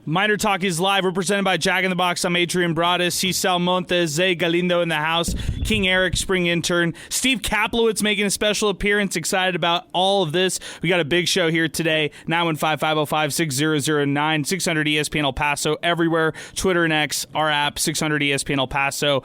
MinerTalk is live. We're presented by Jack in the Box. I'm Adrian Broadus. Cesar Montes, Zay Galindo in the house. King Eric, spring intern. Steve Kaplowitz making a special appearance. Excited about all of this. We got a big show here today. 915-505-6009. 600 ESPN El Paso everywhere. Twitter and X, our app, 600 ESPN El Paso.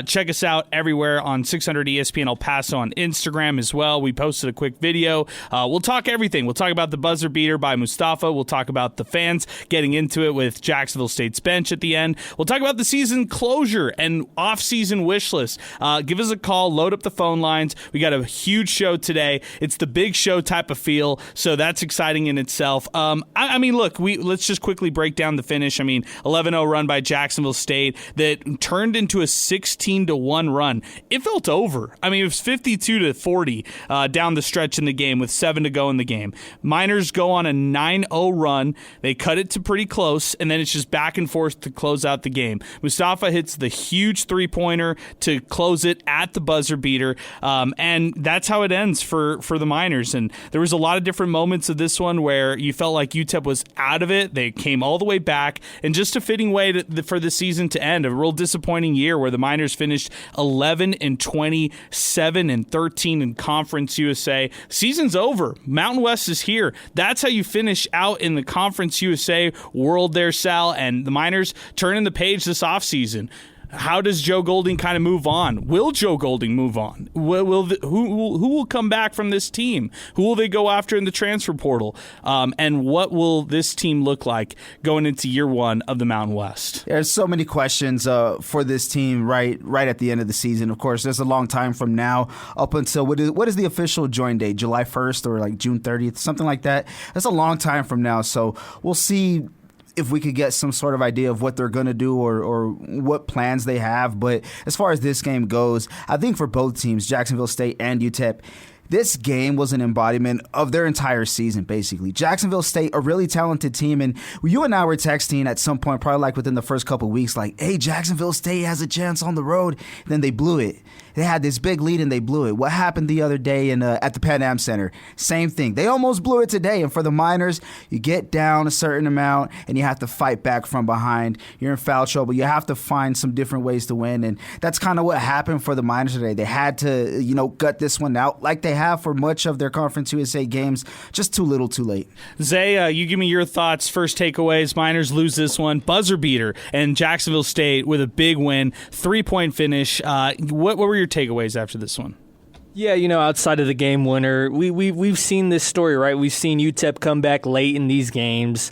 Check us out everywhere on 600 ESPN El Paso on Instagram as well. We posted a quick video. We'll talk everything. We'll talk about the buzzer beater by Mustafa. We'll talk about the fans getting into it with Jacksonville State's bench at the end. We'll talk about the season closure and off-season wish list. Give us a call. Load up the phone lines. We got a huge show today. It's the big show type of feel, so that's exciting in itself. I mean, look, let's just quickly break down the finish. I mean, 11-0 run by Jacksonville State that turned into a 16-1 run. It felt over. I mean, it was 52-40 down the stretch in the game with 7 to go in the game. Miners go on a 9-0 run. They cut it to pretty close, and then it's just back and forth to close out the game. Mustafa hits the huge three-pointer to close it at the buzzer beater, and that's how it ends for the Miners. And there was a lot of different moments of this one where you felt like UTEP was out of it. They came all the way back, and just a fitting way for the season to end. A real disappointing year where the Miners finished 11-20, 7-13 in Conference USA. Season's over. Mountain West is here. That's how you finish out in the Conference USA world there, Sal, and the Miners turning the page this offseason. How does Joe Golding kind of move on? Will Joe Golding move on? Who will come back from this team? Who will they go after in the transfer portal? And what will this team look like going into year one of the Mountain West? There's so many questions for this team right at the end of the season. Of course, there's a long time from now up until what is the official join date? July 1st or like June 30th, something like that. That's a long time from now. So we'll see if we could get some sort of idea of what they're going to do or what plans they have. But as far as this game goes, I think for both teams, Jacksonville State and UTEP, this game was an embodiment of their entire season, basically. Jacksonville State, a really talented team, and you and I were texting at some point, probably like within the first couple of weeks, like, hey, Jacksonville State has a chance on the road. Then they blew it. They had this big lead and they blew it. What happened the other day at the Pan Am Center? Same thing. They almost blew it today. And for the Miners, you get down a certain amount and you have to fight back from behind. You're in foul trouble. You have to find some different ways to win. And that's kind of what happened for the Miners today. They had to, gut this one out like they have for much of their Conference USA games. Just too little, too late. Zay, you give me your thoughts. First takeaways. Miners lose this one. Buzzer beater. And Jacksonville State with a big win. 3-point finish. What were your takeaways after this one? Yeah, outside of the game winner, we've seen this story, right? We've seen UTEP come back late in these games,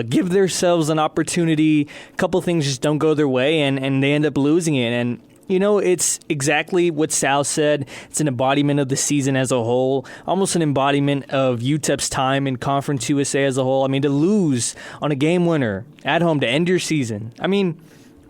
give themselves an opportunity. A couple things just don't go their way, and they end up losing it. And it's exactly what Sal said. It's an embodiment of the season as a whole, almost an embodiment of UTEP's time in Conference USA as a whole. I mean, to lose on a game winner at home to end your season. I mean,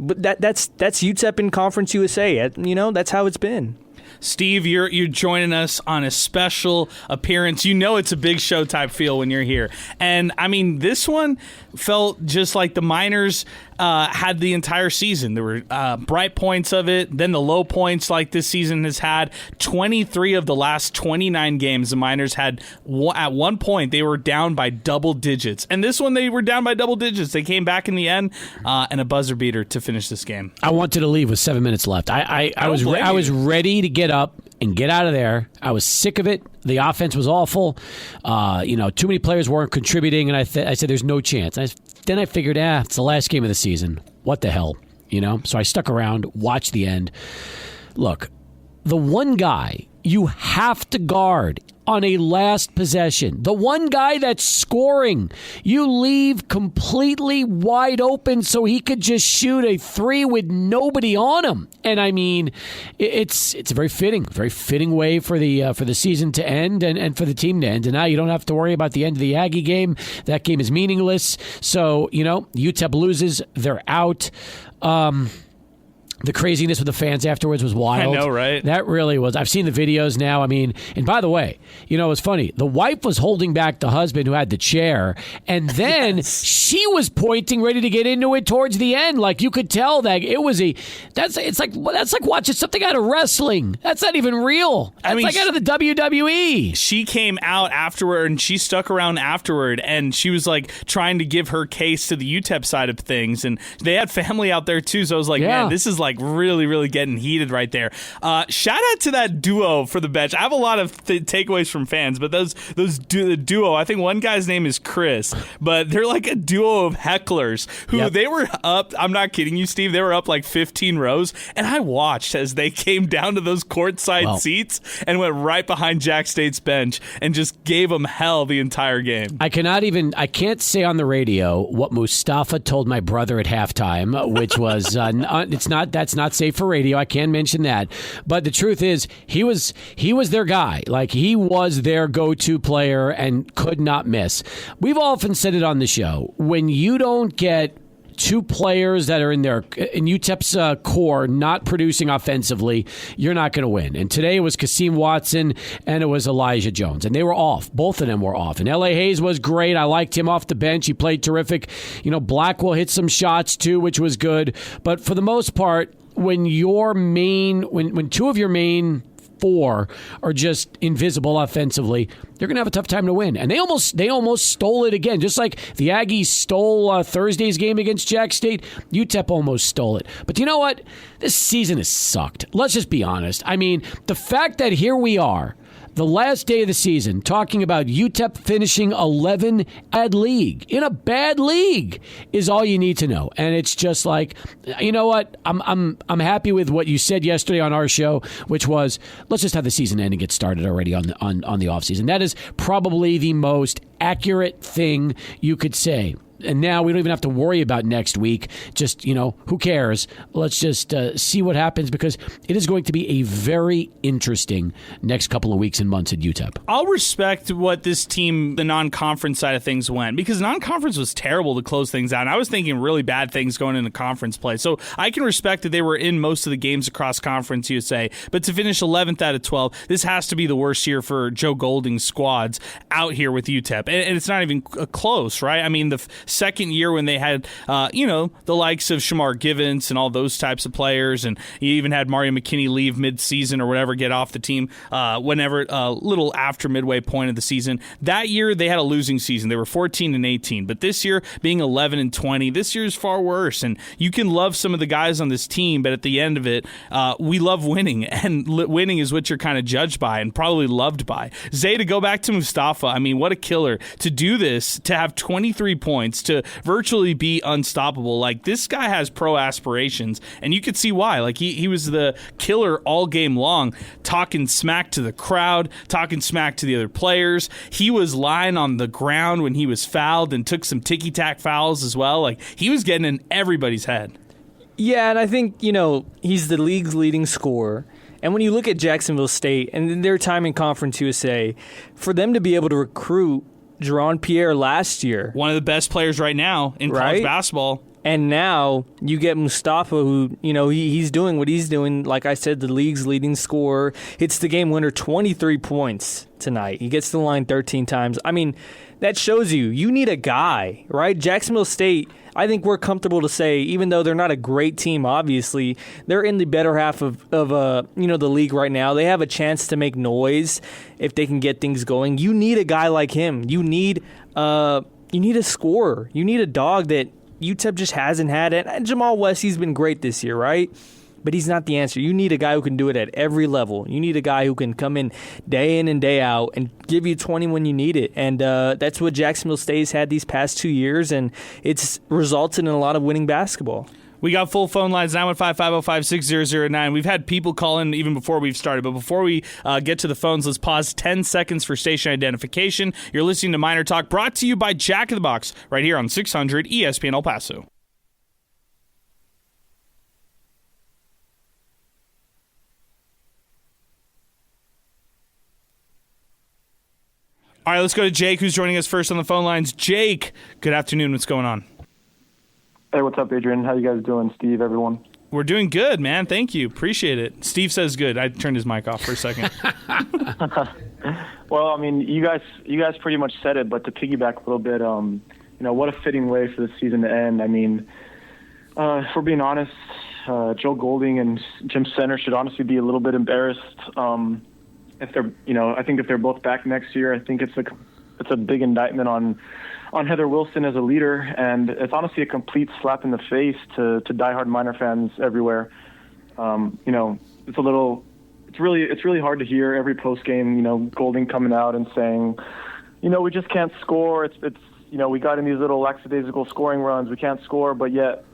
but that's UTEP in Conference USA. That's how it's been. Steve, you're joining us on a special appearance. It's a big show type feel when you're here. And, I mean, this one felt just like the Miners had the entire season. There were bright points of it, then the low points like this season has had. 23 of the last 29 games the Miners had, at one point, they were down by double digits. And this one, they were down by double digits. They came back in the end, and a buzzer beater to finish this game. I wanted to leave with 7 minutes left. I was ready to get up and get out of there. I was sick of it. The offense was awful. Too many players weren't contributing, and I said there's no chance. Then I figured, it's the last game of the season. What the hell? So I stuck around, watched the end. Look, the one guy you have to guard on a last possession, the one guy that's scoring, you leave completely wide open so he could just shoot a three with nobody on him. And I mean, it's a very fitting way for the season to end and for the team to end. And now you don't have to worry about the end of the Aggie game. That game is meaningless. So, UTEP loses, they're out. The craziness with the fans afterwards was wild. I know, right? That really was. I've seen the videos now. I mean, and by the way, it's funny. The wife was holding back the husband who had the chair, and then she was pointing, ready to get into it towards the end. Like, you could tell that it was that's like watching something out of wrestling. That's not even real. That's like out of the WWE. She came out afterward, and she stuck around afterward, and she was like trying to give her case to the UTEP side of things, and they had family out there too. So I was like, man, this is like really, really getting heated right there. Shout out to that duo for the bench. I have a lot of takeaways from fans, but the duo, I think one guy's name is Chris, but they're like a duo of hecklers who they were up, I'm not kidding you, Steve, they were up like 15 rows, and I watched as they came down to those courtside seats and went right behind Jack State's bench and just gave them hell the entire game. I can't say on the radio what Mustafa told my brother at halftime, which was that's not safe for radio. I can't mention that. But the truth is, he was their guy. Like, he was their go-to player and could not miss. We've often said it on the show. When you don't get two players that are in UTEP's core not producing offensively, you're not going to win. And today it was Kasim Watson and it was Elijah Jones. And they were off. Both of them were off. And L.A. Hayes was great. I liked him off the bench. He played terrific. Blackwell hit some shots too, which was good. But for the most part, when two of your main four are just invisible offensively, they're going to have a tough time to win. And they almost stole it again. Just like the Aggies stole Thursday's game against Jack State, UTEP almost stole it. But you know what? This season has sucked. Let's just be honest. I mean, the fact that here we are, the last day of the season, talking about UTEP finishing 11 at league in a bad league is all you need to know. And it's just like, you know what? I'm happy with what you said yesterday on our show, which was, let's just have the season end and get started already on the offseason. That is probably the most accurate thing you could say. And now we don't even have to worry about next week. Just, who cares? Let's just see what happens, because it is going to be a very interesting next couple of weeks and months at UTEP. I'll respect what this team, the non-conference side of things, went, because non-conference was terrible to close things out. And I was thinking really bad things going into conference play. So I can respect that they were in most of the games across Conference USA. But to finish 11th out of 12, this has to be the worst year for Joe Golding's squads out here with UTEP. And it's not even close, right? I mean, the second year when they had, the likes of Shamar Givens and all those types of players, and you even had Mario McKinney leave mid-season or whatever, get off the team whenever, little after midway point of the season. That year they had a losing season. They were 14-18, but this year being 11-20, this year is far worse. And you can love some of the guys on this team, but at the end of it, we love winning, and winning is what you're kind of judged by and probably loved by. Zay, to go back to Mustafa, I mean, what a killer to do this, to have 23 points, to virtually be unstoppable. Like, this guy has pro aspirations, and you could see why. Like, he was the killer all game long, talking smack to the crowd, talking smack to the other players. He was lying on the ground when he was fouled and took some ticky-tack fouls as well. Like, he was getting in everybody's head. Yeah, and I think, he's the league's leading scorer. And when you look at Jacksonville State and their time in Conference USA, for them to be able to recruit Jerron Pierre last year, one of the best players right now in college basketball, and now you get Mustafa, who he's doing what he's doing. Like I said, the league's leading scorer, hits the game winner, 23 points tonight. He gets to the line 13 times. I mean, that shows you need a guy, right? Jacksonville State, I think we're comfortable to say, even though they're not a great team, obviously, they're in the better half of the league right now. They have a chance to make noise if they can get things going. You need a guy like him. You need a scorer. You need a dog that UTEP just hasn't had. And Jamal West, he's been great this year, right? But he's not the answer. You need a guy who can do it at every level. You need a guy who can come in and day out and give you 20 when you need it. And that's what Jacksonville State's had these past 2 years, and it's resulted in a lot of winning basketball. We got full phone lines, 915-505-6009. We've had people call in even before we've started. But before we get to the phones, let's pause 10 seconds for station identification. You're listening to Miner Talk, brought to you by Jack in the Box, right here on 600 ESPN El Paso. All right, let's go to Jake, who's joining us first on the phone lines. Jake, good afternoon. What's going on? Hey, what's up, Adrian? How you guys doing? Steve, everyone? We're doing good, man. Thank you. Appreciate it. Steve says good. I turned his mic off for a second. Well, I mean, you guys pretty much said it, but to piggyback a little bit, what a fitting way for the season to end. I mean, if we're being honest, Joe Golding and Jim Center should honestly be a little bit embarrassed. If they're, I think if they're both back next year, I think it's a big indictment on Heather Wilson as a leader, and it's honestly a complete slap in the face to diehard Miner fans everywhere. It's really hard to hear every post game, Golding coming out and saying, we just can't score. It's we got in these little lackadaisical scoring runs. We can't score, but yet,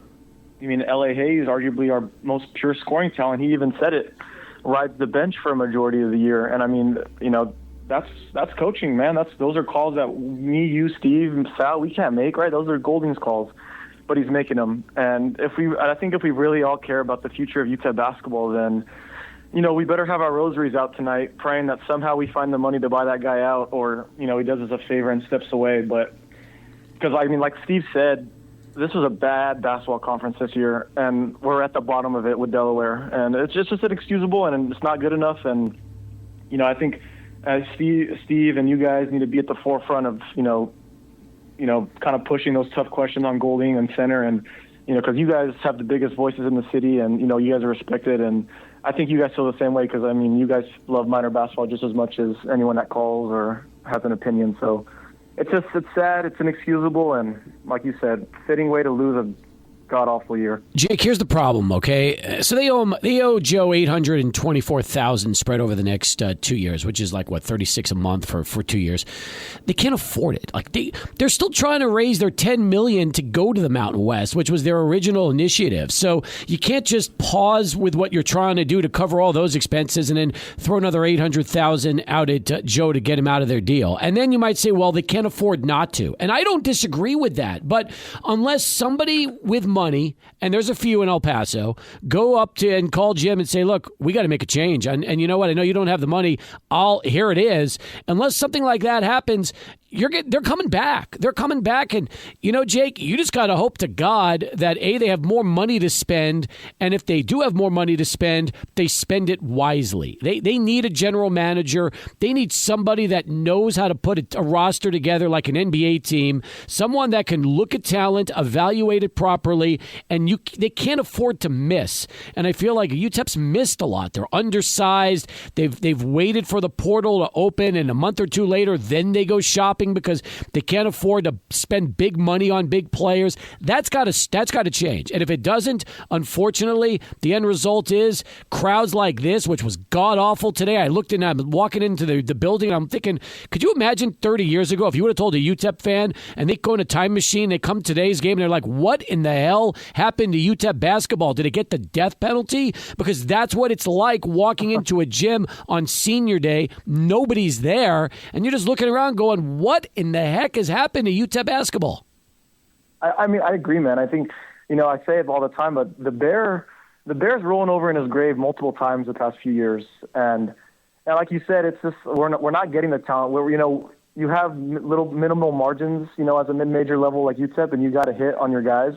L.A. Hayes, arguably our most pure scoring talent, he even said it, rides the bench for a majority of the year. And that's coaching, man. Those are calls that me, you, Steve, and Sal, we can't make, right? Those are Golding's calls, but he's making them. And I think if we really all care about the future of UTEP basketball, then, we better have our rosaries out tonight, praying that somehow we find the money to buy that guy out, or, he does us a favor and steps away. But because, like Steve said, this was a bad basketball conference this year, and we're at the bottom of it with Delaware. And it's just inexcusable, and it's not good enough. And, I think Steve and you guys need to be at the forefront of, kind of pushing those tough questions on Golding and Center. And, because you guys have the biggest voices in the city, and, you guys are respected. And I think you guys feel the same way because, you guys love Miner basketball just as much as anyone that calls or has an opinion. So it's sad, it's inexcusable, and like you said, fitting way to lose a god-awful year. Jake, here's the problem, okay? So they owe Joe $824,000 spread over the next 2 years, which is like, $36 a month for 2 years. They can't afford it. Like they're still trying to raise their $10 million to go to the Mountain West, which was their original initiative. So you can't just pause with what you're trying to do to cover all those expenses and then throw another $800,000 out at Joe to get him out of their deal. And then you might say, well, they can't afford not to. And I don't disagree with that. But unless somebody with money, and there's a few in El Paso, go up to and call Jim and say, look, we got to make a change. And you know what? I know you don't have the money. Here it is. Unless something like that happens, they're coming back. They're coming back. And, Jake, you just got to hope to God that, A, they have more money to spend. And if they do have more money to spend, they spend it wisely. They need a general manager. They need somebody that knows how to put a roster together like an NBA team, someone that can look at talent, evaluate it properly, and they can't afford to miss. And I feel like UTEP's missed a lot. They're undersized. They've waited for the portal to open, and a month or two later, then they go shopping because they can't afford to spend big money on big players. That's got to change. And if it doesn't, unfortunately, the end result is crowds like this, which was god awful today. I looked and I'm walking into the building. And I'm thinking, could you imagine 30 years ago if you would have told a UTEP fan and they go in a time machine, they come to today's game and they're like, what in the hell happened to UTEP basketball? Did it get the death penalty? Because that's what it's like walking into a gym on senior day. Nobody's there, and you're just looking around going, what in the heck has happened to UTEP basketball? I agree, man. I think, I say it all the time, but the Bear's rolling over in his grave multiple times the past few years. And like you said, it's just we're not getting the talent where, you have little minimal margins, as a mid-major level like UTEP, and you got to hit on your guys.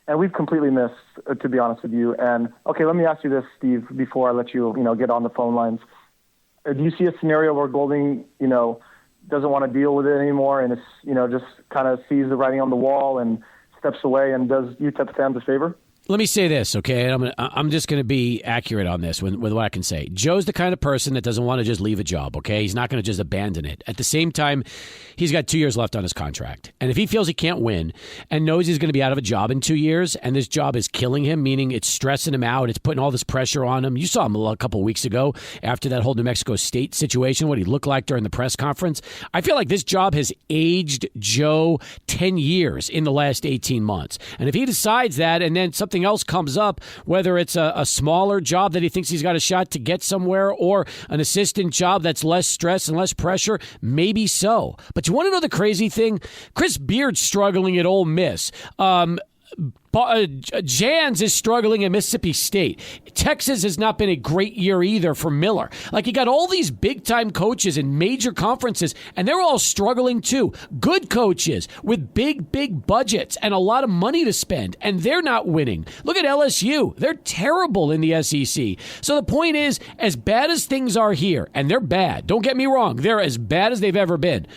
And we've completely missed, to be honest with you. And, okay, let me ask you this, Steve, before I let you, get on the phone lines. Do you see a scenario where Golding, doesn't want to deal with it anymore and it's, just kind of sees the writing on the wall and steps away and does UTEP fans a favor? Let me say this, okay? I'm just going to be accurate on this with what I can say. Joe's the kind of person that doesn't want to just leave a job, okay? He's not going to just abandon it. At the same time, he's got 2 years left on his contract. And if he feels he can't win and knows he's going to be out of a job in 2 years and this job is killing him, meaning it's stressing him out, it's putting all this pressure on him. You saw him a couple of weeks ago after that whole New Mexico State situation, what he looked like during the press conference. I feel like this job has aged Joe 10 years in the last 18 months. And if he decides that and then something else comes up, whether it's a smaller job that he thinks he's got a shot to get somewhere or an assistant job that's less stress and less pressure, maybe so. But you want to know the crazy thing? Chris Beard's struggling at Ole Miss. Jans is struggling at Mississippi State. Texas has not been a great year either for Miller. Like, you got all these big-time coaches in major conferences, and they're all struggling too. Good coaches with big budgets and a lot of money to spend, and they're not winning. Look at LSU. They're terrible in the SEC. So the point is, as bad as things are here, and they're bad, don't get me wrong, they're as bad as they've ever been.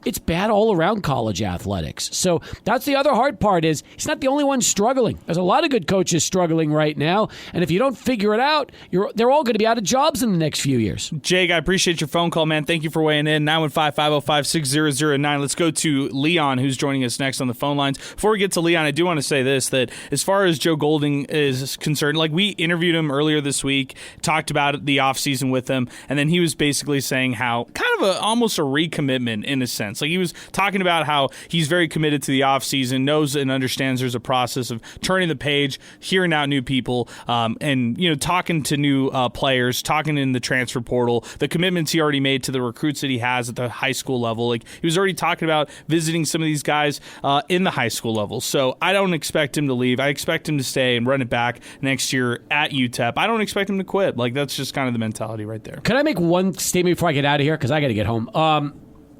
It's bad all around college athletics. So that's the other hard part is he's not the only one struggling. There's a lot of good coaches struggling right now. And if you don't figure it out, they're all going to be out of jobs in the next few years. Jake, I appreciate your phone call, man. Thank you for weighing in. 915-505-6009. Let's go to Leon, who's joining us next on the phone lines. Before we get to Leon, I do want to say this, that as far as Joe Golding is concerned, like, we interviewed him earlier this week, talked about the offseason with him, and then he was basically saying how kind of almost a recommitment in a sense. Like, he was talking about how he's very committed to the offseason, knows and understands there's a process of turning the page, hearing out new people, and talking to new players, talking in the transfer portal, the commitments he already made to the recruits that he has at the high school level. Like, he was already talking about visiting some of these guys in the high school level. So I don't expect him to leave. I expect him to stay and run it back next year at UTEP. I don't expect him to quit. Like, that's just kind of the mentality right there. Can I make one statement before I get out of here? Because I got to get home.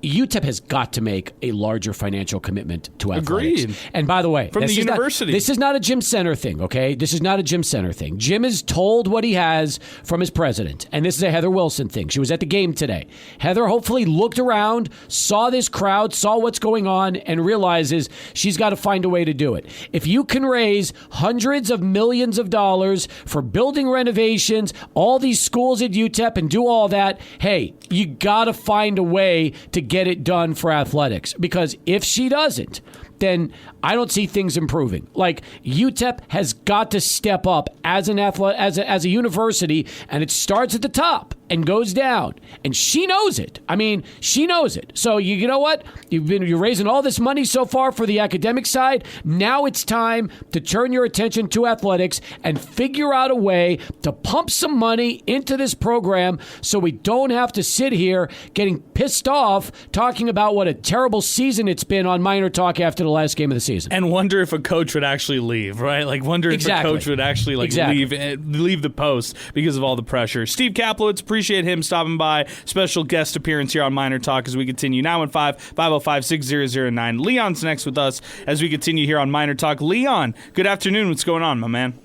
UTEP has got to make a larger financial commitment to athletics. Agreed. And by the way, from the university. This is not a Jim Center thing, okay? This is not a Jim Center thing. Jim is told what he has from his president. And this is a Heather Wilson thing. She was at the game today. Heather hopefully looked around, saw this crowd, saw what's going on, and realizes she's got to find a way to do it. If you can raise hundreds of millions of dollars for building renovations, all these schools at UTEP, and do all that, hey, you got to find a way to get it done for athletics, because if she doesn't, then I don't see things improving. Like, UTEP has got to step up as an as a university, and it starts at the top and goes down. And she knows it. I mean, she knows it. So you know what? You're raising all this money so far for the academic side. Now it's time to turn your attention to athletics and figure out a way to pump some money into this program so we don't have to sit here getting pissed off talking about what a terrible season it's been on MinerTalk after the last game of the season. And wonder if a coach would actually leave, right? Like, wonder if a coach would actually leave the post because of all the pressure. Steve Kaplowitz, appreciate him stopping by. Special guest appearance here on MinerTalk as we continue. 915-505-6009. Leon's next with us as we continue here on MinerTalk. Leon, good afternoon. What's going on, my man?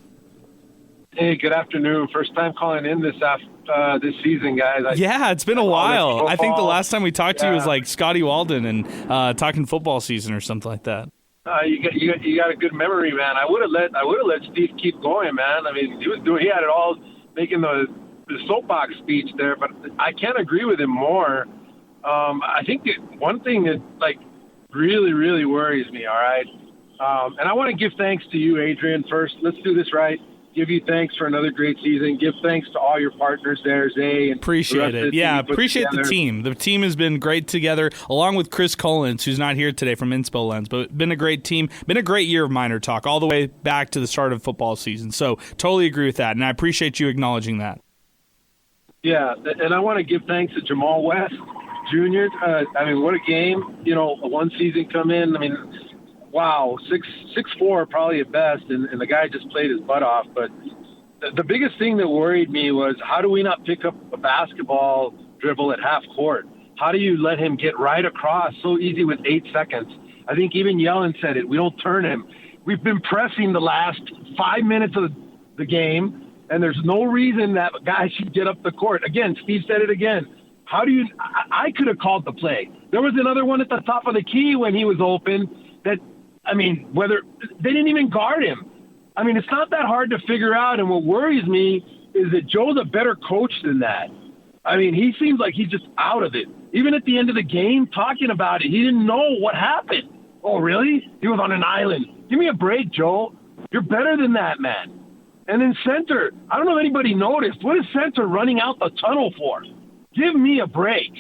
Hey, good afternoon. First time calling in this season, guys. It's been a while. I think the last time we talked to you was like Scotty Walden and talking football season or something like that. You got a good memory, man. I would have let Steve keep going, man. I mean, he had it all, making the soapbox speech there, but I can't agree with him more. I think that one thing that really, really worries me. All right, and I want to give thanks to you, Adrian. First, let's do this right. Give you thanks for another great season. Give thanks to all your partners there, Zay. And appreciate it. Yeah, appreciate the team. The team has been great together, along with Chris Collins, who's not here today from Inspo Lens, but been a great team. Been a great year of MinerTalk, all the way back to the start of football season. So totally agree with that, and I appreciate you acknowledging that. Yeah, and I want to give thanks to Jamal West Jr. I mean, what a game. One season come in. I mean, wow, 6'4", probably at best, and the guy just played his butt off. But the biggest thing that worried me was, how do we not pick up a basketball dribble at half court? How do you let him get right across so easy with 8 seconds? I think even Yellen said it. We don't turn him. We've been pressing the last 5 minutes of the game, and there's no reason that guy should get up the court. Again, Steve said it again. How do you – I could have called the play. There was another one at the top of the key when he was open that – I mean, whether they didn't even guard him. I mean, it's not that hard to figure out. And what worries me is that Joe's a better coach than that. I mean, he seems like he's just out of it. Even at the end of the game, talking about it, he didn't know what happened. Oh, really? He was on an island. Give me a break, Joe. You're better than that, man. And then center, I don't know if anybody noticed. What is center running out the tunnel for? Give me a break.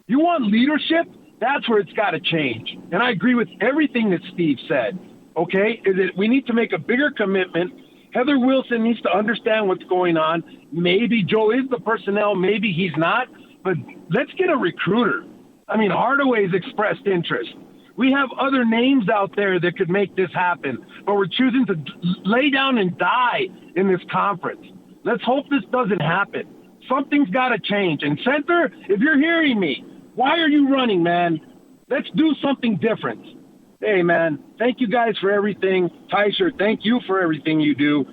You want leadership? That's where it's got to change. And I agree with everything that Steve said, okay, is that we need to make a bigger commitment. Heather Wilson needs to understand what's going on. Maybe Joe is the personnel, maybe he's not, but let's get a recruiter. I mean, Hardaway's expressed interest. We have other names out there that could make this happen, but we're choosing to lay down and die in this conference. Let's hope this doesn't happen. Something's got to change. And center, if you're hearing me, why are you running, man? Let's do something different. Hey, man, thank you guys for everything. Tysher, thank you for everything you do.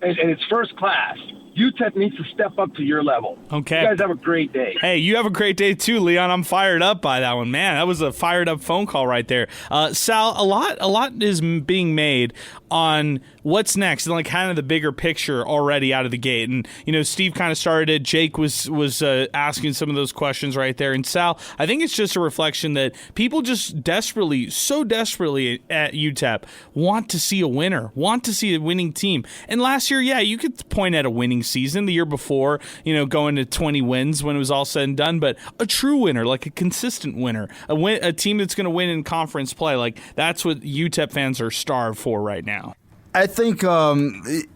And it's first class. UTEP needs to step up to your level. Okay. You guys have a great day. Hey, you have a great day too, Leon. I'm fired up by that one. Man, that was a fired up phone call right there. Sal, a lot is being made on what's next and like kind of the bigger picture already out of the gate. And, Steve kind of started it. Jake was asking some of those questions right there. And Sal, I think it's just a reflection that people just so desperately at UTEP want to see a winner, want to see a winning team. And last year, yeah, you could point at a winning season. The year before, going to 20 wins when it was all said and done, but a true winner, like a consistent winner, a team that's going to win in conference play, like that's what UTEP fans are starved for right now. I think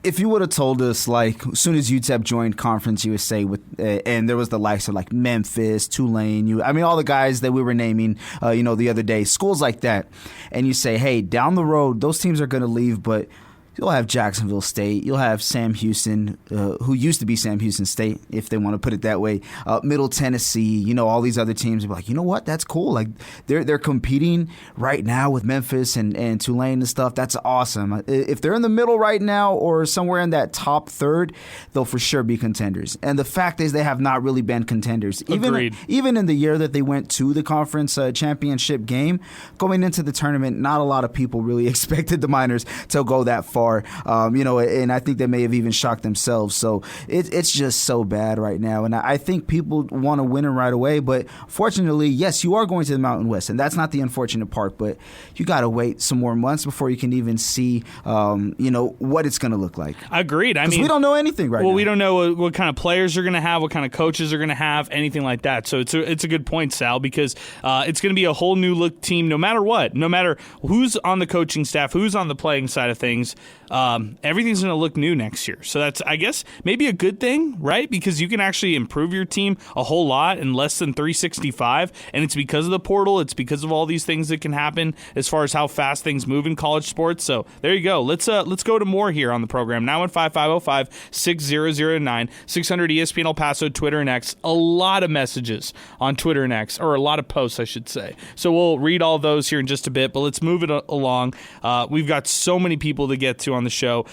if you would have told us, like, as soon as UTEP joined Conference USA, and there was the likes of, like, Memphis, Tulane, all the guys that we were naming, the other day, schools like that, and you say, hey, down the road, those teams are going to leave, but you'll have Jacksonville State. You'll have Sam Houston, who used to be Sam Houston State, if they want to put it that way. Middle Tennessee, all these other teams will be like, you know what? That's cool. Like they're competing right now with Memphis and Tulane and stuff. That's awesome. If they're in the middle right now or somewhere in that top third, they'll for sure be contenders. And the fact is they have not really been contenders. Agreed. Even in the year that they went to the conference championship game, going into the tournament, not a lot of people really expected the Miners to go that far. And I think they may have even shocked themselves. So it's just so bad right now. And I think people want to win it right away. But fortunately, yes, you are going to the Mountain West. And that's not the unfortunate part. But you got to wait some more months before you can even see, what it's going to look like. Agreed. We don't know anything right now. Well, we don't know what kind of players you're going to have, what kind of coaches are going to have, anything like that. So it's a good point, Sal, because it's going to be a whole new look team no matter what. No matter who's on the coaching staff, who's on the playing side of things. Everything's going to look new next year. So that's, I guess, maybe a good thing, right? Because you can actually improve your team a whole lot in less than 365, and it's because of the portal. It's because of all these things that can happen as far as how fast things move in college sports. So there you go. Let's go to more here on the program. 915-505-6009, 600 ESPN El Paso, Twitter and X. A lot of messages on Twitter and X, or a lot of posts, I should say. So we'll read all those here in just a bit, but let's move it along. We've got so many people to get to on the show.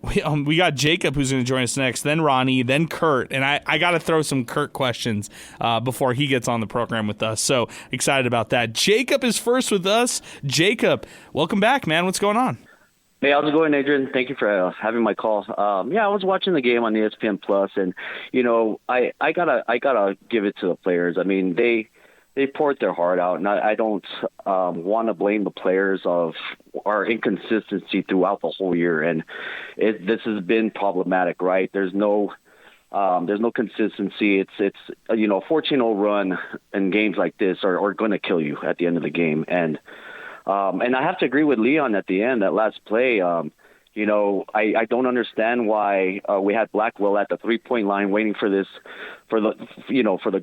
We got Jacob who's going to join us next, then Ronnie, then Kurt, and I got to throw some Kurt questions before he gets on the program with us. So excited about that. Jacob is first with us. Jacob, welcome back, man. What's going on? Hey, how's it going, Adrian? Thank you for having my call. I was watching the game on ESPN Plus, and I gotta give it to the players. I mean, they poured their heart out, and I don't want to blame the players of our inconsistency throughout the whole year. And this has been problematic, right? There's no consistency. It's 14-0 run in games like this are going to kill you at the end of the game. And I have to agree with Leon at the end, that last play. I don't understand why we had Blackwell at the 3-point line waiting for the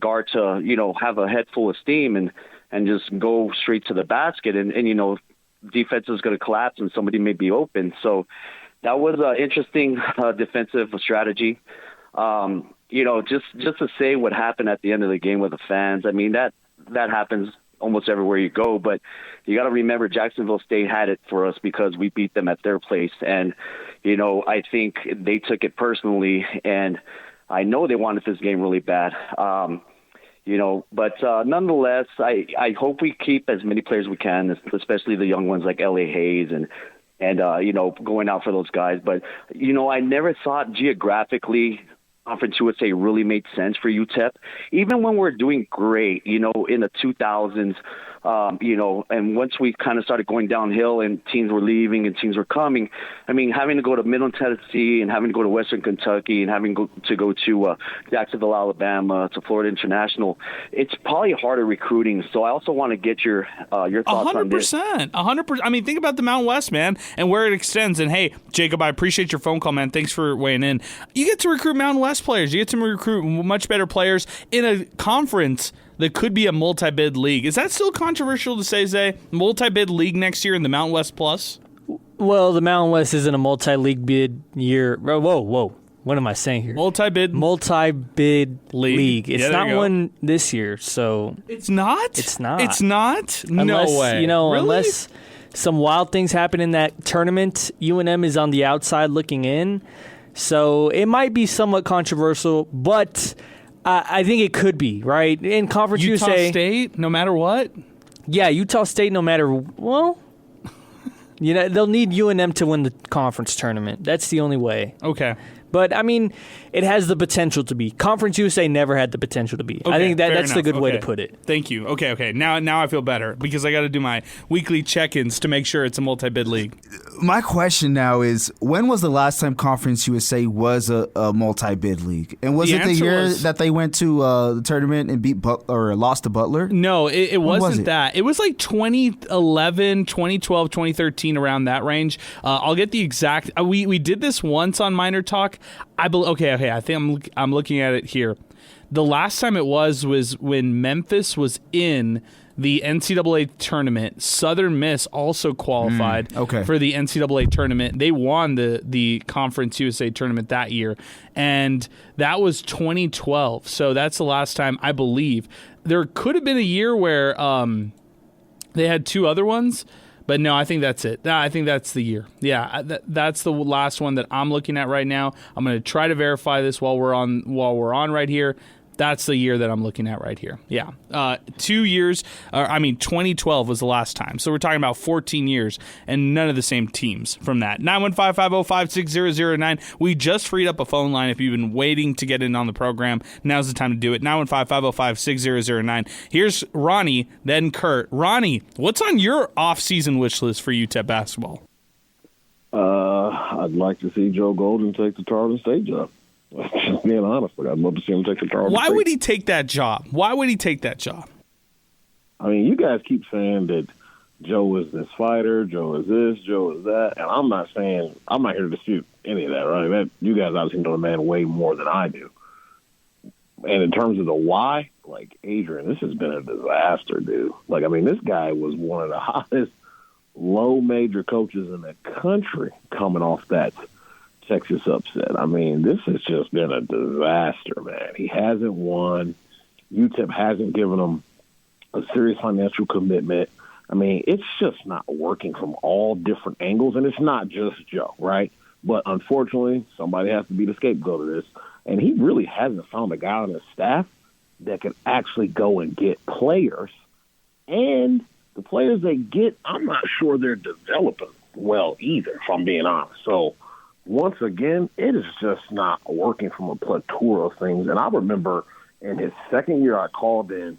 guard to, have a head full of steam and just go straight to the basket. And defense is going to collapse and somebody may be open. So that was an interesting defensive strategy. Just to say what happened at the end of the game with the fans. I mean, that happens almost everywhere you go, but you got to remember Jacksonville State had it for us because we beat them at their place. And, I think they took it personally, and I know they wanted this game really bad. But nonetheless, I hope we keep as many players as we can, especially the young ones like L.A. Hayes and going out for those guys. But, I never thought geographically Conference USA really made sense for UTEP. Even when we're doing great, in the 2000s, and once we kind of started going downhill and teams were leaving and teams were coming, I mean, having to go to Middle Tennessee and having to go to Western Kentucky and having to go to Jacksonville, Alabama, to Florida International, it's probably harder recruiting. So I also want to get your thoughts on this. 100%. I mean, think about the Mountain West, man, and where it extends. And hey, Jacob, I appreciate your phone call, man. Thanks for weighing in. You get to recruit Mountain West players. You get to recruit much better players in a conference that could be a multi-bid league. Is that still controversial to say, Zay? Multi-bid league next year in the Mountain West Plus? Well, the Mountain West isn't a multi-league bid year. Whoa. What am I saying here? Multi-bid league. It's Yeah, not one this year, so It's not? It's not. It's not? unless, No way. really? Unless some wild things happen in that tournament, UNM is on the outside looking in. So it might be somewhat controversial, but I think it could be, right? In Conference Utah USA, State, no matter what? yeah, Utah State, no matter, well, they'll need UNM to win the conference tournament. That's the only way. Okay. But, I mean, it has the potential to be. Conference USA never had the potential to be. I think that's the good way to put it. Thank you. Okay. Now I feel better because I got to do my weekly check-ins to make sure it's a multi-bid league. My question now is, when was the last time Conference USA was a multi-bid league? And was it the year that they went to the tournament and beat or lost to Butler? No, it wasn't that. It was like 2011, 2012, 2013, around that range. I'll get the exact. We did this once on MinerTalk. Okay. I think I'm looking at it here. The last time it was when Memphis was in the NCAA tournament. Southern Miss also qualified for the NCAA tournament. They won the Conference USA tournament that year, and that was 2012. So that's the last time, I believe. There could have been a year where they had two other ones. But no, I think that's it. I think that's the year. Yeah, that's the last one that I'm looking at right now. I'm going to try to verify this while we're on right here. That's the year that I'm looking at right here. Yeah. 2 years. 2012 was the last time. So we're talking about 14 years and none of the same teams from that. 915-505-6009. We just freed up a phone line if you've been waiting to get in on the program. Now's the time to do it. 915-505-6009. Here's Ronnie, then Kurt. Ronnie, what's on your off-season wish list for UTEP basketball? I'd like to see Joe Golden take the Tarleton State job. Just being honest, but I'd love to see him take the Tarleton Why State. would he take that job? I mean, you guys keep saying that Joe is this fighter, Joe is this, Joe is that, and I'm not here to dispute any of that, right? You guys obviously know the man way more than I do. And in terms of the why, like, Adrian, this has been a disaster, dude. Like, I mean, this guy was one of the hottest low major coaches in the country coming off that Texas upset. I mean, this has just been a disaster, man. He hasn't won. UTEP hasn't given him a serious financial commitment. I mean, it's just not working from all different angles, and it's not just Joe, right? But unfortunately, somebody has to be the scapegoat of this, and he really hasn't found a guy on his staff that can actually go and get players. And the players they get, I'm not sure they're developing well either, if I'm being honest. So, once again, it is just not working from a plethora of things. And I remember in his second year I called in,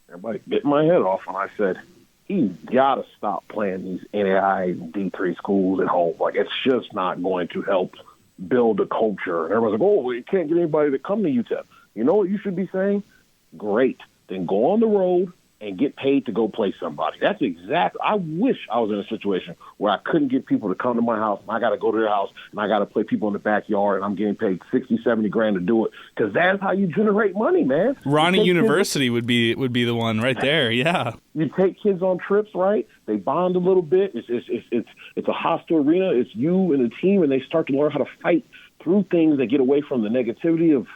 everybody bit my head off, and I said, he's got to stop playing these NAIA D3 schools at home. Like, it's just not going to help build a culture. And everyone's like, well, you can't get anybody to come to UTEP. You know what you should be saying? Great. Then go on the road and get paid to go play somebody. That's exactly. I wish I was in a situation where I couldn't get people to come to my house, and I got to go to their house, and I got to play people in the backyard, and I'm getting paid $60-70 grand to do it, because that's how you generate money, man. Ronnie University would be the one right there. Yeah. You take kids on trips, right? They bond a little bit. It's a hostile arena. It's you and the team, and they start to learn how to fight through things. They get away from the negativity of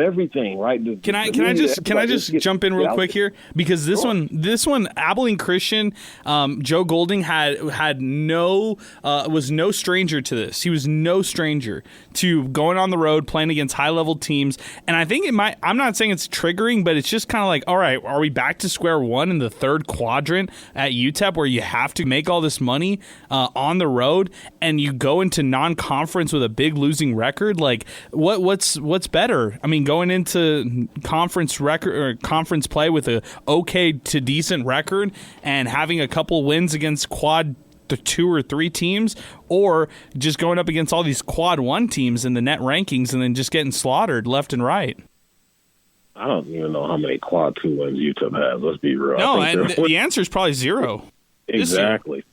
everything, right? Can I just jump in real quick here, because this one Abilene Christian, Joe Golding had no was no stranger to this. He was no stranger to going on the road playing against high level teams, and I think it might. I'm not saying it's triggering, but it's just kind of like, all right, are we back to square one in the third quadrant at UTEP, where you have to make all this money on the road, and you go into non-conference with a big losing record? Like, what's better? I mean, going into conference record or conference play with a okay to decent record and having a couple wins against quad 2 or 3 teams, or just going up against all these quad 1 teams in the net rankings and then just getting slaughtered left and right. I don't even know how many quad 2 wins UTEP has. Let's be real. No, and the answer is probably 0. Exactly.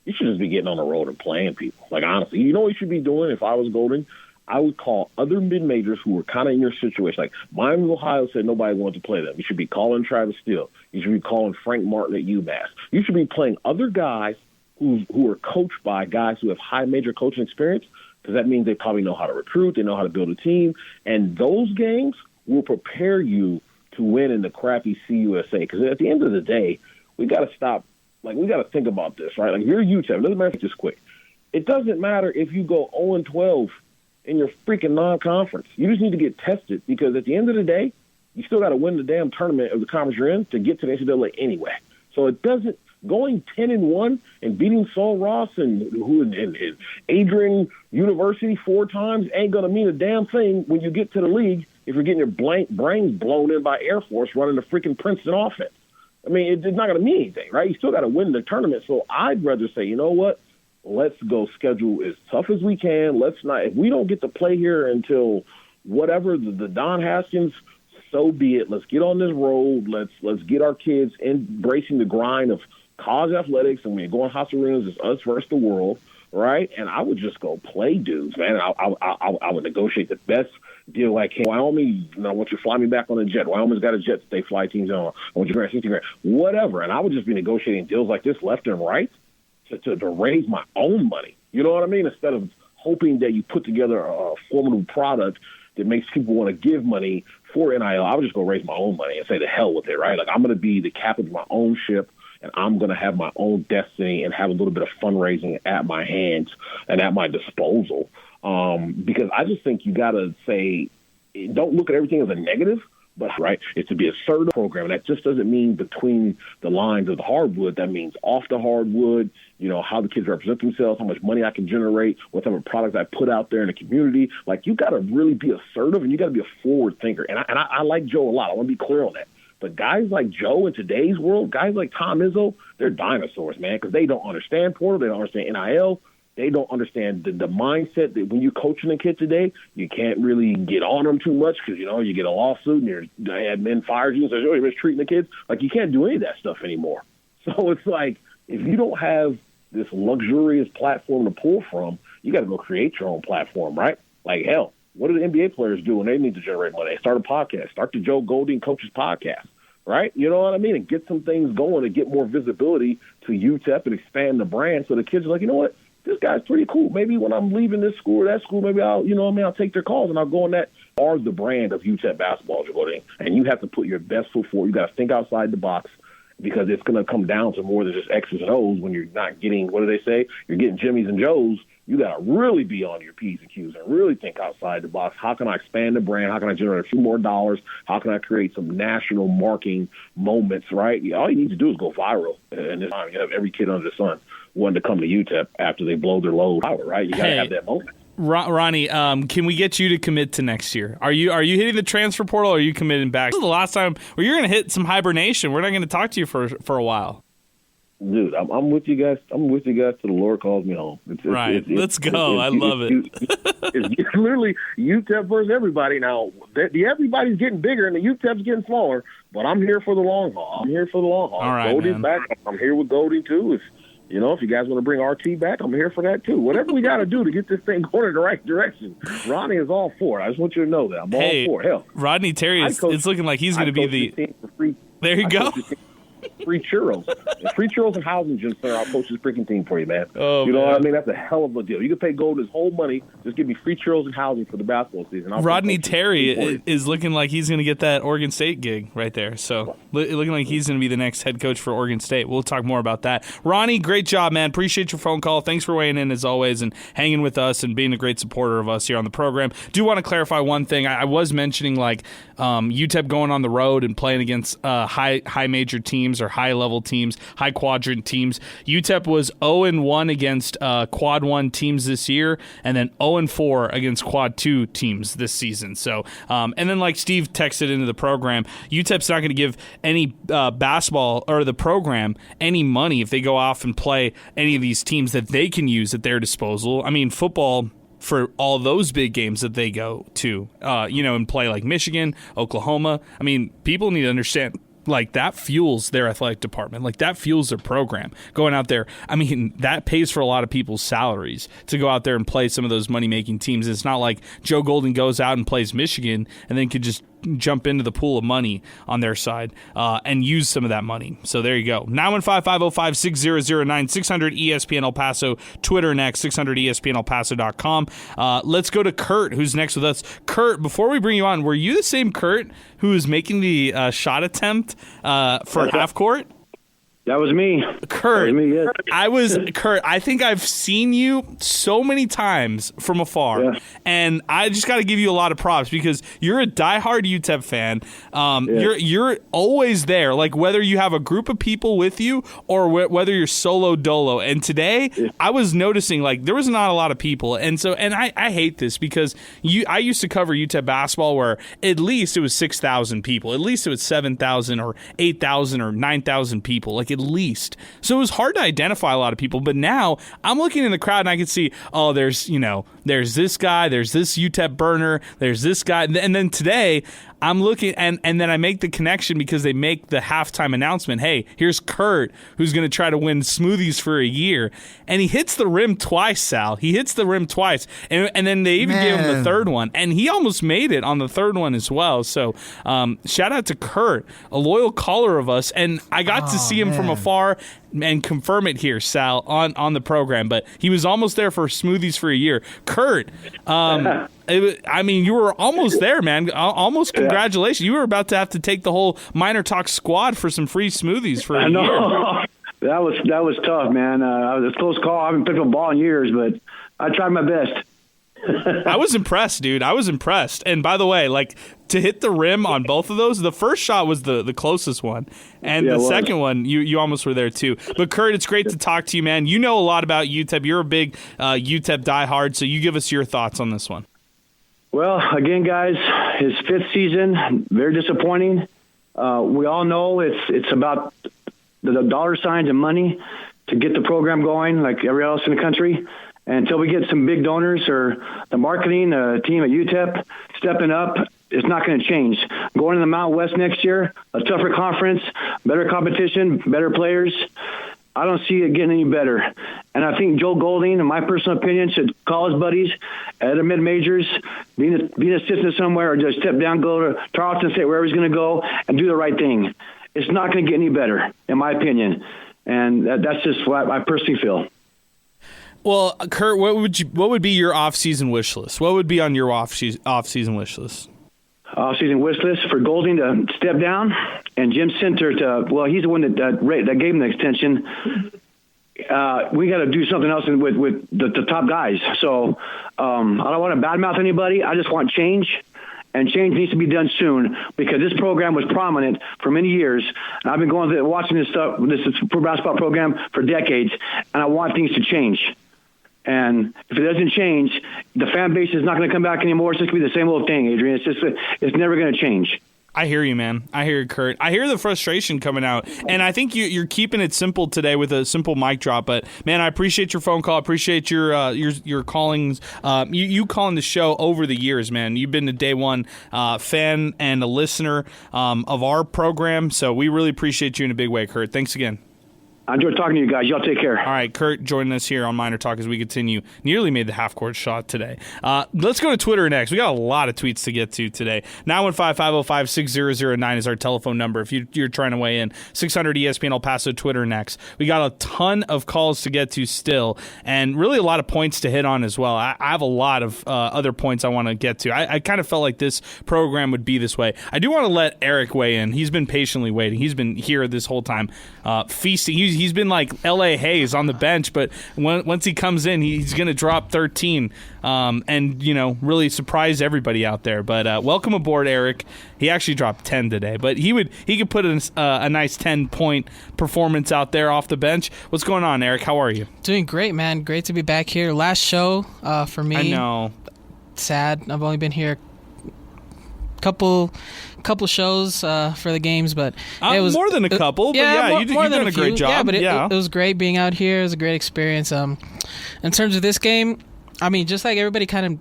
You should just be getting on the road and playing people. Like, honestly, you know what you should be doing if I was Golding? I would call other mid-majors who were kind of in your situation. Like Miami of Ohio said nobody wanted to play them. You should be calling Travis Steele. You should be calling Frank Martin at UMass. You should be playing other guys who are coached by guys who have high major coaching experience, because that means they probably know how to recruit, they know how to build a team, and those games will prepare you to win in the crappy CUSA. Because at the end of the day, we got to stop. Like, we got to think about this, right? Like, you're UTEP. It doesn't matter if it's just quick. It doesn't matter if you go 0-12 in your freaking non-conference. You just need to get tested, because at the end of the day, you still got to win the damn tournament of the conference you're in to get to the NCAA anyway. So it doesn't going 10-1 and beating Saul Ross and Adrian University 4 times ain't gonna mean a damn thing when you get to the league if you're getting your brains blown in by Air Force running the freaking Princeton offense. I mean, it's not gonna mean anything, right? You still got to win the tournament. So I'd rather say, you know what? Let's go schedule as tough as we can. Let's not. If we don't get to play here until whatever the Don Haskins, so be it. Let's get on this road. Let's get our kids embracing the grind of college athletics, and when you go in house arenas, it's us versus the world, right? And I would just go play dudes, man. I would negotiate the best deal I can. Wyoming, I want you to fly me back on a jet. Wyoming's got a jet that they fly teams on. I want you to grant 60 grand, whatever. And I would just be negotiating deals like this left and right to raise my own money. You know what I mean? Instead of hoping that you put together a formidable product that makes people want to give money for NIL, I would just go raise my own money and say the hell with it, right? Like, I'm going to be the captain of my own ship, and I'm going to have my own destiny and have a little bit of fundraising at my hands and at my disposal. Because I just think you got to say, don't look at everything as a negative, but right, it's to be a assertive program. And that just doesn't mean between the lines of the hardwood. That means off the hardwood, how the kids represent themselves, how much money I can generate, what type of products I put out there in the community. Like, you got to really be assertive, and you got to be a forward thinker. And I like Joe a lot. I want to be clear on that. But guys like Joe in today's world, guys like Tom Izzo, they're dinosaurs, man, because they don't understand portal. They don't understand NIL. They don't understand the mindset that when you're coaching a kid today, you can't really get on them too much because, you get a lawsuit and your admin fires you and says, oh, you're mistreating the kids. Like, you can't do any of that stuff anymore. So it's like, if you don't have this luxurious platform to pull from, you got to go create your own platform, right? Like, hell, what do the NBA players do when they need to generate money? They start a podcast, start the Joe Golding Coaches Podcast, right? You know what I mean? And get some things going and get more visibility to UTEP and expand the brand so the kids are like, you know what? This guy's pretty cool. Maybe when I'm leaving this school or that school, maybe I'll take their calls and I'll go on that. Are the brand of UTEP basketball, Joe Golding. And you have to put your best foot forward. You got to think outside the box, because it's going to come down to more than just X's and O's when you're not getting, what do they say? You're getting Jimmys and Joes. You got to really be on your P's and Q's and really think outside the box. How can I expand the brand? How can I generate a few more dollars? How can I create some national marketing moments, right? All you need to do is go viral. And this time you have every kid under the sun wanting to come to UTEP after they blow their load out, right? You got to have that moment. Ronnie, can we get you to commit to next year? Are you hitting the transfer portal, or are you committing back? This is the last time where you're going to hit some hibernation. We're not going to talk to you for a while. Dude, I'm with you guys. I'm with you guys till the Lord calls me home. Let's go. I love it. It's literally UTEP versus everybody. Now, everybody's getting bigger and the UTEP's getting smaller, but I'm here for the long haul. All right, Goldie's back. I'm here with Goldie, too. If you guys want to bring RT back, I'm here for that, too. Whatever we got to do to get this thing going in the right direction, Ronnie is all for it. I just want you to know that. I'm all for it. Hell, Rodney Terry, it's looking like he's going to be the – free. There you go. Free churros. Free churros and housing, Jim, sir. I'll coach this freaking team for you, man. Oh, you know what I mean? That's a hell of a deal. You can pay Gold his whole money. Just give me free churros and housing for the basketball season. Rodney Terry is looking like he's going to get that Oregon State gig right there. So looking like he's going to be the next head coach for Oregon State. We'll talk more about that. Ronnie, great job, man. Appreciate your phone call. Thanks for weighing in as always and hanging with us and being a great supporter of us here on the program. Do want to clarify one thing. I was mentioning UTEP going on the road and playing against high major teams or high level teams, high quadrant teams. UTEP was 0-1 against quad 1 teams this year, and then 0-4 against quad 2 teams this season. So, and then like Steve texted into the program, UTEP's not going to give any basketball or the program any money if they go off and play any of these teams that they can use at their disposal. I mean, football, for all those big games that they go to, and play like Michigan, Oklahoma. I mean, people need to understand like that fuels their athletic department. Like that fuels their program. Going out there, I mean, that pays for a lot of people's salaries to go out there and play some of those money-making teams. It's not like Joe Golden goes out and plays Michigan and then could just jump into the pool of money on their side and use some of that money. So there you go. 915-505-6009, 600 ESPN El Paso, Twitter next, 600ESPNElPaso.com. Let's go to Kurt, who's next with us. Kurt, before we bring you on, were you the same Kurt who was making the shot attempt for half court? That was me. Kurt, that was me, yes. Kurt, I think I've seen you so many times from afar, and I just got to give you a lot of props because you're a diehard UTEP fan. You're always there, like whether you have a group of people with you or whether you're solo dolo. And today, I was noticing like there was not a lot of people, and I hate this because I used to cover UTEP basketball where at least it was 6,000 people, at least it was 7,000 or 8,000 or 9,000 people, like at least. So it was hard to identify a lot of people, but now I'm looking in the crowd and I can see, oh, there's this guy, there's this UTEP burner, there's this guy, and then today I'm looking, and then I make the connection because they make the halftime announcement, hey, here's Kurt, who's going to try to win smoothies for a year, and he hits the rim twice, Sal. He hits the rim twice, and then they even gave him the third one, and he almost made it on the third one as well. So shout out to Kurt, a loyal caller of us, and I got to see him from afar and confirm it here, Sal, on the program, but he was almost there for smoothies for a year. Kurt, you were almost there, man. Almost congratulations. You were about to have to take the whole MinerTalk squad for some free smoothies for a year. That was tough, man. It was a close call. I haven't picked up a ball in years, but I tried my best. I was impressed, dude. I was impressed. And by the way, like to hit the rim on both of those, the first shot was the closest one. And the second one, you almost were there too. But Kurt, it's great to talk to you, man. You know a lot about UTEP. You're a big UTEP diehard, so you give us your thoughts on this one. Well, again, guys, his fifth season, very disappointing. We all know it's about the dollar signs and money to get the program going like everywhere else in the country. And until we get some big donors or the marketing team at UTEP stepping up, it's not going to change. Going to the Mountain West next year, a tougher conference, better competition, better players. I don't see it getting any better. And I think Joe Golding, in my personal opinion, should call his buddies at the mid-majors, be an assistant somewhere, or just step down, go to Tarleton State, wherever he's going to go, and do the right thing. It's not going to get any better, in my opinion. And that's just what I personally feel. Well, Kurt, what would be your off-season wish list? What would be on your off-season wish list? Off-season wish list for Golding to step down and Jim Center he's the one that gave him the extension. We got to do something else with the top guys. So I don't want to badmouth anybody. I just want change. And change needs to be done soon because this program was prominent for many years. And I've been watching this pro basketball program for decades, and I want things to change. And if it doesn't change, the fan base is not going to come back anymore. It's just going to be the same old thing, Adrian. It's never going to change. I hear you, man. I hear you, Kurt. I hear the frustration coming out, and I think you're keeping it simple today with a simple mic drop. But man, I appreciate your phone call. I appreciate your callings. You calling the show over the years, man. You've been a day one fan and a listener of our program, so we really appreciate you in a big way, Kurt. Thanks again. I enjoyed talking to you guys. Y'all take care. All right, Kurt joining us here on MinerTalk as we continue. Nearly made the half-court shot today. Let's go to Twitter next. We got a lot of tweets to get to today. 915-505-6009 is our telephone number if you're trying to weigh in. 600 ESPN El Paso, Twitter next. We got a ton of calls to get to still, and really a lot of points to hit on as well. I have a lot of other points I want to get to. I kind of felt like this program would be this way. I do want to let Eric weigh in. He's been patiently waiting. He's been here this whole time, feasting. He's been like L.A. Hayes on the bench, but once he comes in, he's going to drop 13 and, really surprise everybody out there. But welcome aboard, Eric. He actually dropped 10 today, but he could put a nice 10-point performance out there off the bench. What's going on, Eric? How are you? Doing great, man. Great to be back here. Last show for me. I know. Sad. I've only been here couple shows for the games, but it was more than a couple. You've done a great job. Yeah, but it was great being out here. It was a great experience. In terms of this game, I mean, just like everybody kind of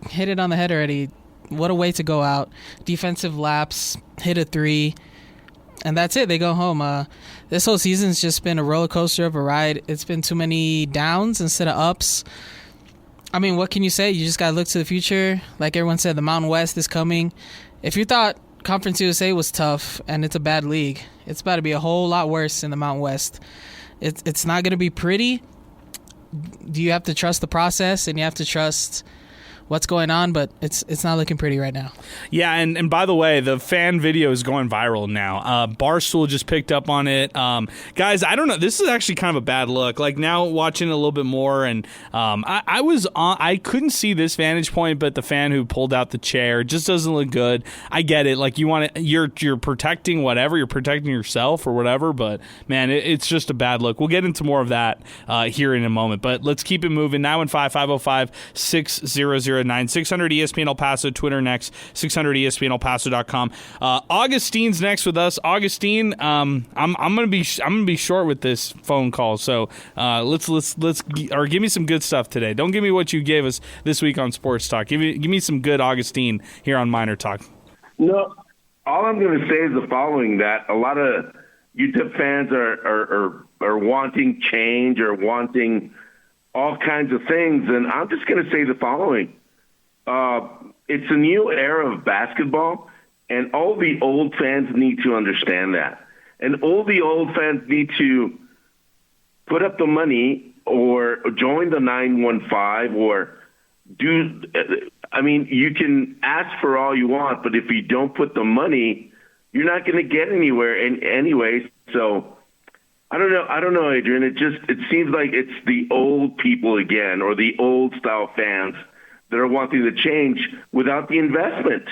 hit it on the head already. What a way to go out! Defensive lapse, hit a three. and that's it. They go home. This whole season's just been a roller coaster of a ride. It's been too many downs instead of ups. I mean, what can you say? You just got to look to the future. Like everyone said, the Mountain West is coming. If you thought Conference USA was tough and it's a bad league, it's about to be a whole lot worse in the Mountain West. It's not going to be pretty. You have to trust the process and you have to trust what's going on, but it's not looking pretty right now. Yeah, and by the way, the fan video is going viral now. Barstool just picked up on it. Guys, I don't know. This is actually kind of a bad look. Like now watching it a little bit more, and I couldn't see this vantage point, but the fan who pulled out the chair just doesn't look good. I get it. Like you're protecting whatever. You're protecting yourself or whatever, but man, it's just a bad look. We'll get into more of that here in a moment, but let's keep it moving. 915-505-6009. 600 ESPN El Paso, Twitter next, 600 ESPNElPaso.com. Augustine's next with us. Augustine, I'm gonna be short with this phone call, so let's give me some good stuff today. Don't give me what you gave us this week on Sports Talk. Give me some good Augustine here on Miner Talk. No, all I'm going to say is the following: that a lot of UTEP fans are wanting change or wanting all kinds of things, and I'm just going to say the following. It's a new era of basketball, and all the old fans need to understand that. And all the old fans need to put up the money or join the 915 or do – I mean, you can ask for all you want, but if you don't put the money, you're not going to get anywhere anyway. So I don't know, Adrian. It seems like it's the old people again, or the old style fans that are wanting to change without the investment.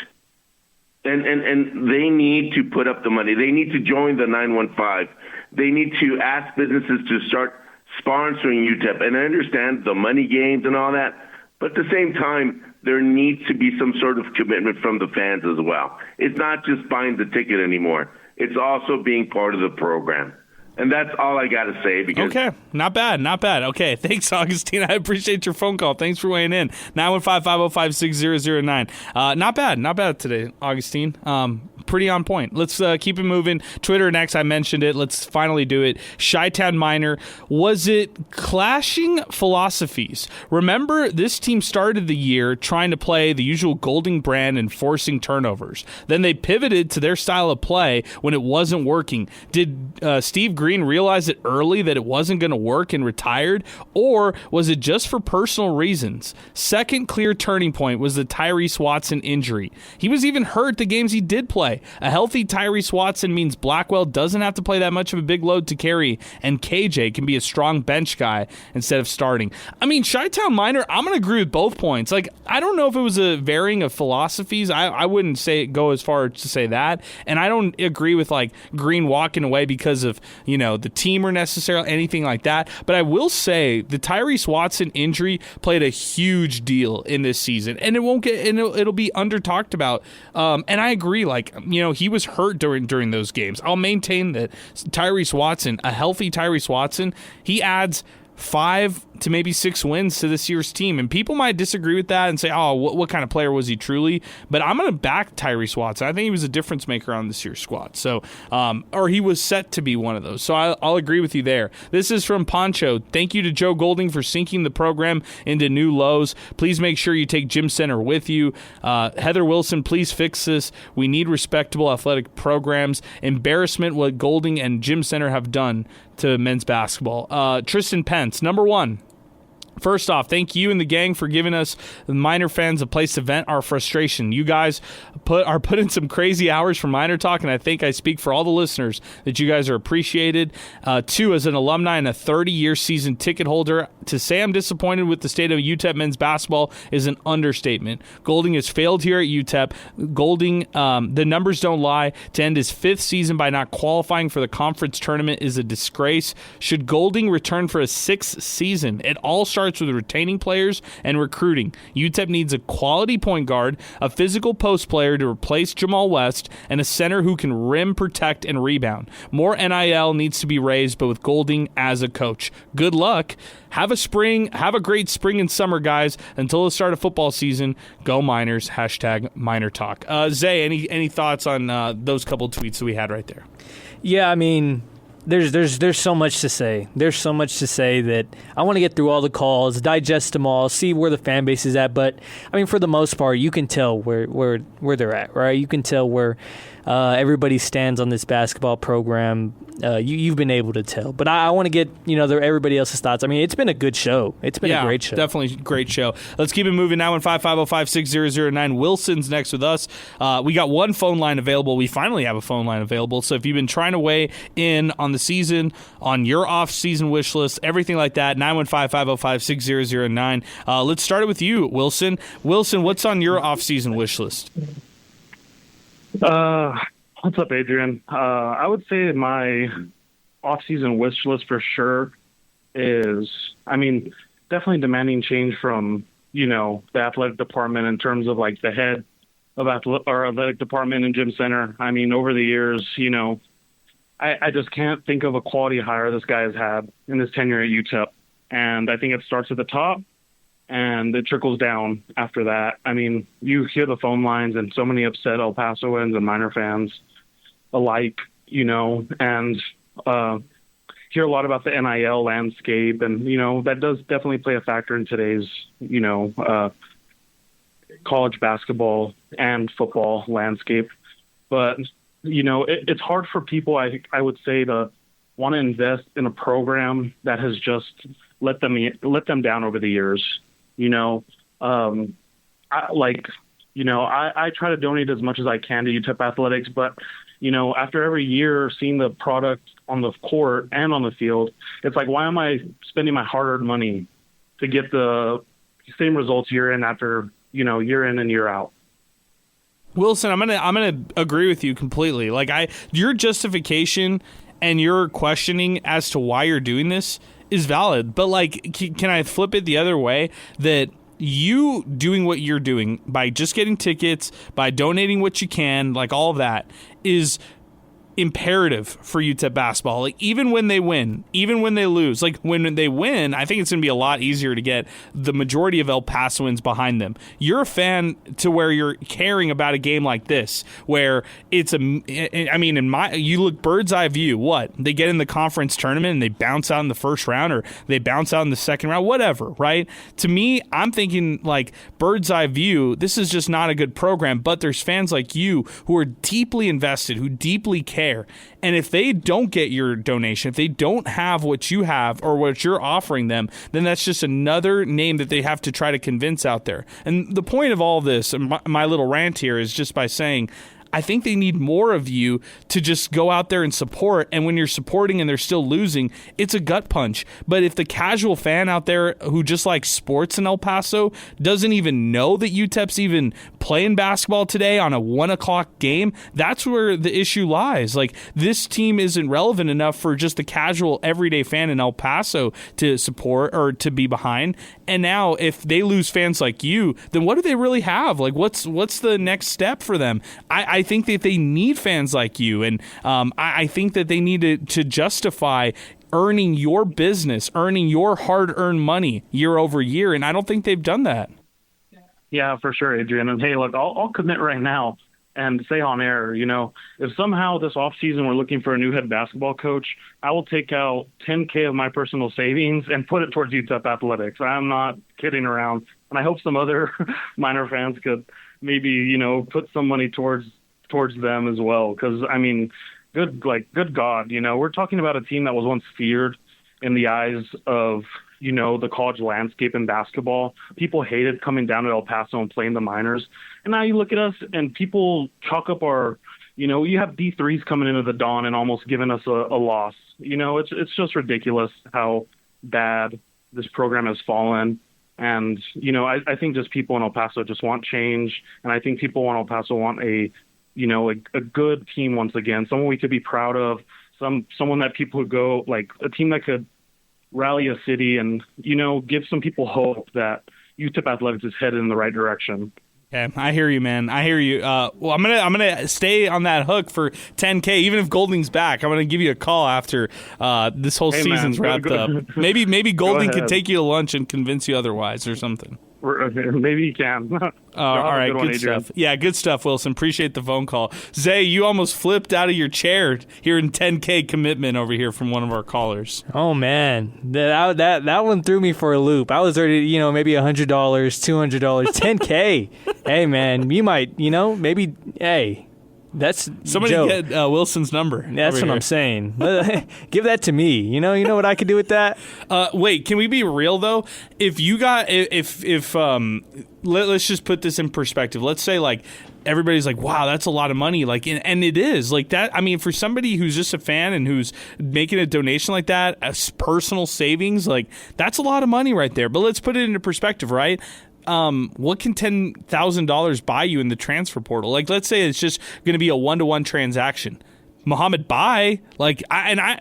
And they need to put up the money. They need to join the 915. They need to ask businesses to start sponsoring UTEP. And I understand the money games and all that, but at the same time, there needs to be some sort of commitment from the fans as well. It's not just buying the ticket anymore. It's also being part of the program. And that's all I got to say. Because okay, not bad. Okay, thanks, Augustine. I appreciate your phone call. Thanks for weighing in. 915-505-6009. Not bad today, Augustine. Pretty on point. Let's keep it moving. Twitter next. I mentioned it. Let's finally do it. Chi-Town Miner. Was it clashing philosophies? Remember, this team started the year trying to play the usual Golding brand and forcing turnovers. Then they pivoted to their style of play when it wasn't working. Did Steve Green realized it early that it wasn't going to work and retired, or was it just for personal reasons? Second clear turning point was the Tyrese Watson injury. He was even hurt the games he did play. A healthy Tyrese Watson means Blackwell doesn't have to play that much of a big load to carry, and KJ can be a strong bench guy instead of starting. I mean, Chi-Town Miner, I'm going to agree with both points. Like, I don't know if it was a varying of philosophies. I wouldn't go as far as to say that, and I don't agree with like Green walking away because of the team or necessarily anything like that. But I will say the Tyrese Watson injury played a huge deal in this season, and it'll be under talked about. And I agree. Like, he was hurt during those games. I'll maintain that Tyrese Watson, a healthy Tyrese Watson, he adds 5 to maybe 6 wins to this year's team. And people might disagree with that and say, oh, what kind of player was he truly? But I'm going to back Tyrese Watson. I think he was a difference maker on this year's squad. So, or he was set to be one of those. So I'll agree with you there. This is from Poncho. Thank you to Joe Golding for sinking the program into new lows. Please make sure you take Gym Center with you. Heather Wilson, please fix this. We need respectable athletic programs. Embarrassment what Golding and Gym Center have done to men's basketball. Tristan Pence, number 1. First off, thank you and the gang for giving us, the Miner fans, a place to vent our frustration. You guys are putting some crazy hours for Miner Talk, and I think I speak for all the listeners that you guys are appreciated. 2, as an alumni and a 30-year season ticket holder, to say I'm disappointed with the state of UTEP men's basketball is an understatement. Golding has failed here at UTEP. Golding, the numbers don't lie. To end his 5th season by not qualifying for the conference tournament is a disgrace. Should Golding return for a 6th season? It all starts starts with retaining players and recruiting. UTEP needs a quality point guard, a physical post player to replace Jamal West, and a center who can rim, protect, and rebound. More NIL needs to be raised, but with Golding as a coach. Good luck. Have a great spring and summer, guys. Until the start of football season, go Miners, #MinerTalk. Zay, any thoughts on those couple tweets that we had right there? Yeah, I mean, there's so much to say. There's so much to say that I want to get through all the calls, digest them all, see where the fan base is at. But I mean, for the most part, you can tell where they're at, right? You can tell where everybody stands on this basketball program. You've been able to tell, but I want to get everybody else's thoughts. I mean, it's been a good show. It's been a great show. Definitely a great show. Let's keep it moving now. 550-56009. Wilson's next with us. We got one phone line available. We finally have a phone line available. So if you've been trying to weigh in on the season, on your off-season wish list, everything like that, 915-505-6009. Let's start it with you, Wilson. Wilson, what's on your off-season wish list? What's up, Adrian? I would say my off-season wish list for sure is, definitely demanding change from, the athletic department in terms of like the head of athletic department and gym center. I mean, over the years, I just can't think of a quality hire this guy has had in his tenure at UTEP. And I think it starts at the top and it trickles down after that. I mean, you hear the phone lines and so many upset El Pasoans and Miner fans alike, and hear a lot about the NIL landscape. And, that does definitely play a factor in today's, college basketball and football landscape. But, it's hard for people, I would say, to want to invest in a program that has just let them down over the years. I try to donate as much as I can to UTEP athletics, but after every year seeing the product on the court and on the field, it's like, why am I spending my hard-earned money to get the same results year in after year in and year out? Wilson, I'm gonna agree with you completely. Like your justification and your questioning as to why you're doing this is valid, but like, can I flip it the other way? That you doing what you're doing by just getting tickets, by donating what you can, like all of that is imperative for UTEP basketball. Like even when they win, even when they lose, like when they win, I think it's going to be a lot easier to get the majority of El Pasoans behind them. You're a fan to where you're caring about a game like this, where it's you look bird's eye view, what? They get in the conference tournament and they bounce out in the first round or they bounce out in the second round, whatever, right? To me, I'm thinking like bird's eye view, this is just not a good program, but there's fans like you who are deeply invested, who deeply care. And if they don't get your donation, if they don't have what you have or what you're offering them, then that's just another name that they have to try to convince out there. And the point of all this, and my little rant here, is just by saying, I think they need more of you to just go out there and support. And when you're supporting and they're still losing, it's a gut punch. But if the casual fan out there who just likes sports in El Paso doesn't even know that UTEP's even playing basketball today on a 1:00 game, that's where the issue lies. Like, this team isn't relevant enough for just the casual everyday fan in El Paso to support or to be behind. And now if they lose fans like you, then what do they really have? Like, what's the next step for them? I think that they need fans like you, and I think that they need to justify earning your business, earning your hard-earned money year over year, and I don't think they've done that. Yeah, for sure, Adrian. And hey, look, I'll commit right now and say on air, if somehow this offseason we're looking for a new head basketball coach, I will take out $10K of my personal savings and put it towards UTEP athletics. I'm not kidding around. And I hope some other Miner fans could maybe, put some money towards them as well. Because, good God, we're talking about a team that was once feared in the eyes of, the college landscape in basketball. People hated coming down to El Paso and playing the Miners. And now you look at us and people chalk up our, you have D3s coming into the Dawn and almost giving us a loss. It's just ridiculous how bad this program has fallen. And, I think just people in El Paso just want change. And I think people in El Paso want a good team once again, someone we could be proud of, someone that people would go, like a team that could rally a city and, give some people hope that UTEP athletics is headed in the right direction. Okay, I hear you, man. I hear you. Well, I'm gonna stay on that hook for 10K. Even if Golding's back, I'm gonna give you a call after this whole season's wrapped up. Maybe Golding could take you to lunch and convince you otherwise or something. Maybe you can. All right, good stuff. Yeah, good stuff, Wilson. Appreciate the phone call. Zay, you almost flipped out of your chair hearing 10K commitment over here from one of our callers. Oh, man. That one threw me for a loop. I was already, maybe $100, $200, 10K. Hey, man, you might, maybe, hey. That's somebody Joe. Get Wilson's number. That's what I'm saying. Give that to me. You know what I could do with that? Wait, can we be real though? If you got let's just put this in perspective. Let's say like everybody's like, wow, that's a lot of money. Like, and it is like that. I mean, for somebody who's just a fan and who's making a donation like that, as personal savings, like that's a lot of money right there. But let's put it into perspective, right? What can $10,000 buy you in the transfer portal? Like, let's say it's just going to be a 1-to-1 transaction. Mohamed Bai,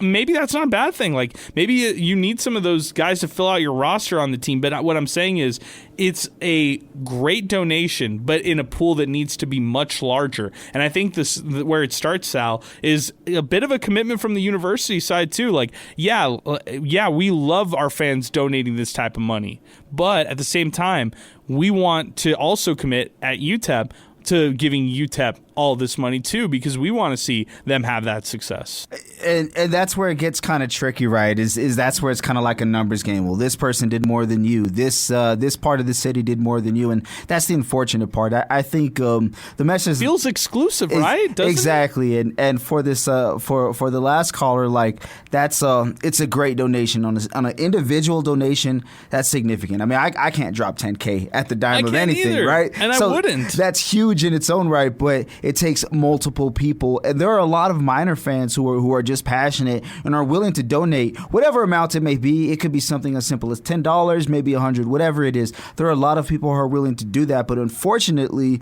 maybe that's not a bad thing. Like, maybe you need some of those guys to fill out your roster on the team. But what I'm saying is, it's a great donation, but in a pool that needs to be much larger. And I think this, where it starts, Sal, is a bit of a commitment from the university side too. Like, yeah, we love our fans donating this type of money, but at the same time, we want to also commit at UTEP to giving UTEP all this money too, because we want to see them have that success. And that's where it gets kind of tricky, right? Is that's where it's kind of like a numbers game. Well, this person did more than you. This part of the city did more than you, and that's the unfortunate part. I think the message feels exclusive, right? Doesn't exactly. It? And for this for the last caller, like that's it's a great donation on an individual donation. That's significant. I mean, I can't drop 10K at the dime of anything, either. right? And I wouldn't. That's huge in its own right, but it takes multiple people, and there are a lot of Miner fans who are just passionate and are willing to donate whatever amount it may be. It could be something as simple as $10, maybe $100, whatever it is. There are a lot of people who are willing to do that, but unfortunately,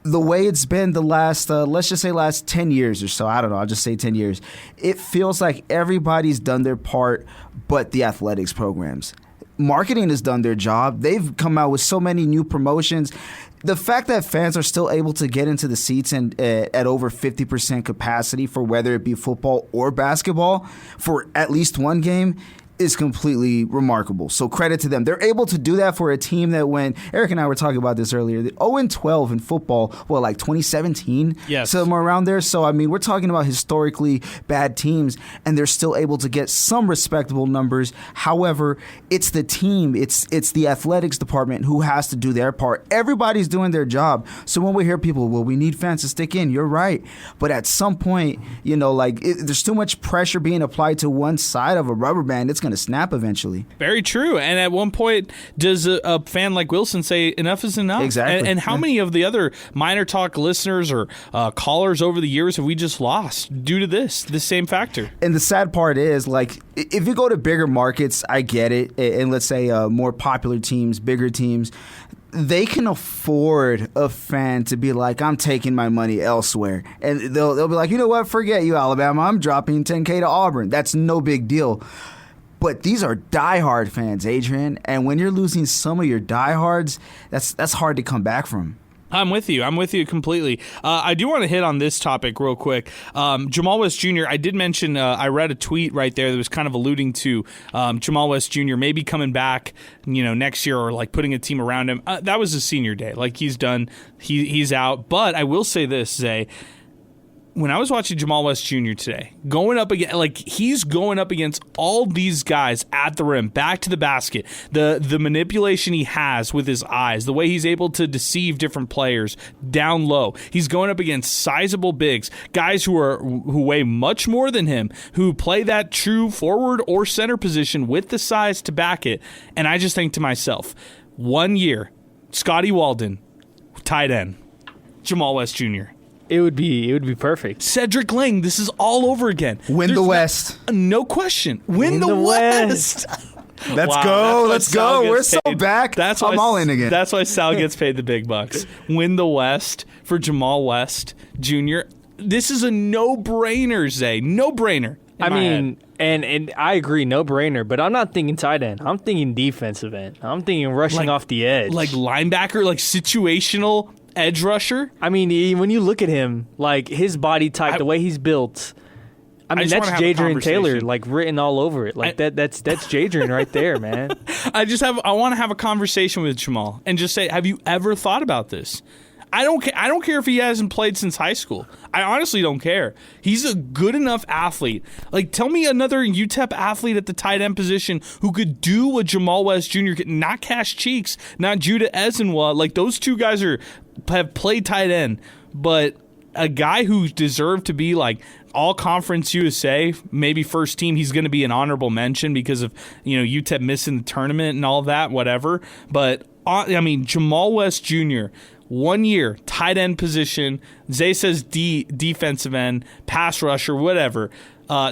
the way it's been the last, let's just say last 10 years or so, I don't know, I'll just say 10 years, it feels like everybody's done their part but the athletics programs. Marketing has done their job. They've come out with so many new promotions. The fact that fans are still able to get into the seats and at over 50% capacity for whether it be football or basketball for at least one game is completely remarkable. So credit to them. They're able to do that for a team that when Eric and I were talking about this earlier, the 0-12 in football, like 2017? Yes. Somewhere around there. So, I mean, we're talking about historically bad teams, and they're still able to get some respectable numbers. However, it's the team, it's the athletics department who has to do their part. Everybody's doing their job. So when we hear people, well, we need fans to stick in, you're right. But at some point, there's too much pressure being applied to one side of a rubber band. It's going to snap eventually. Very true. And at one point, does a fan like Wilson say enough is enough? Exactly. And how many of the other MinerTalk listeners or callers over the years have we just lost due to this same factor? And the sad part is, like, if you go to bigger markets, I get it. And let's say more popular teams, bigger teams, they can afford a fan to be like, I'm taking my money elsewhere. And they'll be like, you know what, forget you, Alabama. I'm dropping 10K to Auburn. That's no big deal. But these are diehard fans, Adrian. And when you're losing some of your diehards, that's hard to come back from. I'm with you completely. I do want to hit on this topic real quick. Jamal West Jr., I did mention, I read a tweet right there that was kind of alluding to Jamal West Jr. maybe coming back, next year or like putting a team around him. That was his senior day. Like he's done, he's out. But I will say this, Zay. When I was watching Jamal West Jr. today, he's going up against all these guys at the rim, back to the basket, the manipulation he has with his eyes, the way he's able to deceive different players down low. He's going up against sizable bigs, guys who weigh much more than him, who play that true forward or center position with the size to back it. And I just think to myself, 1 year, Scotty Walden, tight end, Jamal West Jr. It would be perfect. Cedric Lang, this is all over again. Win the West. No question. Win the West. Let's go. Let's go. We're so back. I'm all in again. That's why Sal gets paid the big bucks. Win the West for Jamal West Jr. This is a no-brainer, Zay. No-brainer. And I agree, no brainer. But I'm not thinking tight end. I'm thinking defensive end. I'm thinking rushing off the edge, like linebacker, like situational edge rusher. I mean, when you look at him, like his body type, the way he's built. I mean, that's Jadrian Taylor, like written all over it. Like that's Jadrian right there, man. I want to have a conversation with Jamal and just say, have you ever thought about this? I don't care if he hasn't played since high school. I honestly don't care. He's a good enough athlete. Like, tell me another UTEP athlete at the tight end position who could do what Jamal West Jr. could. Not Cash Cheeks, not Judah Ezenwa. Like, those two guys have played tight end, but a guy who deserved to be like all conference USA, maybe first team, he's going to be an honorable mention because of, UTEP missing the tournament and all that, whatever. But I mean, Jamal West Jr., 1 year, tight end position. Zay says defensive end, pass rusher, whatever.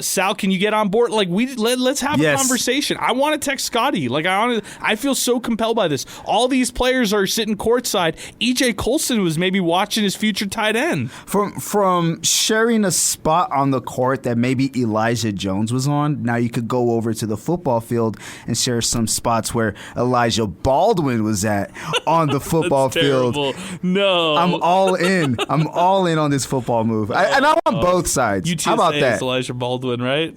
Sal, can you get on board? Like, let's have a conversation. I want to text Scotty. Like, I feel so compelled by this. All these players are sitting courtside. EJ Colson was maybe watching his future tight end. From sharing a spot on the court that maybe Elijah Jones was on, now you could go over to the football field and share some spots where Elijah Baldwin was at on the football field. No. I'm all in. I'm all in on this football move. And I want both sides. UTSA How about that? Elijah Baldwin, right?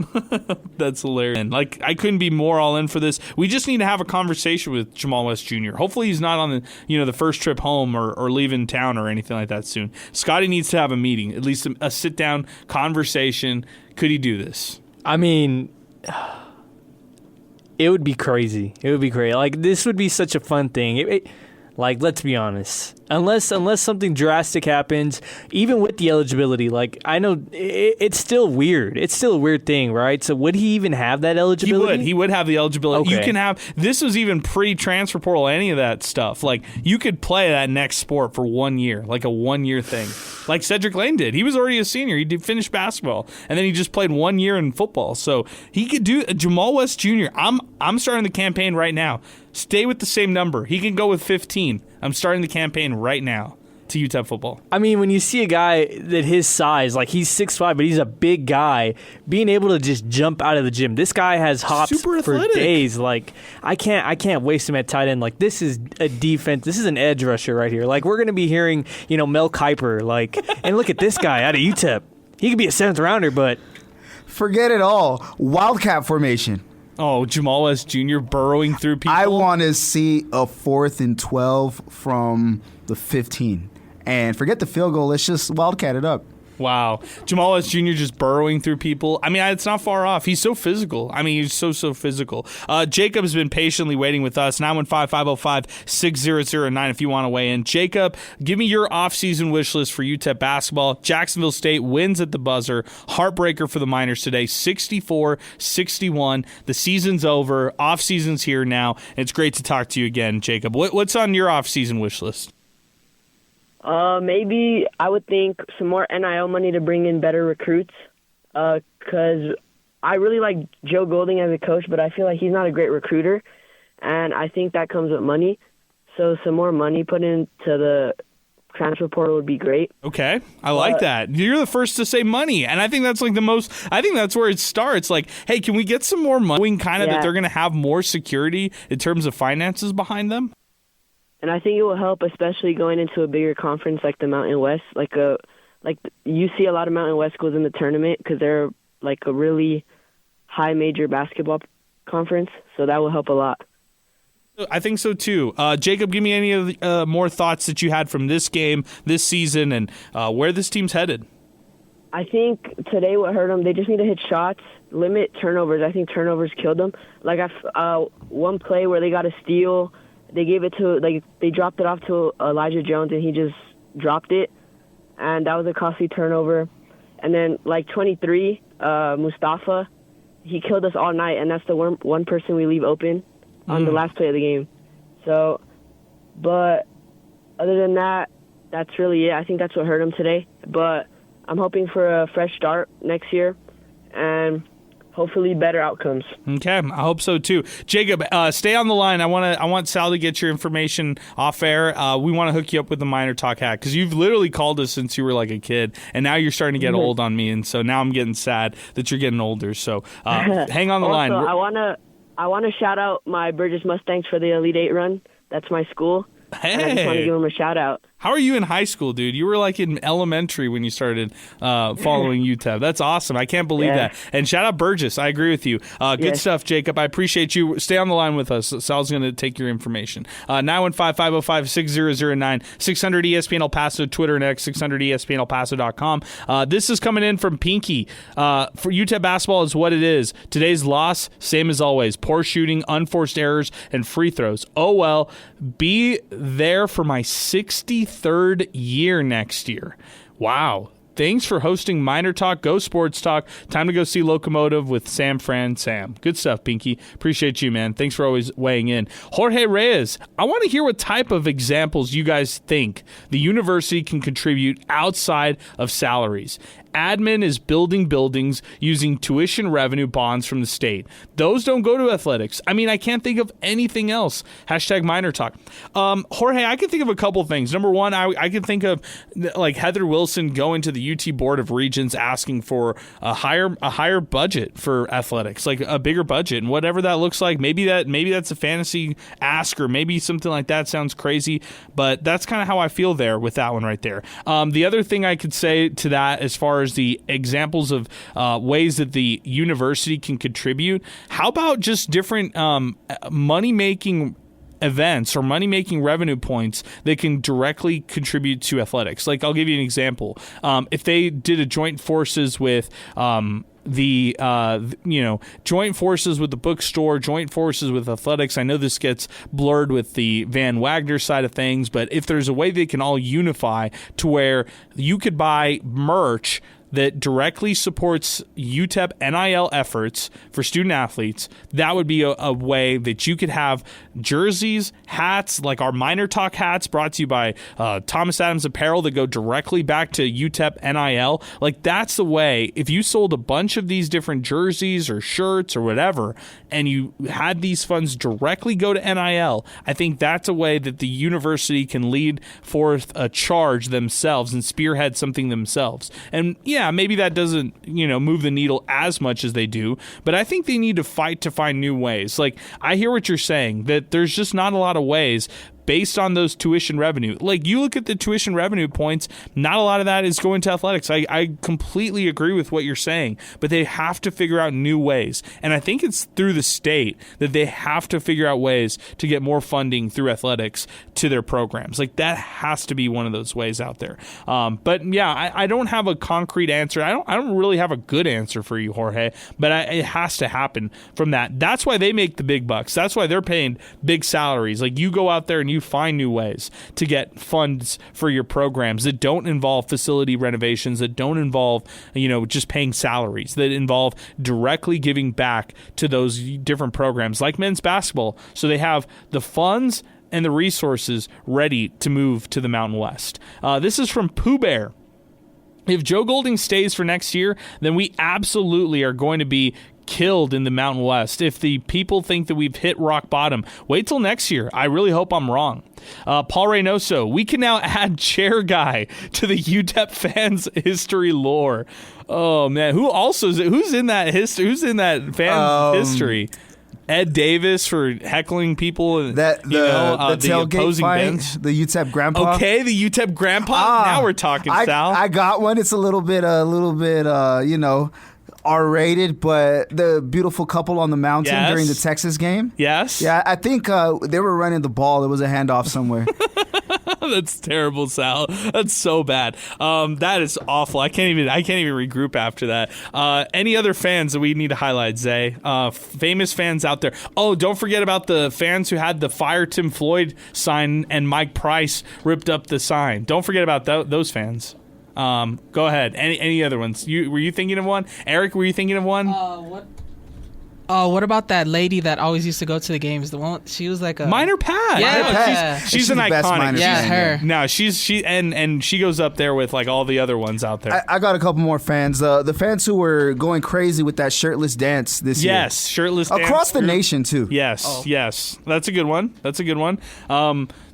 That's hilarious. Like, I couldn't be more all in for this. We just need to have a conversation with Jamal West Jr. Hopefully he's not on the first trip home or leaving town or anything like that soon. Scotty needs to have a meeting, at least a sit-down conversation. Could he do this? I mean, it would be crazy. It would be crazy. Like, this would be such a fun thing. Like, let's be honest. Unless something drastic happens, even with the eligibility, like, I know it's still weird. It's still a weird thing, right? So would he even have that eligibility? He would have the eligibility. Okay. You can have, this was even pre-transfer portal, any of that stuff. Like, you could play that next sport for 1 year, like a 1 year thing. Like Cedric Lane did. He was already a senior. He did finish basketball, and then he just played 1 year in football. So he could do Jamal West Jr. I'm starting the campaign right now. Stay with the same number. He can go with 15. I'm starting the campaign right now to UTEP football. I mean, when you see a guy that his size, like he's 6'5", but he's a big guy, being able to just jump out of the gym. This guy has hops for days. Like, I can't waste him at tight end. Like, this is a defense. This is an edge rusher right here. Like, we're going to be hearing, Mel Kiper. Like, and look at this guy out of UTEP. He could be a 7th rounder, but forget it all. Wildcat formation. Oh, Jamal West Jr. burrowing through people. I want to see a 4th and 12 from the 15. And forget the field goal. Let's just wildcat it up. Wow. Jamal West Jr. just burrowing through people. I mean, it's not far off. He's so physical. I mean, he's so physical. Jacob has been patiently waiting with us. 915-505-6009 if you want to weigh in. Jacob, give me your offseason wish list for UTEP basketball. Jacksonville State wins at the buzzer. Heartbreaker for the Miners today, 64-61. The season's over. Offseason's here now. It's great to talk to you again, Jacob. What's on your offseason wish list? Maybe I would think some more NIL money to bring in better recruits, because I really like Joe Golding as a coach, but I feel like he's not a great recruiter, and I think that comes with money. So some more money put into the transfer portal would be great. Okay, I like that. You're the first to say money, and I think that's like the most. I think that's where it starts. Like, hey, can we get some more money? Kind of that they're going to have more security in terms of finances behind them. And I think it will help, especially going into a bigger conference like the Mountain West. Like you see a lot of Mountain West schools in the tournament because they're like a really high major basketball conference. So that will help a lot. I think so too. Jacob, give me any of the more thoughts that you had from this game, this season, and where this team's headed. I think today what hurt them, they just need to hit shots, limit turnovers. I think turnovers killed them. Like one play where they got a steal. They gave it to, they dropped it off to Elijah Jones, and he just dropped it. And that was a costly turnover. And then, 23, Mustafa, he killed us all night, and that's the one person we leave open on the last play of the game. So, but other than that, that's really it. I think that's what hurt him today. But I'm hoping for a fresh start next year. And hopefully better outcomes. Okay, I hope so too. Jacob, stay on the line. I want Sal to get your information off air. We want to hook you up with the MinerTalk hat because you've literally called us since you were like a kid, and now you're starting to get old on me, and so now I'm getting sad that you're getting older. So hang on the line. I wanna shout out my Burgess Mustangs for the Elite Eight run. That's my school. Hey, and I just want to give them a shout out. How are you in high school, dude? You were like in elementary when you started following UTEP. That's awesome. I can't believe that. And shout out Burgess. I agree with you. Good stuff, Jacob. I appreciate you. Stay on the line with us. Sal's going to take your information. 915-505-6009, 600 ESPN El Paso, Twitter and X, 600 ESPNElPaso.com. This is coming in from Pinky. For UTEP basketball is what it is. Today's loss, same as always. Poor shooting, unforced errors, and free throws. Oh, well, be there for my 63rd year next year. Wow. Thanks for hosting MinerTalk. Go Sports Talk. Time to go see Locomotive with Sam. Good stuff, Pinky. Appreciate you, man. Thanks for always weighing in. Jorge Reyes, I want to hear what type of examples you guys think the university can contribute outside of salaries. Admin is building buildings using tuition revenue bonds from the state. Those don't go to athletics. I mean, I can't think of anything else. Hashtag MinerTalk. Jorge, I can think of a couple things. Number one, I can think of like Heather Wilson going to the UT Board of Regents asking for a higher budget for athletics, like a bigger budget, and whatever that looks like. Maybe that's a fantasy ask, or maybe something like that sounds crazy, but that's kind of how I feel there with that one right there. The other thing I could say to that, as far as the examples of ways that the university can contribute, how about just different money-making events or money-making revenue points that can directly contribute to athletics? Like, I'll give you an example. If they did a joint forces with joint forces with the bookstore, joint forces with athletics. I know this gets blurred with the Van Wagner side of things, but if there's a way they can all unify to where you could buy merch that directly supports UTEP NIL efforts for student athletes, that would be a way that you could have jerseys, hats, like our MinerTalk hats brought to you by Thomas Adams Apparel that go directly back to UTEP NIL. Like, that's the way. If you sold a bunch of these different jerseys or shirts or whatever, and you had these funds directly go to NIL, I think that's a way that the university can lead forth a charge themselves and spearhead something themselves. And yeah, maybe that doesn't, move the needle as much as they do, but I think they need to fight to find new ways. Like, I hear what you're saying, that there's just not a lot of ways based on those tuition revenue. Like, you look at the tuition revenue points, not a lot of that is going to athletics. I completely agree with what you're saying, but they have to figure out new ways. And I think it's through the state that they have to figure out ways to get more funding through athletics to their programs. Like, that has to be one of those ways out there. But yeah, I don't have a concrete answer. I don't really have a good answer for you, Jorge, but it has to happen from that. That's why they make the big bucks. That's why they're paying big salaries. Like, you go out there and you find new ways to get funds for your programs that don't involve facility renovations, that don't involve, just paying salaries, that involve directly giving back to those different programs like men's basketball, so they have the funds and the resources ready to move to the Mountain West. This is from Pooh Bear. If Joe Golding stays for next year, then we absolutely are going to be killed in the Mountain West. If the people think that we've hit rock bottom, wait till next year. I really hope I'm wrong. Paul Reynoso, we can now add chair guy to the UTEP fans history lore. Oh man, who's in that history? Who's in that fan history? Ed Davis for heckling people. The tailgate fight, bench. The UTEP grandpa. Okay, the UTEP grandpa. Now we're talking, Sal. I got one. It's a little bit, R-rated, but the beautiful couple on the mountain during the Texas game. Yes. Yeah, I think they were running the ball. There was a handoff somewhere. That's terrible, Sal. That's so bad. That is awful. I can't even regroup after that. Any other fans that we need to highlight, Zay? Famous fans out there. Oh, don't forget about the fans who had the Fire Tim Floyd sign and Mike Price ripped up the sign. Don't forget about those fans. Go ahead. Any other ones? Were you thinking of one? Eric, were you thinking of one? What? Oh, what about that lady that always used to go to the games? The one, she was like a Miner Pat. Yeah, she's an iconic. Yeah, her. No, she she goes up there with like all the other ones out there. I got a couple more fans. The fans who were going crazy with that shirtless dance this year. Yes, shirtless dance across the nation too. Yes, yes, that's a good one. That's a good one.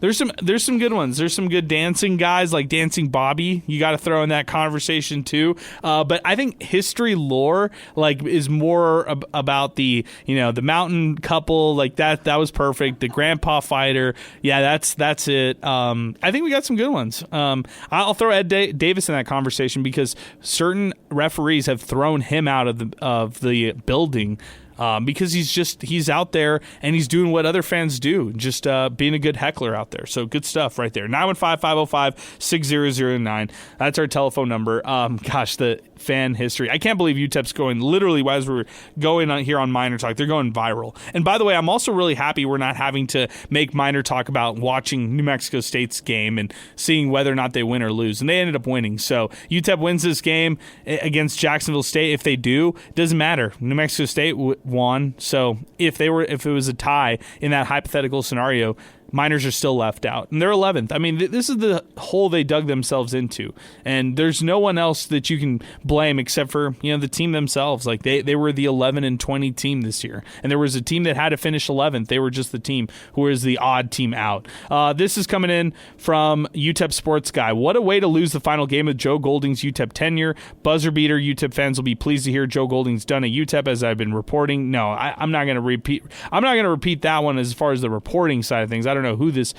There's some good ones. There's some good dancing guys like Dancing Bobby. You got to throw in that conversation too. But I think history lore like is more about the mountain couple like that was perfect. The grandpa fighter, yeah, that's it. I think we got some good ones. I'll throw Ed Davis in that conversation because certain referees have thrown him out of the building. Because he's out there and he's doing what other fans do, just being a good heckler out there. So good stuff right there. 915-505-6009. That's our telephone number. Gosh, the fan history. I can't believe UTEP's going, literally as we're going on here on MinerTalk, they're going viral. And by the way, I'm also really happy we're not having to make MinerTalk about watching New Mexico State's game and seeing whether or not they win or lose. And they ended up winning. So UTEP wins this game against Jacksonville State. If they do, it doesn't matter. New Mexico State won. So if it was a tie in that hypothetical scenario, Miners are still left out, and they're 11th. I mean, this is the hole they dug themselves into, and there's no one else that you can blame except for the team themselves. Like they were the 11-20 team this year, and there was a team that had to finish 11th. They were just the team who was the odd team out. This is coming in from UTEP Sports Guy. What a way to lose the final game of Joe Golding's UTEP tenure. Buzzer beater. UTEP fans will be pleased to hear Joe Golding's done at UTEP, as I've been reporting. No, I'm not going to repeat. I'm not going to repeat that one as far as the reporting side of things. I don't know who this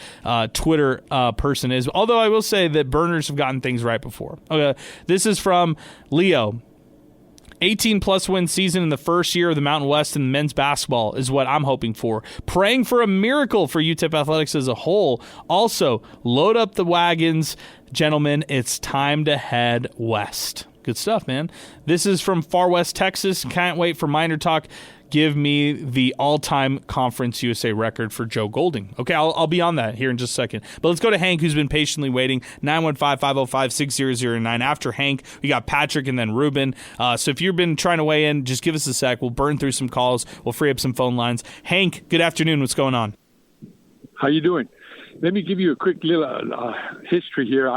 Twitter person is, although I will say that burners have gotten things right before. Okay, this is from Leo. 18-plus win season in the first year of the Mountain West in men's basketball is what I'm hoping for. Praying for a miracle for UTEP athletics as a whole. Also, load up the wagons. Gentlemen, it's time to head west. Good stuff, man. This is from Far West Texas. Can't wait for MinerTalk. Give me the all-time Conference USA record for Joe Golding. Okay, I'll be on that here in just a second. But let's go to Hank, who's been patiently waiting. 915-505-6009. After Hank, we got Patrick and then Ruben. So if you've been trying to weigh in, just give us a sec. We'll burn through some calls. We'll free up some phone lines. Hank, good afternoon. What's going on? How you doing? Let me give you a quick little history here.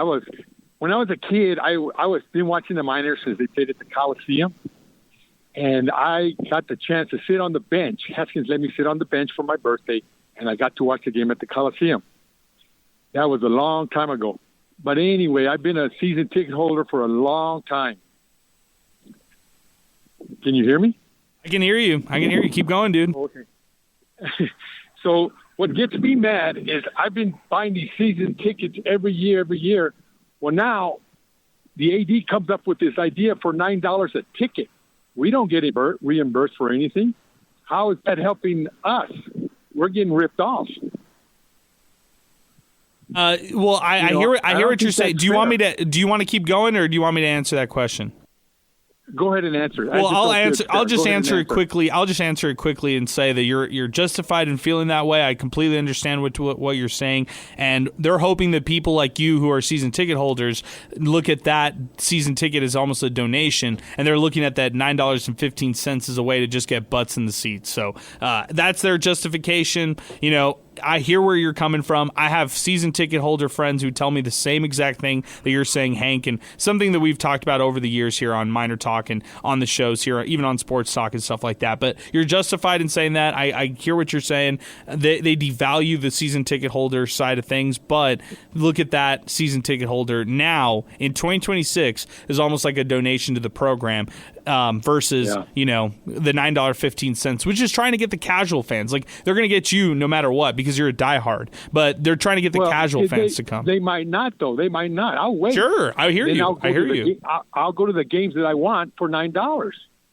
When I was a kid, I was been watching the Miners since they played at the Coliseum. And I got the chance to sit on the bench. Haskins let me sit on the bench for my birthday, and I got to watch the game at the Coliseum. That was a long time ago. But anyway, I've been a season ticket holder for a long time. Can you hear me? I can hear you. Keep going, dude. Okay. So what gets me mad is I've been buying these season tickets every year. Well, now the AD comes up with this idea for $9 a ticket. We don't get reimbursed for anything. How is that helping us? We're getting ripped off. Well, I hear what you're saying. Do you want to keep going, or do you want me to answer that question? Go ahead and answer. Well, I'll answer. I'll just answer it quickly. I'll just answer it quickly and say that you're justified in feeling that way. I completely understand what you're saying, and they're hoping that people like you who are season ticket holders look at that season ticket as almost a donation, and they're looking at that $9.15 as a way to just get butts in the seats. So that's their justification. I hear where you're coming from. I have season ticket holder friends who tell me the same exact thing that you're saying, Hank, and something that we've talked about over the years here on MinerTalk and on the shows here, even on Sports Talk and stuff like that. But you're justified in saying that. I hear what you're saying. They devalue the season ticket holder side of things, but look at that season ticket holder now in 2026 is almost like a donation to the program. Versus, the $9.15, which is trying to get the casual fans. Like, they're going to get you no matter what because you're a diehard, but they're trying to get the casual fans to come. They might not, though. They might not. I'll wait. Sure, I hear you. I'll go to the games that I want for $9.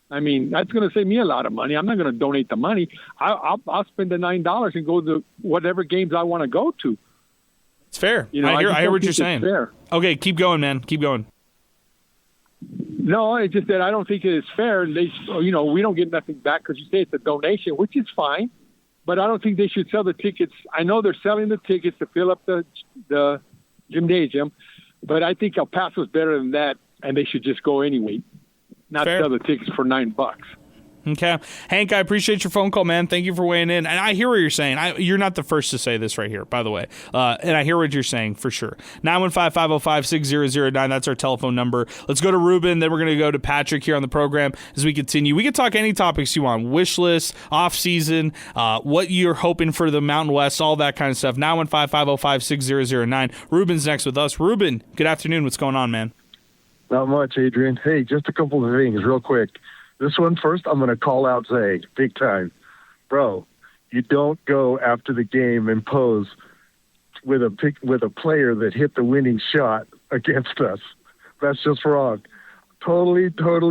I mean, that's going to save me a lot of money. I'm not going to donate the money. I'll spend the $9 and go to whatever games I want to go to. It's fair. I hear what you're saying. Fair. Okay, keep going, man. Keep going. No, it's just that I don't think it's fair. We don't get nothing back because you say it's a donation, which is fine. But I don't think they should sell the tickets. I know they're selling the tickets to fill up the gymnasium, but I think El Paso is better than that, and they should just go anyway, not sell the tickets for $9. Okay. Hank, I appreciate your phone call, man. Thank you for weighing in. And I hear what you're saying. You're not the first to say this right here, by the way. And I hear what you're saying for sure. 915-505-6009. That's our telephone number. Let's go to Ruben. Then we're going to go to Patrick here on the program as we continue. We can talk any topics you want. Wish list, off season, what you're hoping for the Mountain West, all that kind of stuff. 915-505-6009. Ruben's next with us. Ruben, good afternoon. What's going on, man? Not much, Adrian. Hey, just a couple of things real quick. This one first, I'm going to call out Zay big time. Bro, you don't go after the game and pose with a player that hit the winning shot against us. That's just wrong. Totally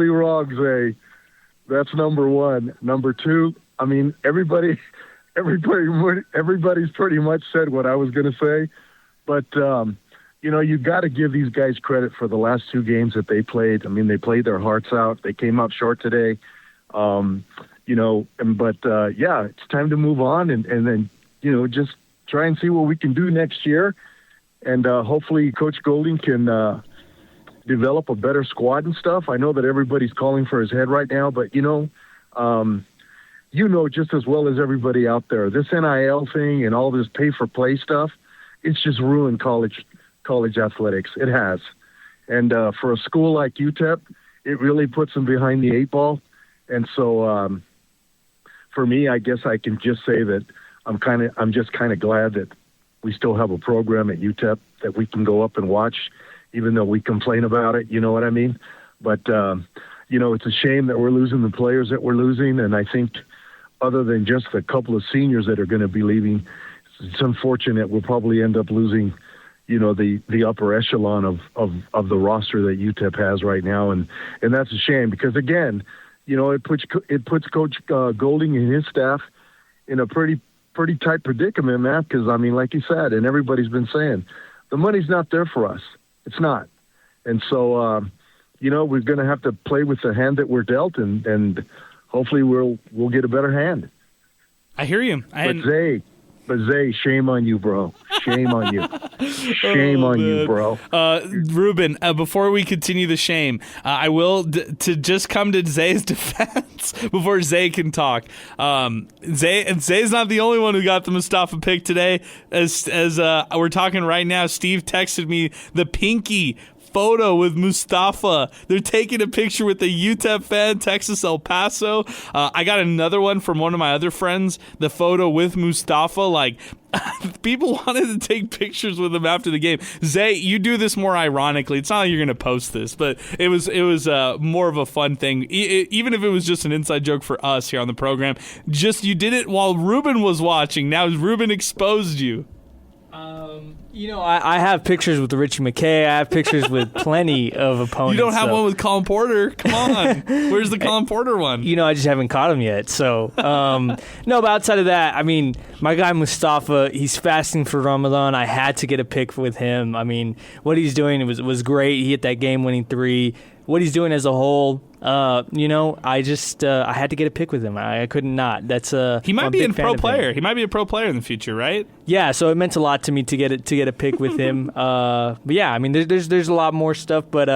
wrong, Zay. That's number one. Number two, I mean, everybody's pretty much said what I was going to say, but you got to give these guys credit for the last two games that they played. I mean, they played their hearts out. They came out short today, but it's time to move on and then, just try and see what we can do next year. And hopefully Coach Golding can develop a better squad and stuff. I know that everybody's calling for his head right now, but, just as well as everybody out there, this NIL thing and all this pay-for-play stuff, it's just ruined college athletics. It has. And for a school like UTEP, it really puts them behind the eight ball. And so for me, I guess I can just say that I'm just kind of glad that we still have a program at UTEP that we can go up and watch, even though we complain about it, you know what I mean? But, it's a shame that we're losing the players that we're losing. And I think other than just a couple of seniors that are going to be leaving, it's unfortunate we'll probably end up losing the upper echelon of the roster that UTEP has right now. And that's a shame because, again, it puts Coach Golding and his staff in a pretty tight predicament, man, because, I mean, like you said, and everybody's been saying, the money's not there for us. It's not. And so, we're going to have to play with the hand that we're dealt, and hopefully we'll get a better hand. I hear you. But Zay, shame on you, bro. Shame on you. Shame on you, bro. Ruben, before we continue the shame, I will to just come to Zay's defense before Zay can talk. Zay's not the only one who got the Mustafa pick today. As we're talking right now, Steve texted me the pinky photo with Mustafa. They're taking a picture with the UTEP fan, Texas El Paso. I got another one from one of my other friends, the photo with Mustafa. Like, people wanted to take pictures with him after the game. Zay, you do this more ironically. It's not like you're going to post this, but it was more of a fun thing. Even if it was just an inside joke for us here on the program, you did it while Ruben was watching. Now Ruben exposed you. I have pictures with Richie McKay. I have pictures with plenty of opponents. You don't have one with Colin Porter? Come on. Where's the Colin Porter one? I just haven't caught him yet. So, no, but outside of that, I mean, my guy Mustafa, he's fasting for Ramadan. I had to get a pic with him. I mean, what he's doing was great. He hit that game-winning three. What he's doing as a whole, I had to get a pic with him. I couldn't not. He might be a pro player. He might be a pro player in the future, right? Yeah, so it meant a lot to me to get a pic with him. But yeah, I mean, there's a lot more stuff, but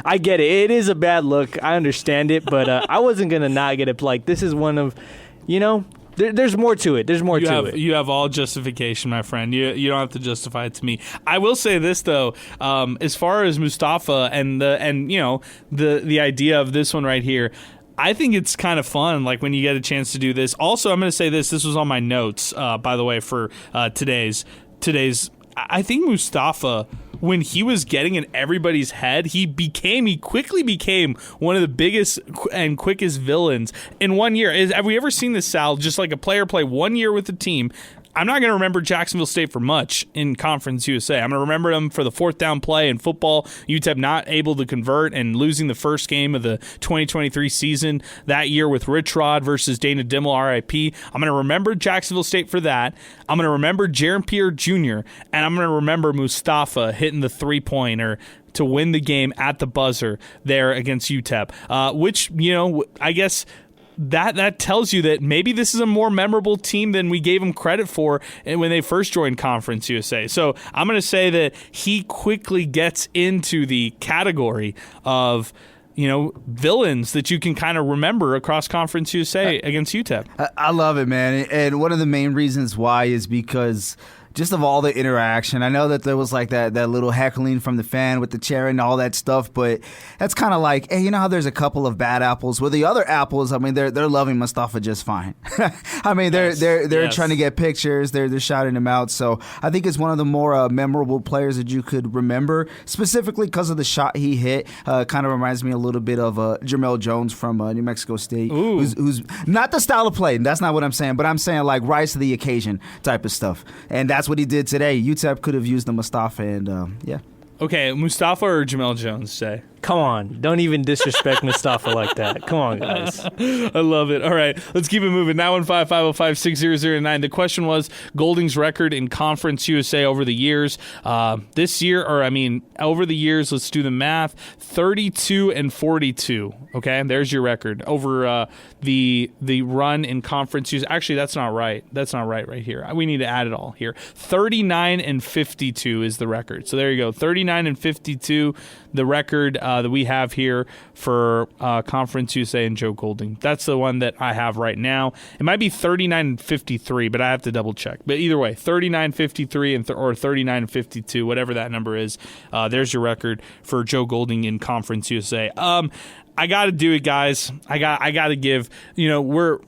I get it. It is a bad look. I understand it, but I wasn't gonna not get it. Like, this is one of, There's more to it. There's more to it. You have all justification, my friend. You don't have to justify it to me. I will say this though, as far as Mustafa and the idea of this one right here, I think it's kind of fun, like when you get a chance to do this. Also, I'm going to say this. This was on my notes, by the way, for today's. I think Mustafa, when he was getting in everybody's head, he quickly became one of the biggest and quickest villains in 1 year. Have we ever seen this, Sal? Just like a player play 1 year with the team. I'm not going to remember Jacksonville State for much in Conference USA. I'm going to remember them for the fourth down play in football. UTEP not able to convert and losing the first game of the 2023 season that year with Rich Rod versus Dana Dimmel, RIP. I'm going to remember Jacksonville State for that. I'm going to remember Jaron Pierre Jr., and I'm going to remember Mustafa hitting the three-pointer to win the game at the buzzer there against UTEP, which, I guess that tells you that maybe this is a more memorable team than we gave them credit for when they first joined Conference USA. So I'm going to say that he quickly gets into the category of, villains that you can kind of remember across Conference USA against UTEP. I love it, man. And one of the main reasons why is because just of all the interaction. I know that there was like that little heckling from the fan with the chair and all that stuff, but that's kind of like, hey, you know how there's a couple of bad apples? Well, the other apples, I mean, they're loving Mustafa just fine. I mean, they're trying to get pictures. They're shouting him out. So I think it's one of the more memorable players that you could remember, specifically because of the shot he hit. Kind of reminds me a little bit of Jamel Jones from New Mexico State, who's not the style of play. That's not what I'm saying, but I'm saying like rise to the occasion type of stuff. And that's what he did today. UTEP could have used the Mustafa, and yeah. Okay, Mustafa or Jamel Jones, say? Come on. Don't even disrespect Mustafa like that. Come on, guys. I love it. All right, let's keep it moving. 915-505-6009. The question was Golding's record in Conference USA over the years. This year, over the years, let's do the math, 32-42. Okay, there's your record over the run in Conference USA. Actually, that's not right. That's not right here. We need to add it all here. 39-52 is the record. So there you go. 39-52, the record that we have here for Conference USA and Joe Golding. That's the one that I have right now. It might be 39-53, but I have to double check. But either way, 39-53 or 39-52, whatever that number is. There's your record for Joe Golding in Conference USA. I got to do it, guys. I got to give. We're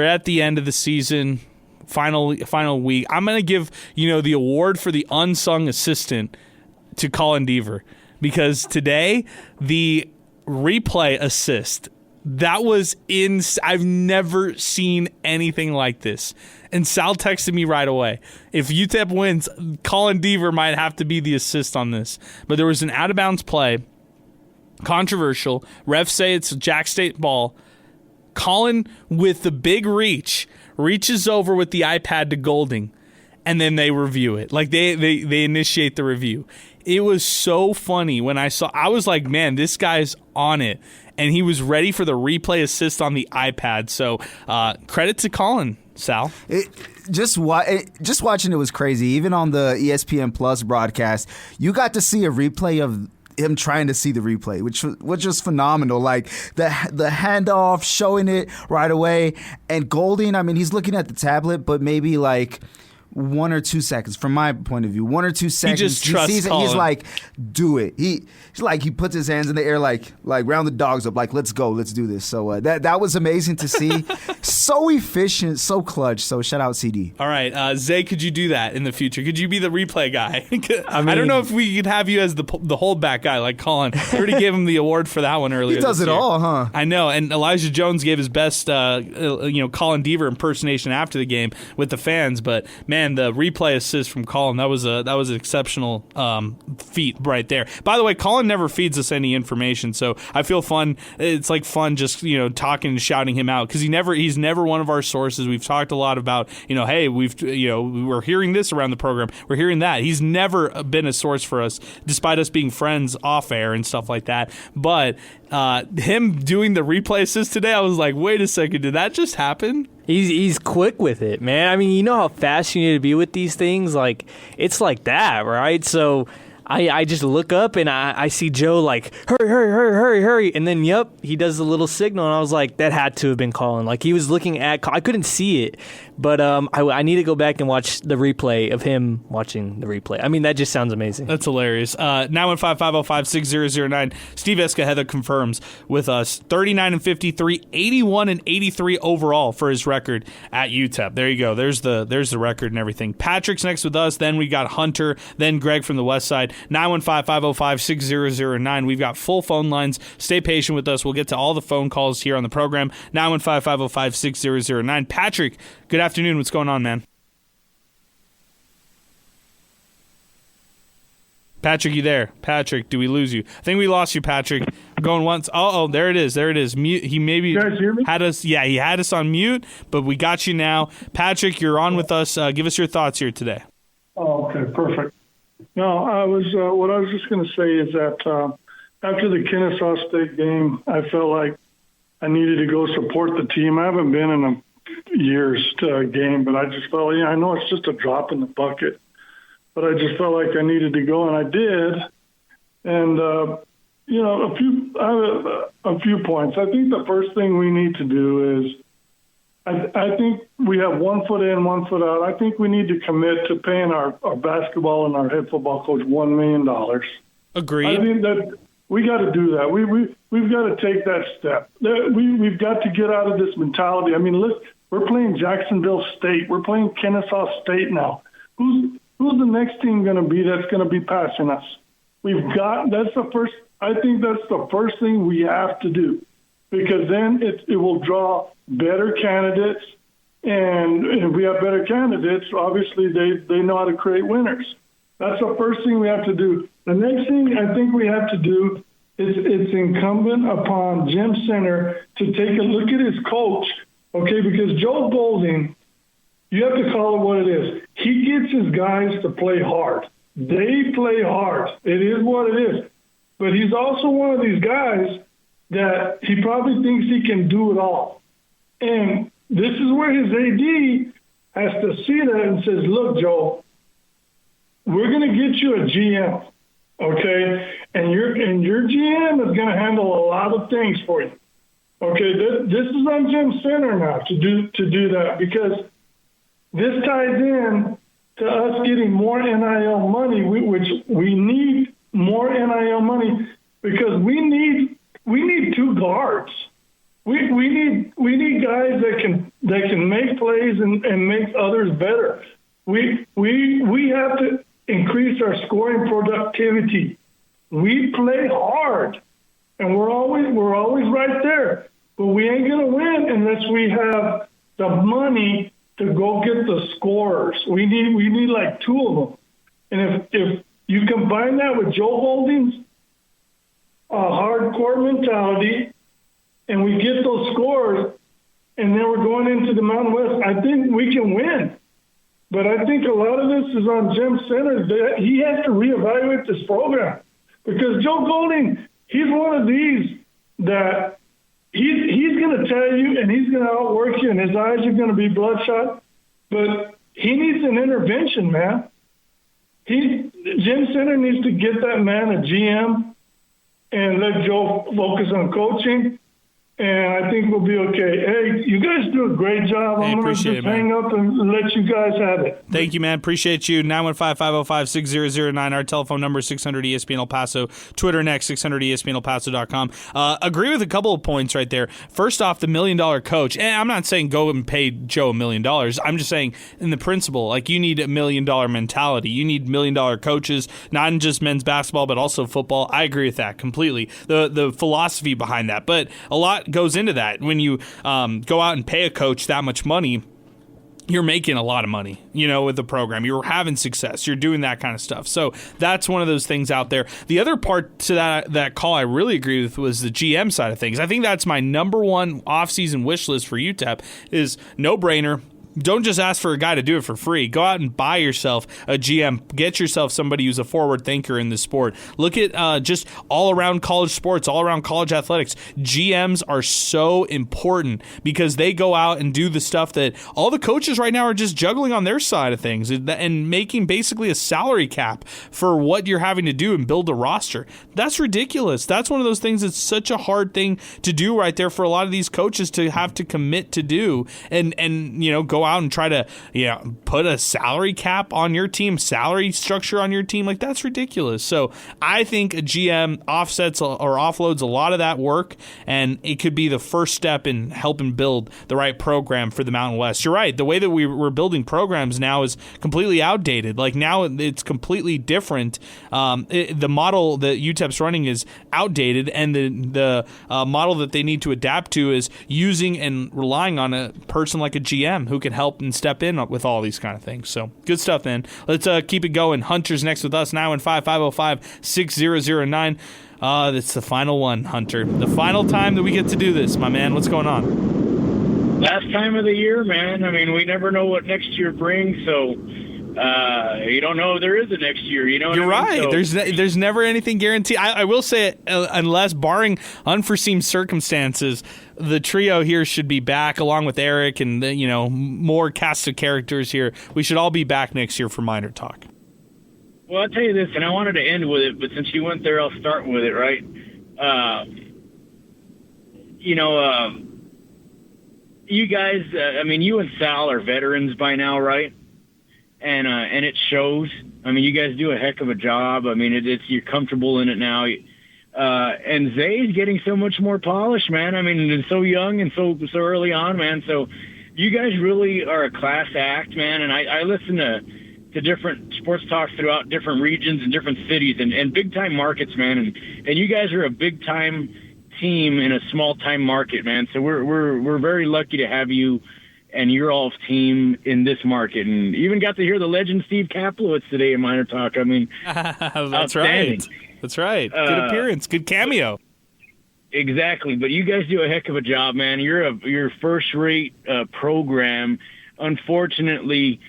at the end of the season, final week. I'm gonna give the award for the unsung assistant to Colin Deaver, because today the replay assist, that was I've never seen anything like this. And Sal texted me right away. If UTEP wins, Colin Deaver might have to be the assist on this. But there was an out of bounds play. Controversial. Refs say it's a Jack State ball. Colin, with the big reaches over with the iPad to Golding, and then they review it. Like they initiate the review. It was so funny when I was like, man, this guy's on it. And he was ready for the replay assist on the iPad. So credit to Colin, Sal. Just watching it was crazy. Even on the ESPN Plus broadcast, you got to see a replay of him trying to see the replay, which was phenomenal. Like the handoff, showing it right away. And Golding, I mean, he's looking at the tablet, but maybe like 1 or 2 seconds, from my point of view, 1 or 2 seconds. He just trusts sees it, Colin. he's like, do it. He's like, he puts his hands in the air, like round the dogs up, like, let's go, let's do this. So that was amazing to see. So efficient, so clutch. So shout out CD. All right, Zay, could you do that in the future? Could you be the replay guy? I don't know if we could have you as the holdback guy like Colin. I already gave him the award for that one earlier. He does it all, huh? I know. And Elijah Jones gave his best, Colin Deaver impersonation after the game with the fans. But man, the replay assist from Colin, that was an exceptional feat right there. By the way, Colin never feeds us any information, so I feel fun. It's like fun just talking and shouting him out, because he's never one of our sources. We've talked a lot about hey, we're hearing this around the program, we're hearing that. He's never been a source for us, despite us being friends off air and stuff like that. But him doing the replay assist today, I was like, wait a second, did that just happen? He's quick with it, man. I mean, you know how fast you need to be with these things? Like, it's like that, right? So I just look up and I see Joe like, hurry. And then, he does the little signal. And I was like, that had to have been Colin. Like, he was looking at, I couldn't see it. But I need to go back and watch the replay of him watching the replay. I mean, that just sounds amazing. That's hilarious. 915-505-6009. Steve Escajeda confirms with us 39-53, 81-83 overall for his record at UTEP. There you go. There's the record and everything. Patrick's next with us. Then we got Hunter. Then Greg from the West Side. 915-505-6009. We've got full phone lines. Stay patient with us. We'll get to all the phone calls here on the program. 915-505-6009. Patrick, good afternoon. What's going on, man? Patrick, you there? Patrick, do we lose you? I think we lost you, Patrick. Going once. Oh, there it is. Mute. He maybe you guys hear me? had us. Yeah, he had us on mute, but we got you now. Patrick, you're on with us. Give us your thoughts here today. Oh, okay, perfect. No, what I was just going to say is that after the Kennesaw State game, I felt like I needed to go support the team. I haven't been in a years game, but I just felt, I know it's just a drop in the bucket, but I just felt like I needed to go, and I did. And a few points. I think the first thing we need to do is, I think we have 1 foot in, 1 foot out. I think we need to commit to paying our basketball and our head football coach $1 million. Agreed. I think that we got to do that. We've got to take that step. We've got to get out of this mentality. I mean, we're playing Jacksonville State. We're playing Kennesaw State now. Who's the next team going to be that's going to be passing us? I think that's the first thing we have to do, because then it will draw better candidates, and if we have better candidates, obviously they know how to create winners. That's the first thing we have to do. The next thing I think we have to do is it's incumbent upon Jim Center to take a look at his coach, okay, because Joe Golding, you have to call it what it is. He gets his guys to play hard. They play hard. It is what it is. But he's also one of these guys that he probably thinks he can do it all. And this is where his AD has to see that and says, look, Joe, we're going to get you a GM, okay? And your GM is going to handle a lot of things for you. Okay, this is on Jim Center now to do that, because this ties in to us getting more NIL money, which we need more NIL money, because we need 2 guards. We need guys that can make plays and make others better. We have to increase our scoring productivity. We play hard, and we're always right there. But we ain't gonna win unless we have the money to go get the scorers. We need like 2 of them. And if you combine that with Joe Holding's hardcore mentality, and we get those scores, and then we're going into the Mountain West, I think we can win. But I think a lot of this is on Jim Center. He has to reevaluate this program, because Joe Golding, he's one of these that he's going to tell you, and he's going to outwork you, and his eyes are going to be bloodshot. But he needs an intervention, man. Jim Center needs to get that man a GM and let Joe focus on coaching, and I think we'll be okay. Hey, you guys do a great job. I'm going to just hang up and let you guys have it. Thank you, man. Appreciate you. 915-505-6009. Our telephone number is 600-ESPN El Paso. Twitter and X, 600-ESPNElPaso.com. Agree with a couple of points right there. First off, the $1 million coach. And I'm not saying go and pay Joe $1 million. I'm just saying in the principle, like, you need $1 million mentality. You need $1 million coaches, not in just men's basketball, but also football. I agree with that completely. The philosophy behind that. But a lot goes into that. When you go out and pay a coach that much money, you're making a lot of money, with the program. You're having success. You're doing that kind of stuff. So that's one of those things out there. The other part to that call I really agree with was the GM side of things. I think that's my number one offseason wish list for UTEP is no-brainer. Don't just ask for a guy to do it for free. Go out and buy yourself a GM. Get yourself somebody who's a forward thinker in the sport. Look at just all-around college sports, all-around college athletics. GMs are so important because they go out and do the stuff that all the coaches right now are just juggling on their side of things and making basically a salary cap for what you're having to do and build a roster. That's ridiculous. That's one of those things that's such a hard thing to do right there for a lot of these coaches to have to commit to do and go out and try to put a salary cap on your team, salary structure on your team. Like, that's ridiculous. So I think a GM offsets or offloads a lot of that work, and it could be the first step in helping build the right program for the Mountain West. You're right. The way that we're building programs now is completely outdated. Like, now it's completely different. The model that UTEP's running is outdated, and the model that they need to adapt to is using and relying on a person like a GM who can help and step in with all these kind of things. So good stuff, man. Let's keep it going. Hunter's next with us, 915-505-6009. That's the final one, Hunter. The final time that we get to do this, my man. What's going on? Last time of the year, man. I mean, we never know what next year brings, so you don't know if there is a next year. You're right. So, there's never anything guaranteed. I will say, unless barring unforeseen circumstances, the trio here should be back along with Eric and more cast of characters here. We should all be back next year for MinerTalk. Well, I'll tell you this, and I wanted to end with it, but since you went there, I'll start with it, right? You guys, you and Sal are veterans by now, right? And it shows. I mean, you guys do a heck of a job. I mean, you're comfortable in it now. And Zay's getting so much more polished, man. I mean, and so young and so early on, man. So you guys really are a class act, man. And I listen to different sports talks throughout different regions and different cities and big time markets, man. And you guys are a big time team in a small time market, man. So we're very lucky to have you and your all's team in this market, and even got to hear the legend Steve Kaplowitz today in MinerTalk. I mean, that's right. That's right. Good appearance, good cameo. Exactly, but you guys do a heck of a job, man. You're first-rate program. Unfortunately,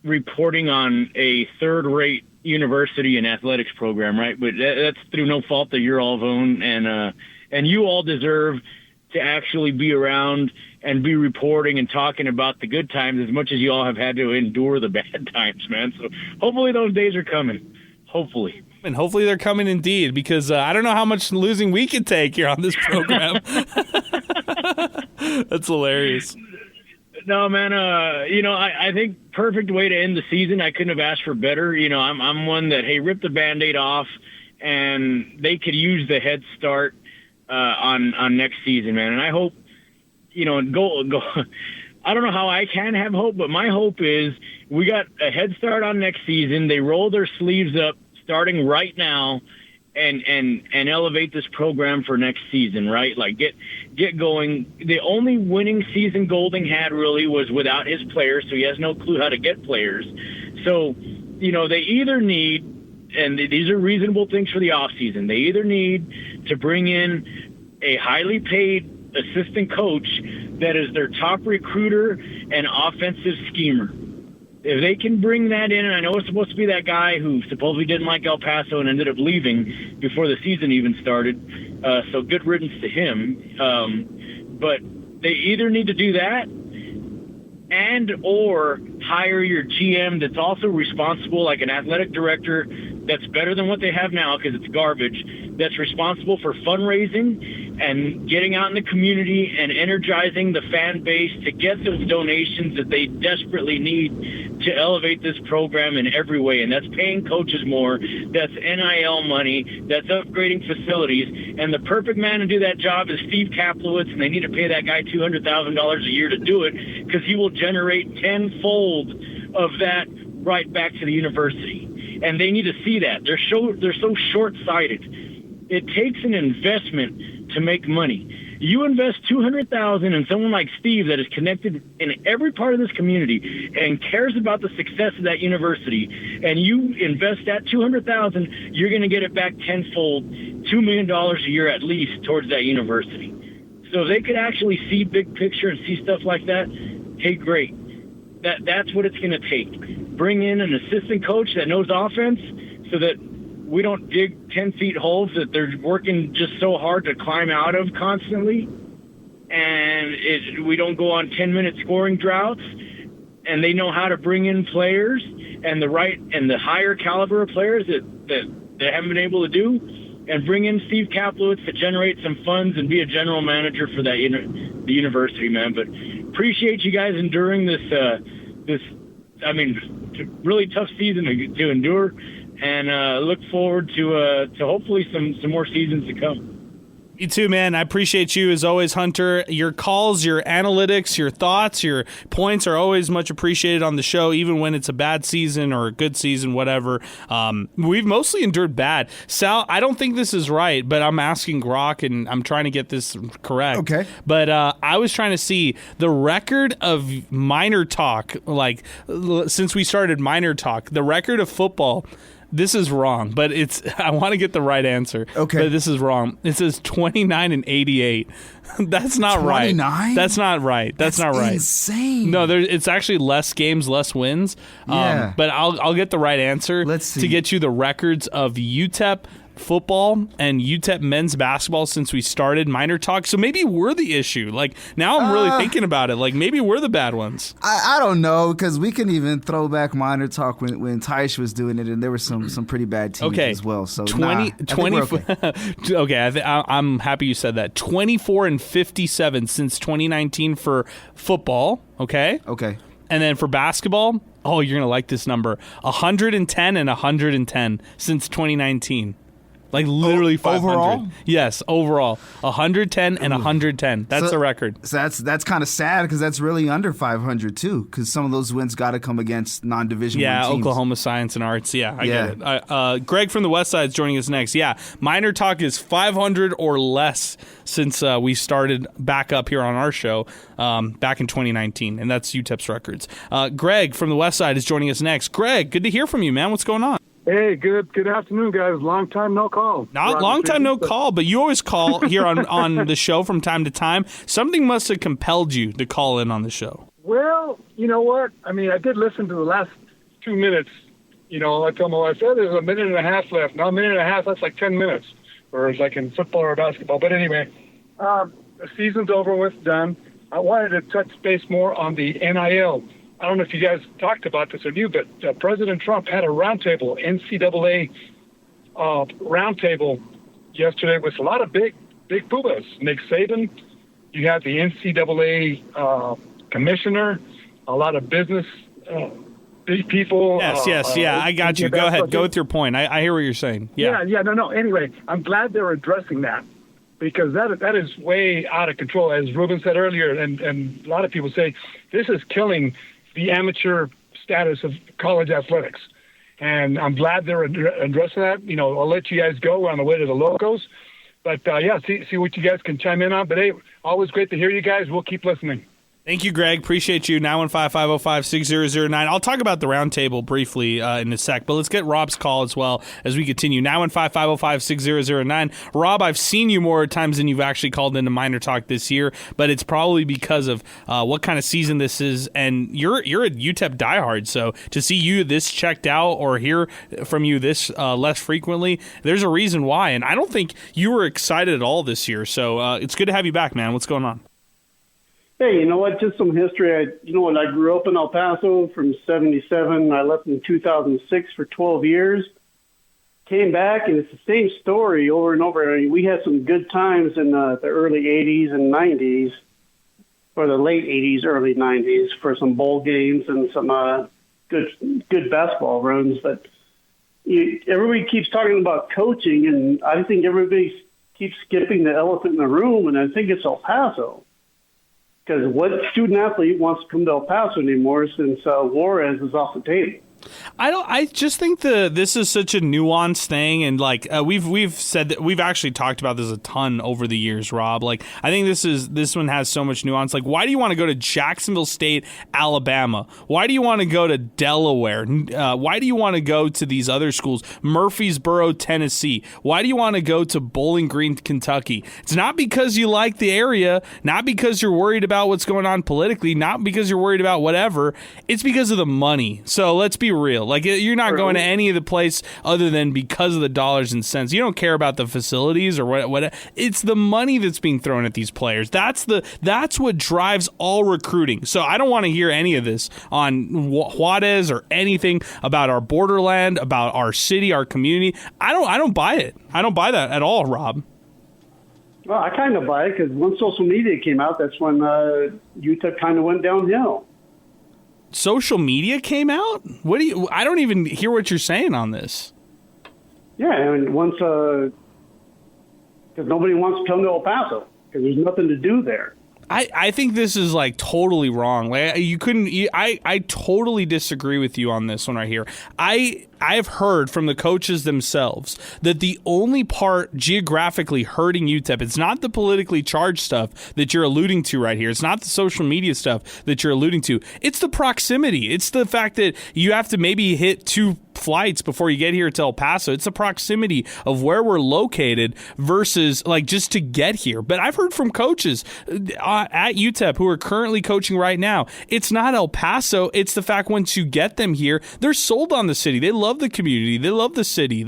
reporting on a third-rate university and athletics program, right? But that's through no fault of your all's own, and you all deserve to actually be around and be reporting and talking about the good times as much as you all have had to endure the bad times, man. So hopefully those days are coming. Hopefully. And hopefully they're coming indeed, because I don't know how much losing we can take here on this program. That's hilarious. No, man, I think perfect way to end the season. I couldn't have asked for better. I'm one that, hey, rip the Band-Aid off, and they could use the head start on next season, man. And I hope, go. I don't know how I can have hope, but my hope is we got a head start on next season. They roll their sleeves up starting right now and elevate this program for next season, right? Like get going. The only winning season Golding had really was without his players, so he has no clue how to get players. So, they either need, and these are reasonable things for the offseason, they either need to bring in a highly paid assistant coach that is their top recruiter and offensive schemer. If they can bring that in, and I know it's supposed to be that guy who supposedly didn't like El Paso and ended up leaving before the season even started, so good riddance to him. But they either need to do that and or hire your GM that's also responsible, like an athletic director that's better than what they have now because it's garbage, that's responsible for fundraising and getting out in the community and energizing the fan base to get those donations that they desperately need to elevate this program in every way. And that's paying coaches more, that's NIL money, that's upgrading facilities. And the perfect man to do that job is Steve Kaplowitz, and they need to pay that guy $200,000 a year to do it because he will generate tenfold of that right back to the university. And they need to see that. They're so short-sighted. It takes an investment to make money. You invest $200,000 in someone like Steve that is connected in every part of this community and cares about the success of that university, and you invest that $200,000, you're going to get it back tenfold, $2 million a year at least towards that university. So if they could actually see big picture and see stuff like that, hey, great. That's what it's going to take. Bring in an assistant coach that knows offense so that we don't dig 10 feet holes that they're working just so hard to climb out of constantly. And we don't go on 10-minute scoring droughts. And they know how to bring in players and the higher caliber of players that they haven't been able to do, and bring in Steve Kaplowitz to generate some funds and be a general manager for the university, man. But appreciate you guys enduring this really tough season to endure, and look forward to hopefully some more seasons to come. Me too, man. I appreciate you as always, Hunter. Your calls, your analytics, your thoughts, your points are always much appreciated on the show, even when it's a bad season or a good season, whatever. We've mostly endured bad. Sal, I don't think this is right, but I'm asking Grok, and I'm trying to get this correct. Okay. But I was trying to see the record of MinerTalk, like since we started MinerTalk, the record of football. This is wrong, but I want to get the right answer. Okay. But this is wrong. It says 29-88. That's not 29? Right. That's not right. That's not right. Insane. No, it's actually less games, less wins. Yeah. But I'll get the right answer. Let's see. To get you the records of UTEP, football and UTEP men's basketball since we started MinerTalk. So maybe we're the issue. Like, now I'm really thinking about it. Like, maybe we're the bad ones. I don't know, because we can even throw back MinerTalk when Taish was doing it, and there were some pretty bad teams as well. So 20 okay. I'm happy you said that. 24-57 since 2019 for football. Okay. And then for basketball, you're going to like this number. 110 and 110 since 2019. Like literally 500. Overall? Yes, overall. 110 and 110. That's the record. So that's kind of sad, because that's really under 500 too, because some of those wins got to come against non-division teams. Yeah, Oklahoma Science and Arts. Yeah, I get it. Greg from the West Side is joining us next. Yeah, MinerTalk is 500 or less since we started back up here on our show back in 2019, and that's UTEP's records. Greg from the West Side is joining us next. Greg, good to hear from you, man. What's going on? Hey, good afternoon, guys. Long time no call. Not long time no call, but you always call here on the show from time to time. Something must have compelled you to call in on the show. Well, you know what? I mean, I did listen to the last 2 minutes. You know, I told my wife, there's a minute and a half left. Now, a minute and a half, that's like 10 minutes, whereas like in football or basketball. But anyway, the season's over with, done. I wanted to touch base more on the NIL. I don't know if you guys talked about this or you, but President Trump had a roundtable, NCAA roundtable yesterday with a lot of big poobahs. Nick Saban, you had the NCAA commissioner, a lot of business big people. Yes, I got you. Go ahead. Go with your point. I hear what you're saying. Yeah. No. Anyway, I'm glad they're addressing that, because that is way out of control. As Ruben said earlier, and a lot of people say, this is killing the amateur status of college athletics. And I'm glad they're addressing that. You know, I'll let you guys go. We're on the way to the locos. But, see what you guys can chime in on. But, hey, always great to hear you guys. We'll keep listening. Thank you, Greg. Appreciate you. 915-505-6009. I'll talk about the roundtable briefly in a sec, but let's get Rob's call as well as we continue. 915-505-6009. Rob, I've seen you more times than you've actually called into MinerTalk this year, but it's probably because of what kind of season this is, and you're a UTEP diehard, so to see you this checked out or hear from you this less frequently, there's a reason why, and I don't think you were excited at all this year, so it's good to have you back, man. What's going on? Hey, you know what? Just some history. I grew up in El Paso from 77. I left in 2006 for 12 years. Came back, and it's the same story over and over. I mean, we had some good times in the early 80s and 90s, or the late 80s, early 90s, for some bowl games and some good basketball runs. But everybody keeps talking about coaching, and I think everybody keeps skipping the elephant in the room, and I think it's El Paso. Because what student athlete wants to come to El Paso anymore since Juarez is off the table? I just think this is such a nuanced thing, and like we've said that we've actually talked about this a ton over the years, Rob. Like, I think this one has so much nuance. Like, why do you want to go to Jacksonville State, Alabama? Why do you want to go to Delaware? Why do you want to go to these other schools? Murfreesboro, Tennessee. Why do you want to go to Bowling Green, Kentucky? It's not because you like the area, not because you're worried about what's going on politically, not because you're worried about whatever. It's because of the money. So let's be real. Like, you're not going to any of the place other than because of the dollars and cents. You don't care about the facilities or what. It's the money that's being thrown at these players. That's what drives all recruiting. So I don't want to hear any of this on Juarez or anything about our borderland, about our city, our community. I don't buy it. I don't buy that at all, Rob. Well, I kind of buy it, because once social media came out, that's when UTEP kind of went downhill. Social media came out? I don't even hear what you're saying on this. Yeah, and once, because nobody wants to come to El Paso, because there's nothing to do there. I think this is like totally wrong. Like, I totally disagree with you on this one right here. I've heard from the coaches themselves that the only part geographically hurting UTEP, it's not the politically charged stuff that you're alluding to right here. It's not the social media stuff that you're alluding to. It's the proximity. It's the fact that you have to maybe hit 2 flights before you get here to El Paso. It's the proximity of where we're located versus like just to get here. But I've heard from coaches at UTEP who are currently coaching right now. It's not El Paso. It's the fact once you get them here, they're sold on the city. They love the community. They love the city.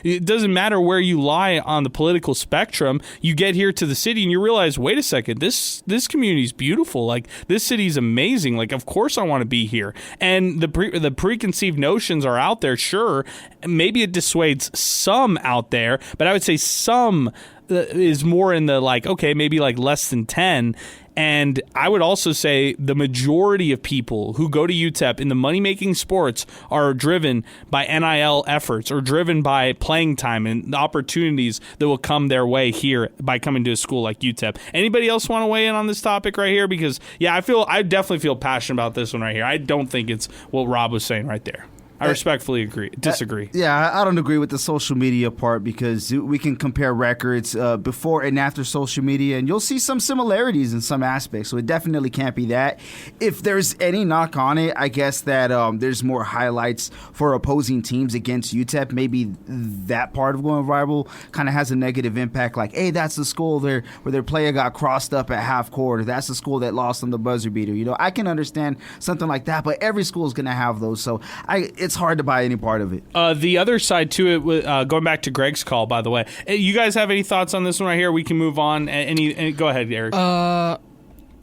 It doesn't matter where you lie on the political spectrum. You get here to the city and you realize, wait a second, this community is beautiful. Like, this city is amazing. Like, of course I want to be here. And the preconceived notions are out there, sure. Maybe it dissuades some out there, but I would say some is more in the like, okay, maybe like less than 10. And I would also say the majority of people who go to UTEP in the money-making sports are driven by NIL efforts or driven by playing time and the opportunities that will come their way here by coming to a school like UTEP. Anybody else want to weigh in on this topic right here? Because, yeah, I definitely feel passionate about this one right here. I don't think it's what Rob was saying right there. I respectfully disagree. Yeah, I don't agree with the social media part because we can compare records before and after social media, and you'll see some similarities in some aspects. So it definitely can't be that. If there's any knock on it, I guess that there's more highlights for opposing teams against UTEP. Maybe that part of going viral kind of has a negative impact. Like, hey, that's the school where their player got crossed up at half court, or that's the school that lost on the buzzer beater. You know, I can understand something like that, but every school is going to have those. So it's hard to buy any part of it. The other side to it, going back to Greg's call, by the way, you guys have any thoughts on this one right here? We can move on. Go ahead, Eric. I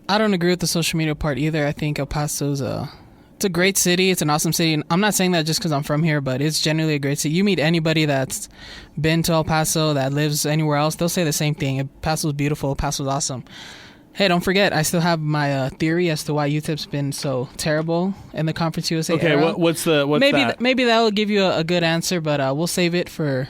don't agree with the social media part either. I think El Paso's it's a great city. It's an awesome city. And I'm not saying that just because I'm from here, but it's generally a great city. You meet anybody that's been to El Paso, that lives anywhere else, they'll say the same thing. El Paso's beautiful. El Paso's awesome. Hey, don't forget, I still have my theory as to why UTEP's been so terrible in the Conference USA era. Okay, what's that? Maybe that will give you a good answer, but we'll save it for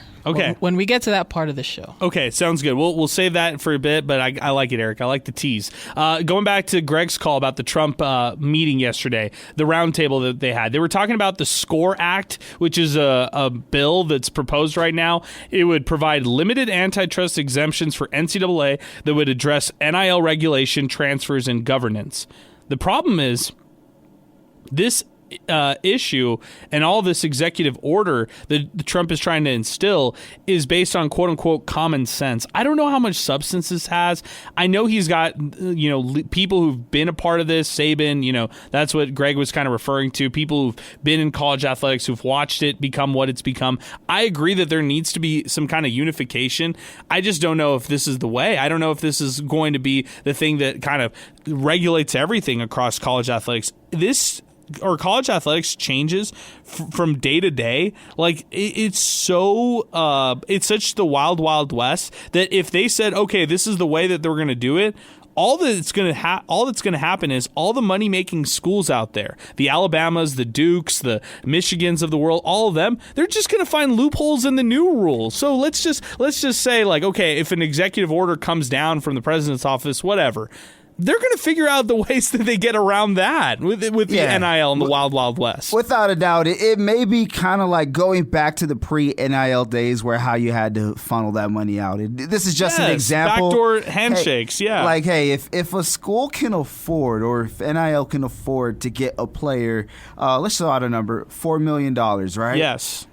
when we get to that part of the show. Okay, sounds good. We'll save that for a bit, but I like it, Eric. I like the tease. Going back to Greg's call about the Trump meeting yesterday, the roundtable that they had. They were talking about the SCORE Act, which is a bill that's proposed right now. It would provide limited antitrust exemptions for NCAA that would address NIL regulation, transfers, and governance. The problem is this issue and all this executive order that Trump is trying to instill is based on quote unquote common sense. I don't know how much substance this has. I know he's got people who've been a part of this. Saban, that's what Greg was kind of referring to. People who've been in college athletics, who've watched it become what it's become. I agree that there needs to be some kind of unification. I just don't know if this is the way. I don't know if this is going to be the thing that kind of regulates everything across college athletics. College athletics changes from day to day. Like it's such the wild, wild west that if they said, okay, this is the way that they're going to do it, all that's going to happen is all the money making schools out there, the Alabamas, the Dukes, the Michigans of the world, all of them, they're just going to find loopholes in the new rules. So let's just say, like, okay, if an executive order comes down from the president's office, whatever, they're going to figure out the ways that they get around that with the NIL and the wild, wild west. Without a doubt, it may be kind of like going back to the pre-NIL days where how you had to funnel that money out. This is just an example. Backdoor handshakes, Like, hey, if a school can afford or if NIL can afford to get a player, let's throw out a number, $4 million, right? Yes.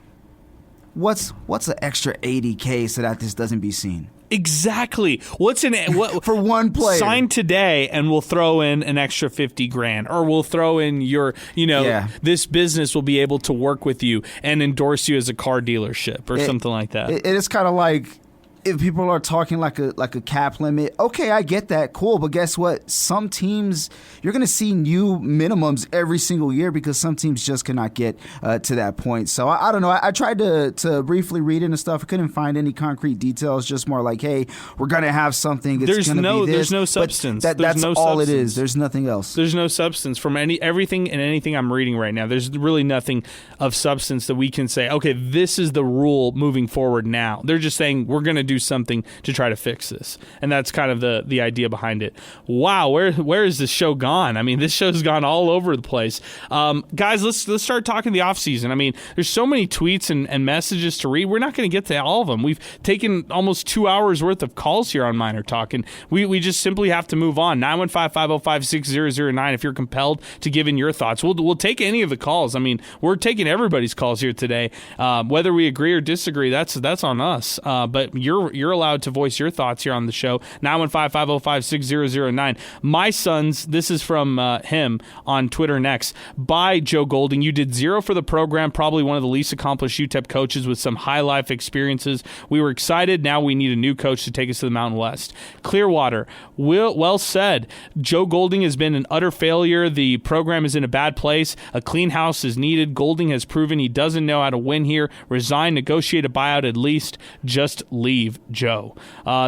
What's an extra $80K so that this doesn't be seen? Exactly. What's for one player? Sign today, and we'll throw in an extra $50,000, or we'll throw in your, this business will be able to work with you and endorse you as a car dealership or something like that. It is kind of like if people are talking like a cap limit. Okay, I get that, cool, but guess what? Some teams you're going to see new minimums every single year because some teams just cannot get to that point. So I don't know. I tried to briefly read into stuff. I couldn't find any concrete details. Just more like, hey, we're going to have something. It's going to be this. There's no substance. That's no all substance. it is. There's nothing else. There's no substance from everything and anything I'm reading right now. There's really nothing of substance that we can say, okay, this is the rule moving forward now. They're just saying we're going to do something to try to fix this. And that's kind of the idea behind it. Wow, where is this show gone? I mean, this show's gone all over the place. Guys, let's start talking the offseason. I mean, there's so many tweets and messages to read. We're not going to get to all of them. We've taken almost 2 hours worth of calls here on MinerTalk, and we just simply have to move on. 915-505-6009 if you're compelled to give in your thoughts. We'll take any of the calls. I mean, we're taking everybody's calls here today. Whether we agree or disagree, that's on us. But you're allowed to voice your thoughts here on the show. 915-505-6009. My sons, this is from him on Twitter next. Bye, Joe Golding. You did zero for the program, probably one of the least accomplished UTEP coaches with some high life experiences. We were excited. Now we need a new coach to take us to the Mountain West. Clearwater, well said. Joe Golding has been an utter failure. The program is in a bad place. A clean house is needed. Golding has proven he doesn't know how to win here. Resign, negotiate a buyout at least. Just leave, Joe.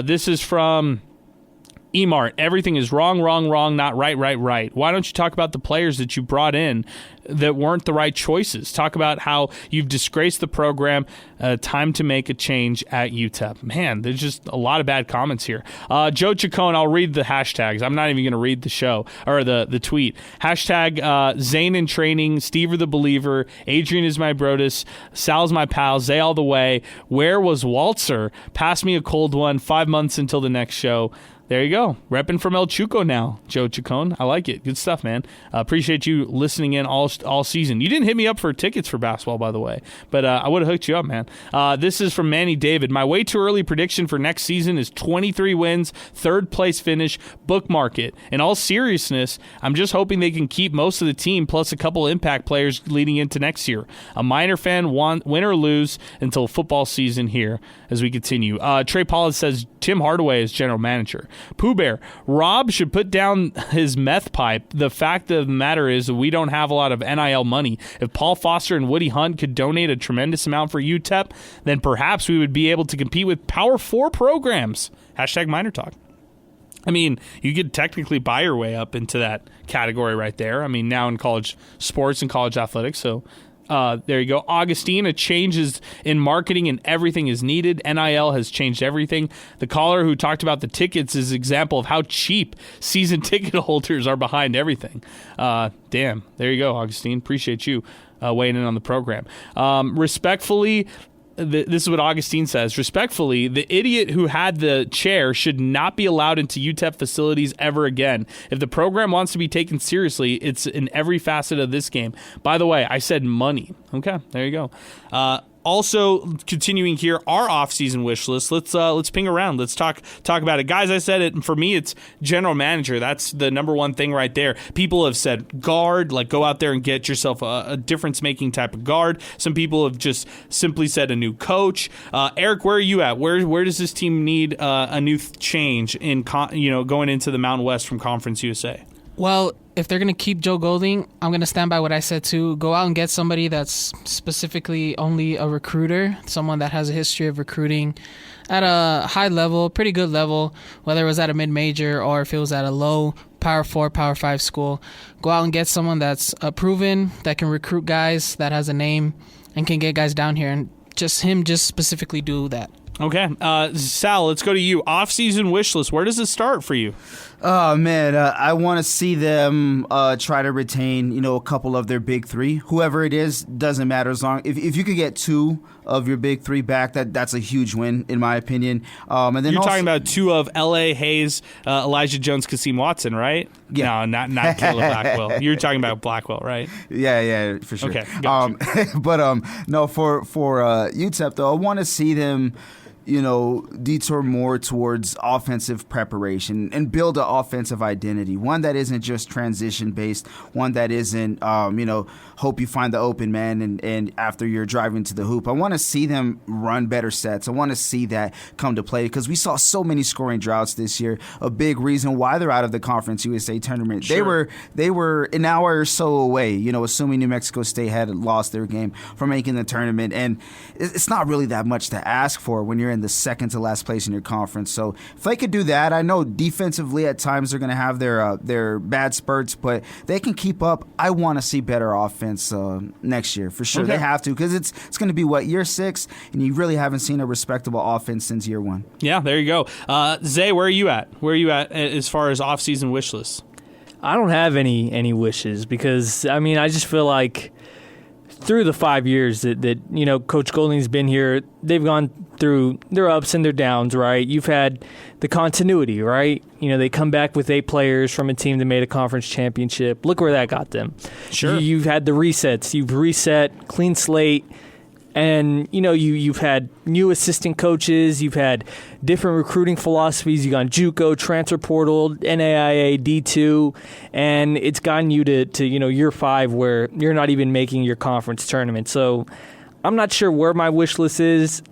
This is from Emart. Everything is wrong, not right. Why don't you talk about the players that you brought in that weren't the right choices? Talk about how you've disgraced the program. Time to make a change at UTEP. Man, there's just a lot of bad comments here. Joe Chacon, I'll read the hashtags. I'm not even going to read the show or the tweet. Hashtag Zane in training, Steve the believer, Adrian is my Brodus, Sal's my pal, Zay all the way. Where was Waltzer? Pass me a cold one. 5 months until the next show. There you go. Repping from El Chuco now, Joe Chacon. I like it. Good stuff, man. Appreciate you listening in all season. You didn't hit me up for tickets for basketball, by the way, but I would have hooked you up, man. This is from Manny David. My way too early prediction for next season is 23 wins, third place finish, bookmark it. In all seriousness, I'm just hoping they can keep most of the team plus a couple impact players leading into next year. A Miner fan, win or lose until football season here as we continue. Trey Pollard says Tim Hardaway is general manager. Pooh Bear, Rob should put down his meth pipe. The fact of the matter is we don't have a lot of NIL money. If Paul Foster and Woody Hunt could donate a tremendous amount for UTEP, then perhaps we would be able to compete with Power 4 programs. Hashtag MinerTalk. I mean, you could technically buy your way up into that category right there. I mean, now in college sports and college athletics, so there you go. Augustine, a changes in marketing and everything is needed. NIL has changed everything. The caller who talked about the tickets is an example of how cheap season ticket holders are behind everything. Damn. There you go, Augustine. Appreciate you weighing in on the program. Respectfully, this is what Augustine says. Respectfully, the idiot who had the chair should not be allowed into UTEP facilities ever again. If the program wants to be taken seriously, it's in every facet of this game. By the way, I said money. Okay, there you go. Also, continuing here, our off-season wish list. Let's ping around. Let's talk about it, guys. I said it. For me, it's general manager. That's the number one thing right there. People have said guard, like go out there and get yourself a difference-making type of guard. Some people have just simply said a new coach. Eric, where are you at? Where does this team need a new change in going into the Mountain West from Conference USA? Well, if they're going to keep Joe Golding, I'm going to stand by what I said too. Go out and get somebody that's specifically only a recruiter, someone that has a history of recruiting at a high level, pretty good level, whether it was at a mid-major or if it was at a low Power 4, Power 5 school. Go out and get someone that's proven, that can recruit guys, that has a name, and can get guys down here. And just specifically do that. Okay. Sal, let's go to you. Off-season wish list. Where does it start for you? Oh, man, I want to see them try to retain, a couple of their big three. Whoever it is, doesn't matter. As long if you could get two of your big three back, that's a huge win, in my opinion. And then you're talking about two of L.A. Hayes, Elijah Jones, Kasim Watson, right? Yeah. No, not Caleb Blackwell. You're talking about Blackwell, right? Yeah, for sure. Okay, gotcha. But no, for UTEP, though, I want to see them detour more towards offensive preparation and build an offensive identity, one that isn't just transition based, one that isn't, hope you find the open man and after you're driving to the hoop. I want to see them run better sets. I want to see that come to play because we saw so many scoring droughts this year. A big reason why they're out of the Conference USA tournament. Sure. They were an hour or so away, assuming New Mexico State had lost their game from making the tournament. And it's not really that much to ask for when you're you're in the second to last place in your conference. So if they could do that, I know defensively at times they're going to have their bad spurts, but they can keep up. I want to see better offense next year for sure. Okay. They have to, because it's going to be year 6, and you really haven't seen a respectable offense since year 1. Yeah, there you go. Zay, where are you at? Where are you at as far as offseason wish lists? I don't have any wishes because, I mean, I just feel like through the 5 years that Coach Golding's been here, they've gone through their ups and their downs, right? You've had the continuity, right? They come back with 8 players from a team that made a conference championship. Look where that got them. Sure. You've had the resets. You've reset, clean slate. And, you've had new assistant coaches. You've had different recruiting philosophies. You've gone JUCO, transfer portal, NAIA, D2. And it's gotten you to year 5 where you're not even making your conference tournament. So I'm not sure where my wish list is.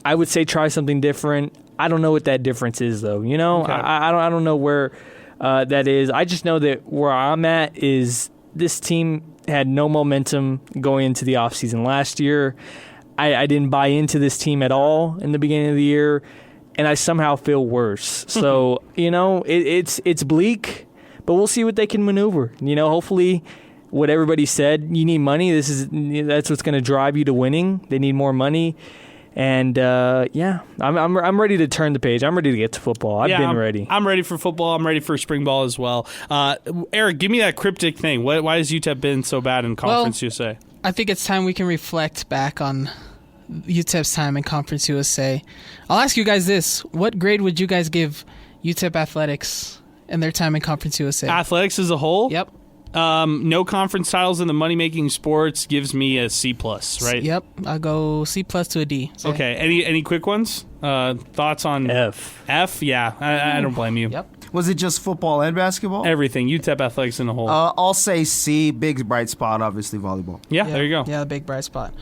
I would say try something different. I don't know what that difference is, though. Okay. I don't know where that is. I just know that where I'm at is this team had no momentum going into the offseason last year. I didn't buy into this team at all in the beginning of the year, and I somehow feel worse. So, it's bleak, but we'll see what they can maneuver. Hopefully what everybody said, you need money. That's what's going to drive you to winning. They need more money. And I'm ready to turn the page. I'm ready to get to football. I've been ready. I'm ready for football. I'm ready for spring ball as well. Eric, give me that cryptic thing. Why has UTEP been so bad in Conference USA? I think it's time we can reflect back on UTEP's time in Conference USA. I'll ask you guys this: what grade would you guys give UTEP athletics in their time in Conference USA? Athletics as a whole? Yep. No conference titles in the money-making sports gives me a C+, right? Yep, I'll go C+ to a D. So. Okay, any quick ones? Thoughts on F? F, yeah, I don't blame you. Yep. Was it just football and basketball? Everything, UTEP athletics in a whole. I'll say C, big bright spot, obviously volleyball. Yeah, there you go. Yeah, the big bright spot.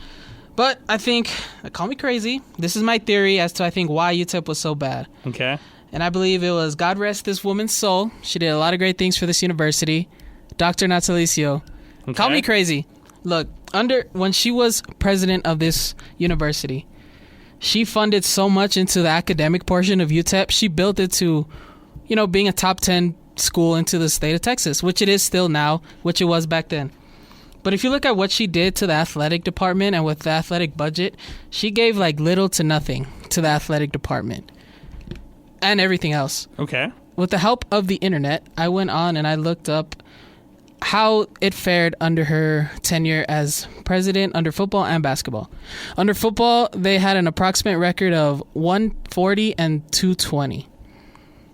But I think, call me crazy, this is my theory as to I think why UTEP was so bad. Okay. And I believe it was, God rest this woman's soul, she did a lot of great things for this university, Dr. Natalicio. Okay. Call me crazy. Look, when she was president of this university, she funded so much into the academic portion of UTEP. She built it to, being a top 10 school into the state of Texas, which it is still now, which it was back then. But if you look at what she did to the athletic department and with the athletic budget, she gave little to nothing to the athletic department and everything else. Okay. With the help of the internet, I went on and I looked up how it fared under her tenure as president under football and basketball. Under football, they had an approximate record of 140 and 220.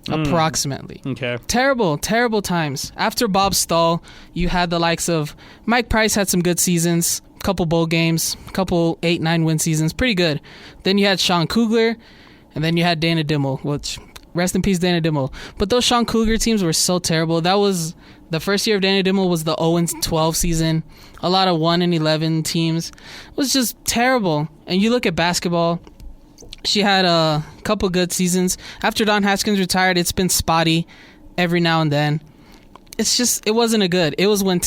Approximately. Okay. Terrible times. After Bob Stahl, you had the likes of Mike Price had some good seasons, couple bowl games, couple 8-9 win seasons, pretty good. Then you had Sean Kugler, and then you had Dana Dimmel, which rest in peace Dana Dimmel. But those Sean Kugler teams were so terrible. That was the first year of Dana Dimmel was the 0-12 season. A lot of 1-11 teams. It was just terrible. And you look at basketball, she had a couple good seasons. After Don Haskins retired, it's been spotty every now and then. It wasn't a good. It was when in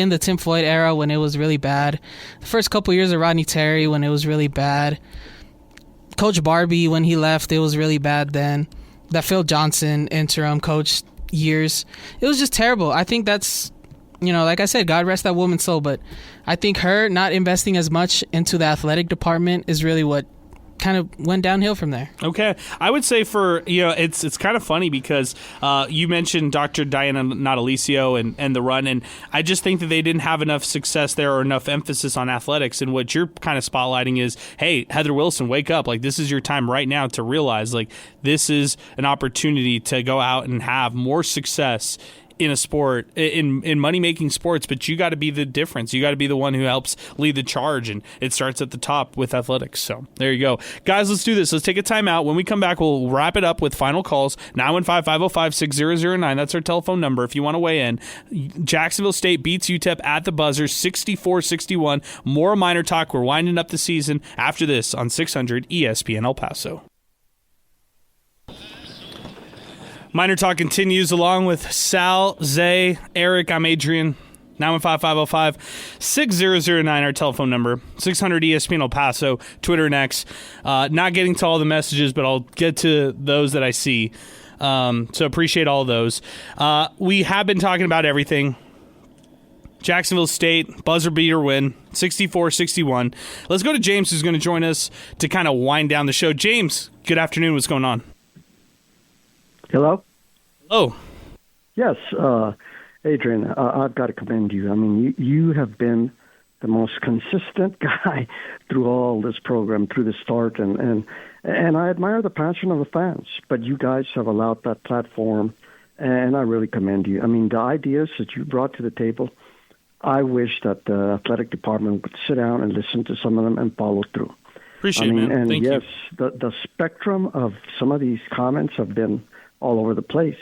the Tim Floyd era when it was really bad. The first couple years of Rodney Terry when it was really bad. Coach Barbie, when he left, it was really bad then. That Phil Johnson interim coach years. It was just terrible. I think that's, like I said, God rest that woman's soul, but I think her not investing as much into the athletic department is really what kind of went downhill from there. Okay. I would say it's kind of funny because you mentioned Dr. Diana Natalicio and the run, and I just think that they didn't have enough success there or enough emphasis on athletics. And what you're kind of spotlighting is, hey, Heather Wilson, wake up. This is your time right now to realize, this is an opportunity to go out and have more success in a sport, in money-making sports, but you got to be the difference. You got to be the one who helps lead the charge, and it starts at the top with athletics. So there you go. Guys, let's do this. Let's take a timeout. When we come back, we'll wrap it up with final calls. 915-505-6009. That's our telephone number if you want to weigh in. Jacksonville State beats UTEP at the buzzer, 64-61. More MinerTalk. We're winding up the season after this on 600 ESPN El Paso. MinerTalk continues along with Sal, Zay, Eric. I'm Adrian. 915-505-6009, our telephone number. 600 ESPN El Paso, Twitter and X. Not getting to all the messages, but I'll get to those that I see. So appreciate all those. We have been talking about everything. Jacksonville State, buzzer beater win, 64-61. Let's go to James, who's going to join us to kind of wind down the show. James, good afternoon. What's going on? Hello? Hello. Yes, Adrian, I've got to commend you. I mean, you have been the most consistent guy through all this program, through the start, and I admire the passion of the fans. But you guys have allowed that platform, and I really commend you. I mean, the ideas that you brought to the table, I wish that the athletic department would sit down and listen to some of them and follow through. Appreciate it, man. And Thank yes, you. the spectrum of some of these comments have been all over the place.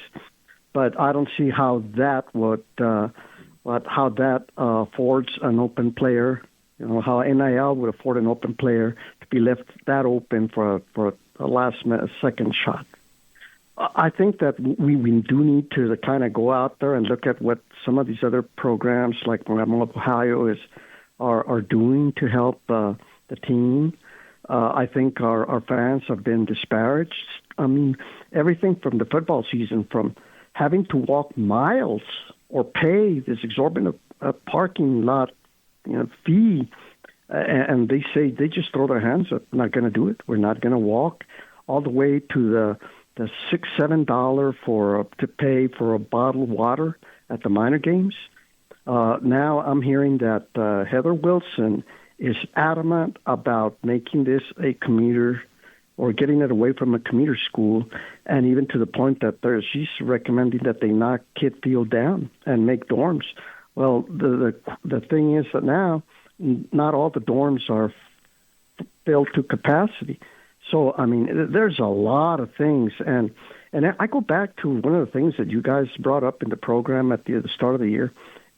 But I don't see how that affords an open player. You know how NIL would afford an open player to be left that open for a last minute second shot. I think that we do need to kind of go out there and look at what some of these other programs like Ohio are doing to help the team. I think our fans have been disparaged. I mean, everything from the football season, from having to walk miles or pay this exorbitant parking lot fee, and they say they just throw their hands up. We're not going to do it. We're not going to walk all the way to the $6-7 to pay for a bottle of water at the minor games. Now I'm hearing that Heather Wilson is adamant about making this a commuter or getting it away from a commuter school, and even to the point that she's recommending that they knock Kid Field down and make dorms. Well, the thing is that now not all the dorms are filled to capacity. So, I mean, there's a lot of things. And I go back to one of the things that you guys brought up in the program at the start of the year.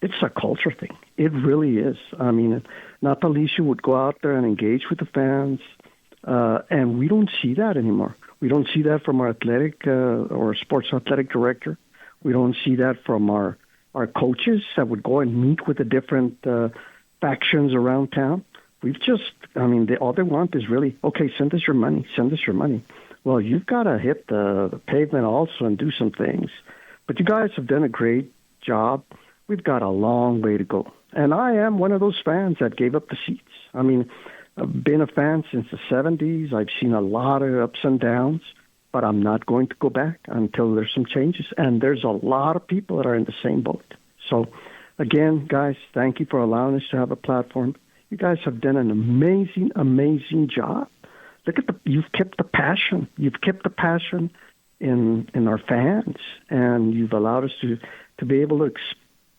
It's a culture thing. It really is. I mean, Natalicia would go out there and engage with the fans, and we don't see that anymore. We don't see that from our athletic or sports athletic director. We don't see that from our coaches that would go and meet with the different factions around town. We've just, I mean, all they want is really, okay, send us your money, send us your money. Well, you've got to hit the pavement also and do some things. But you guys have done a great job. We've got a long way to go. And I am one of those fans that gave up the seats. I mean, I've been a fan since the 70s. I've seen a lot of ups and downs, but I'm not going to go back until there's some changes. And there's a lot of people that are in the same boat. So, again, guys, thank you for allowing us to have a platform. You guys have done an amazing, amazing job. Look at you've kept the passion. You've kept the passion in our fans, and you've allowed us to be able to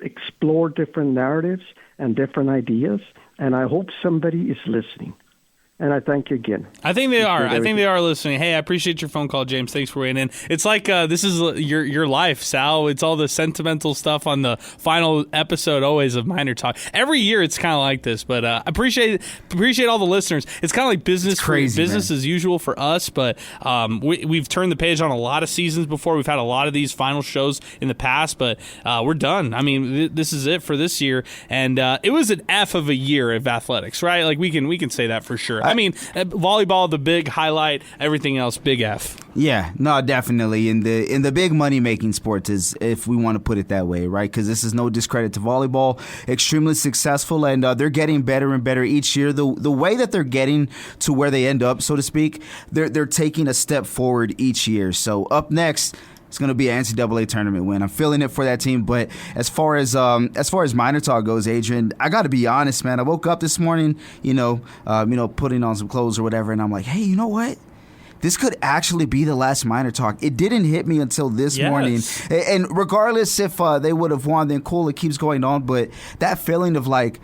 explore different narratives and different ideas. And I hope somebody is listening. And I thank you again. I think they are. I think they are listening. Hey, I appreciate your phone call, James. Thanks for weighing in. It's like this is your life, Sal. It's all the sentimental stuff on the final episode always of MinerTalk. Every year it's kind of like this, but I appreciate all the listeners. It's kind of like business as usual for us, but we've turned the page on a lot of seasons before. We've had a lot of these final shows in the past, but we're done. I mean, this is it for this year, and it was an F of a year of athletics, right? Like we can say that for sure. I mean, volleyball, the big highlight, everything else, big F. Yeah, no, definitely. In the big money-making sports, is if we want to put it that way, right? Because this is no discredit to volleyball. Extremely successful, and they're getting better and better each year. The way that they're getting to where they end up, so to speak, they're taking a step forward each year. So up next, it's going to be an NCAA tournament win. I'm feeling it for that team. But as far as MinerTalk goes, Adrian, I got to be honest, man. I woke up this morning, putting on some clothes or whatever, and I'm like, hey, you know what? This could actually be the last MinerTalk. It didn't hit me until this morning. And regardless if they would have won, then cool, it keeps going on. But that feeling of like,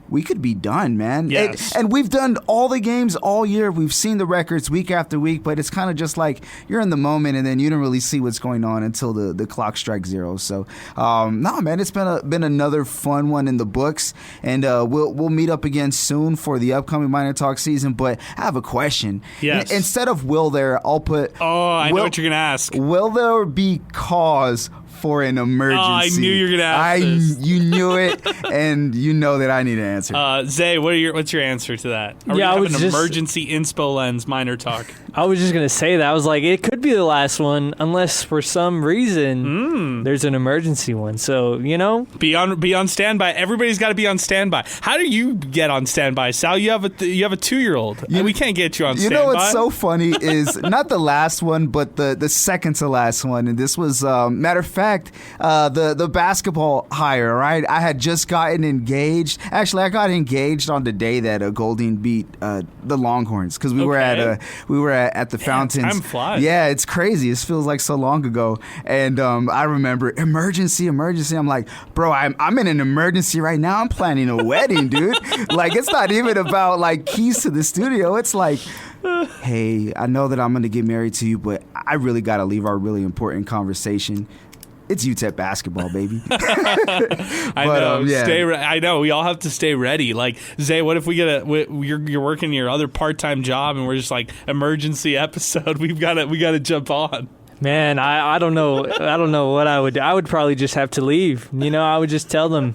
we could be done, man. Yes. And we've done all the games all year. We've seen the records week after week, but it's kind of just like you're in the moment, and then you don't really see what's going on until the clock strikes zero. So, no, man, it's been another fun one in the books, and we'll meet up again soon for the upcoming MinerTalk season. But I have a question. Yes. Instead of will there, I'll put. Oh, I know what you're gonna ask. Will there be cause for an emergency. Oh, I knew you were gonna ask this. You knew it, and you know that I need an answer. Zay, what's your answer to that? Are we gonna have an emergency inspo lens minor talk? I was just gonna say that. I was like, it could be the last one, unless for some reason there's an emergency one. So be on standby. Everybody's got to be on standby. How do you get on standby, Sal? You have a 2-year-old. We can't get you on standby. You know what's so funny is not the last one, but the second to last one. And this was, matter of fact, the basketball hire. Right, I had just gotten engaged. Actually, I got engaged on the day that Golding beat the Longhorns because we were at the Fountains. Time flies. Yeah, it's crazy. It feels like so long ago. And I remember emergency. I'm like, bro, I'm in an emergency right now. I'm planning a wedding, dude. Like, it's not even about like keys to the studio. It's like, hey, I know that I'm going to get married to you, but I really got to leave our really important conversation. It's UTEP basketball, baby. I know. I know. We all have to stay ready. Like, Zay, what if you're working your other part-time job and we're just like emergency episode? We got to jump on. Man, I don't know. I don't know what I would do. I would probably just have to leave. I would just tell them,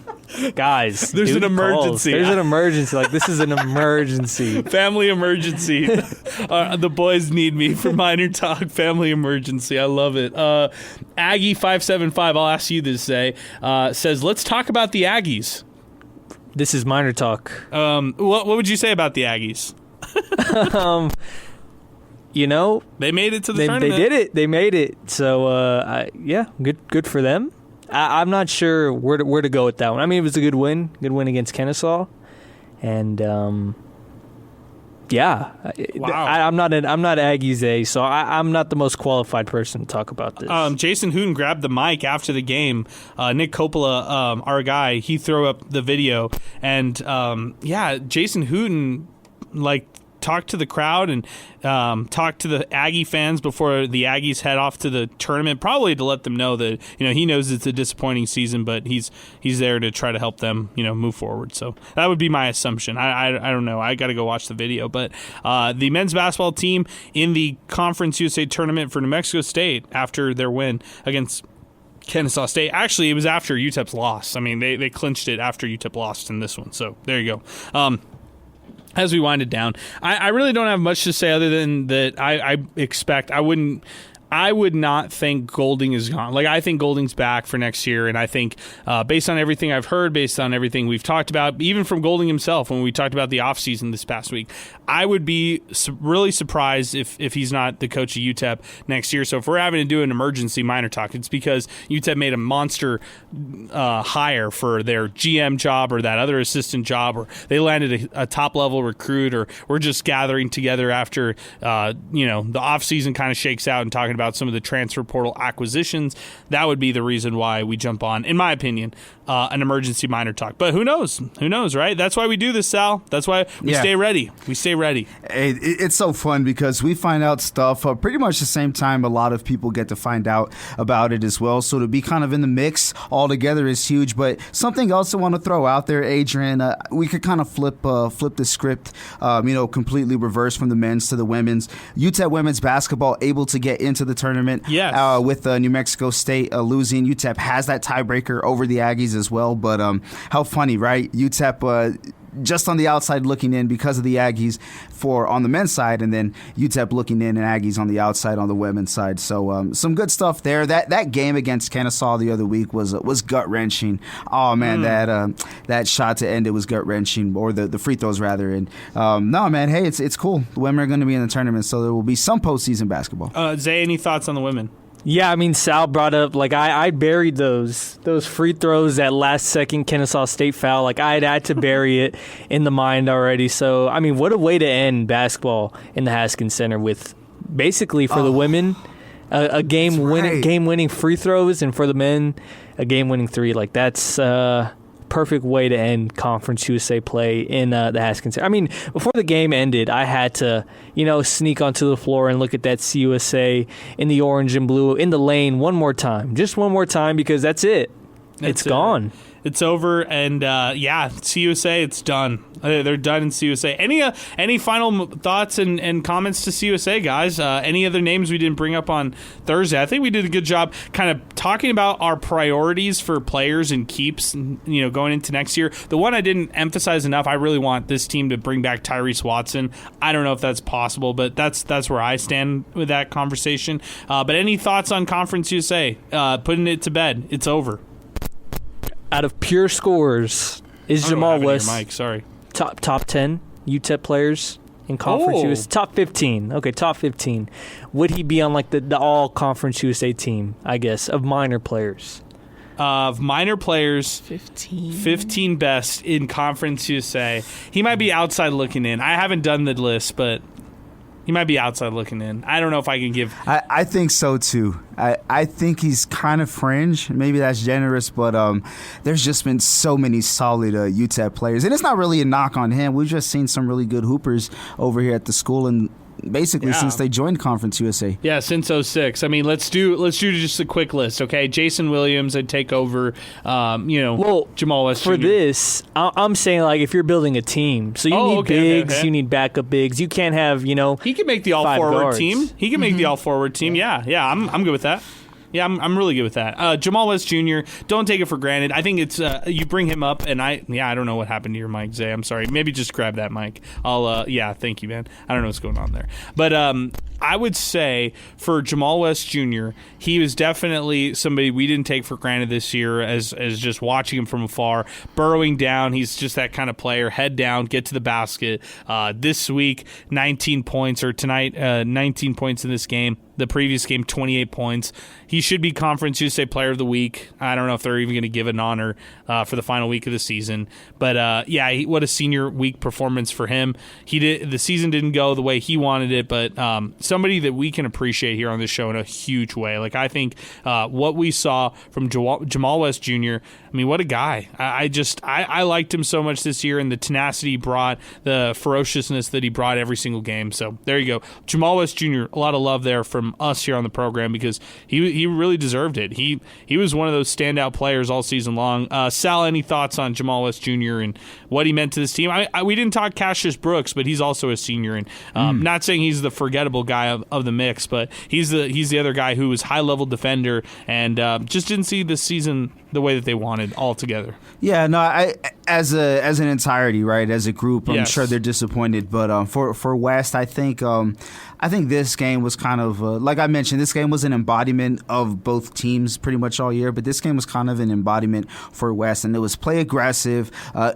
guys, there's an emergency. There's an emergency. Like, this is an emergency. Family emergency. The boys need me for minor talk. Family emergency. I love it. Aggie575, I'll ask you this, Zay, says, let's talk about the Aggies. This is minor talk. What would you say about the Aggies? They made it to the tournament. They did it. They made it. So, good for them. I'm not sure where to go with that one. I mean, it was a good win against Kennesaw, and wow. I'm not Aggies A, so I'm not the most qualified person to talk about this. Jason Hooten grabbed the mic after the game. Nick Coppola, our guy, he threw up the video, and Jason Hooten talk to the crowd and talk to the Aggie fans before the Aggies head off to the tournament, probably to let them know that he knows it's a disappointing season, but he's there to try to help them move forward. So that would be my assumption. I don't know. I got to go watch the video. But the men's basketball team in the Conference USA tournament for New Mexico State after their win against Kennesaw State. Actually, it was after UTEP's loss. I mean, they clinched it after UTEP lost in this one. So there you go. As we wind it down, I really don't have much to say other than that I expect I would not think Golding is gone. Like, I think Golding's back for next year, and I think based on everything I've heard, based on everything we've talked about, even from Golding himself when we talked about the offseason this past week, I would be really surprised if he's not the coach of UTEP next year. So if we're having to do an emergency minor talk, it's because UTEP made a monster hire for their GM job or that other assistant job, or they landed a top-level recruit, or we're just gathering together after the offseason kind of shakes out and talking about some of the transfer portal acquisitions. That would be the reason why we jump on, in my opinion, an emergency minor talk. But who knows? Who knows, right? That's why we do this, Sal. That's why we stay ready. We stay ready. It's so fun because we find out stuff pretty much the same time a lot of people get to find out about it as well. So to be kind of in the mix all together is huge. But something else I want to throw out there, Adrian, we could kind of flip the script, completely reverse from the men's to the women's. UTEP women's basketball able to get into the tournament. Yes. With New Mexico State losing. UTEP has that tiebreaker over the Aggies as well. But how funny, right? UTEP just on the outside looking in because of the Aggies on the men's side, and then UTEP looking in and Aggies on the outside on the women's side. So some good stuff there. That game against Kennesaw the other week was gut wrenching. Oh man, that shot to end it was gut wrenching, or the free throws rather. And no man, hey, it's cool. The women are going to be in the tournament, so there will be some postseason basketball. Zay, any thoughts on the women? Yeah, I mean, Sal brought up, I buried those free throws, that last second Kennesaw State foul. Like, I had to bury it in the mind already. So, I mean, what a way to end basketball in the Haskins Center with basically for the women a game-winning free throws, and for the men a game-winning three. Like, that's perfect way to end Conference USA play in the Haskins. I mean, before the game ended, I had to, sneak onto the floor and look at that CUSA in the orange and blue in the lane one more time, just one more time, because that's it. It's gone. It's over, and CUSA, it's done. They're done in CUSA. Any final thoughts and comments to CUSA, guys? Any other names we didn't bring up on Thursday? I think we did a good job kind of talking about our priorities for players and keeps, going into next year. The one I didn't emphasize enough, I really want this team to bring back Tyrese Watson. I don't know if that's possible, but that's where I stand with that conversation. But any thoughts on Conference USA? Putting it to bed. It's over. Out of pure scores, is Jamal West Mike, sorry. top 10 UTEP players in Conference USA? Top 15. Okay, top 15. Would he be on like the all Conference USA team, I guess, of minor players? Of minor players, 15 best in Conference USA. He might be outside looking in. I haven't done the list, but he might be outside looking in. I don't know if I can give... I think so, too. I think he's kind of fringe. Maybe that's generous, but there's just been so many solid UTEP players. And it's not really a knock on him. We've just seen some really good hoopers over here at the school, and basically since they joined Conference USA. Yeah, since 06. I mean, let's do just a quick list, okay? Jason Williams, I'd take over, Jamal West Jr. For this, I'm saying, like, if you're building a team, so you need bigs, you need backup bigs. You can't have, He can make the all-forward team. He can make the all-forward team, yeah. I'm good with that. Yeah, I'm really good with that. Jamal West Jr., don't take it for granted. I think it's you bring him up, and I don't know what happened to your mic, Zay. I'm sorry. Maybe just grab that mic. Thank you, man. I don't know what's going on there. But I would say for Jamal West Jr., he was definitely somebody we didn't take for granted this year as just watching him from afar, burrowing down. He's just that kind of player. Head down, get to the basket. This week, 19 points, or tonight, 19 points in this game. The previous game, 28 points. He should be Conference USA Player of the Week. I don't know if they're even going to give an honor for the final week of the season. But, what a senior week performance for him. The season didn't go the way he wanted it, but somebody that we can appreciate here on this show in a huge way. Like, I think what we saw from Jamal West Jr., I mean, what a guy. I liked him so much this year, and the tenacity he brought, the ferociousness that he brought every single game. So there you go. Jamal West Jr., a lot of love there from us here on the program because he really deserved it. He was one of those standout players all season long. Sal, any thoughts on Jamal West Jr. and what he meant to this team? We didn't talk Cassius Brooks, but he's also a senior, and not saying he's the forgettable guy of the mix, but he's the other guy who was high-level defender and just didn't see this season the way that they wanted altogether. Yeah, no, as an entirety, right, as a group, I'm sure they're disappointed. But for West, I think this game was kind of like I mentioned. This game was an embodiment of both teams pretty much all year. But this game was kind of an embodiment for West, and it was play aggressive,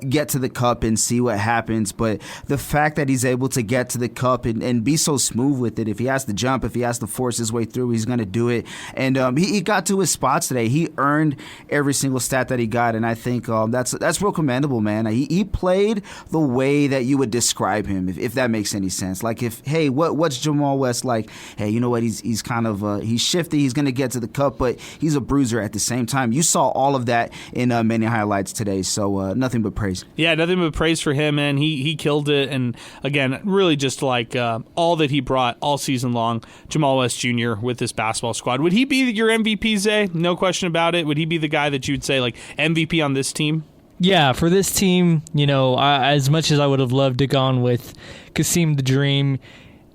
get to the cup and see what happens. But the fact that he's able to get to the cup and be so smooth with it, if he has to jump, if he has to force his way through, he's going to do it. And he got to his spots today. He earned every single stat that he got, and I think that's real commendable, man. He played the way that you would describe him, if that makes any sense. Like, what's Jamal West like? Hey, you know what? He's kind of he's shifty. He's going to get to the cup, but he's a bruiser at the same time. You saw all of that in many highlights today, so nothing but praise. Yeah, nothing but praise for him, man. He killed it, and again, really just like all that he brought all season long, Jamal West Jr. with this basketball squad. Would he be your MVP, Zay? No question about it. Would he be the guy that you would say like MVP on this team? Yeah, for this team, as much as I would have loved to gone with Kasim the Dream,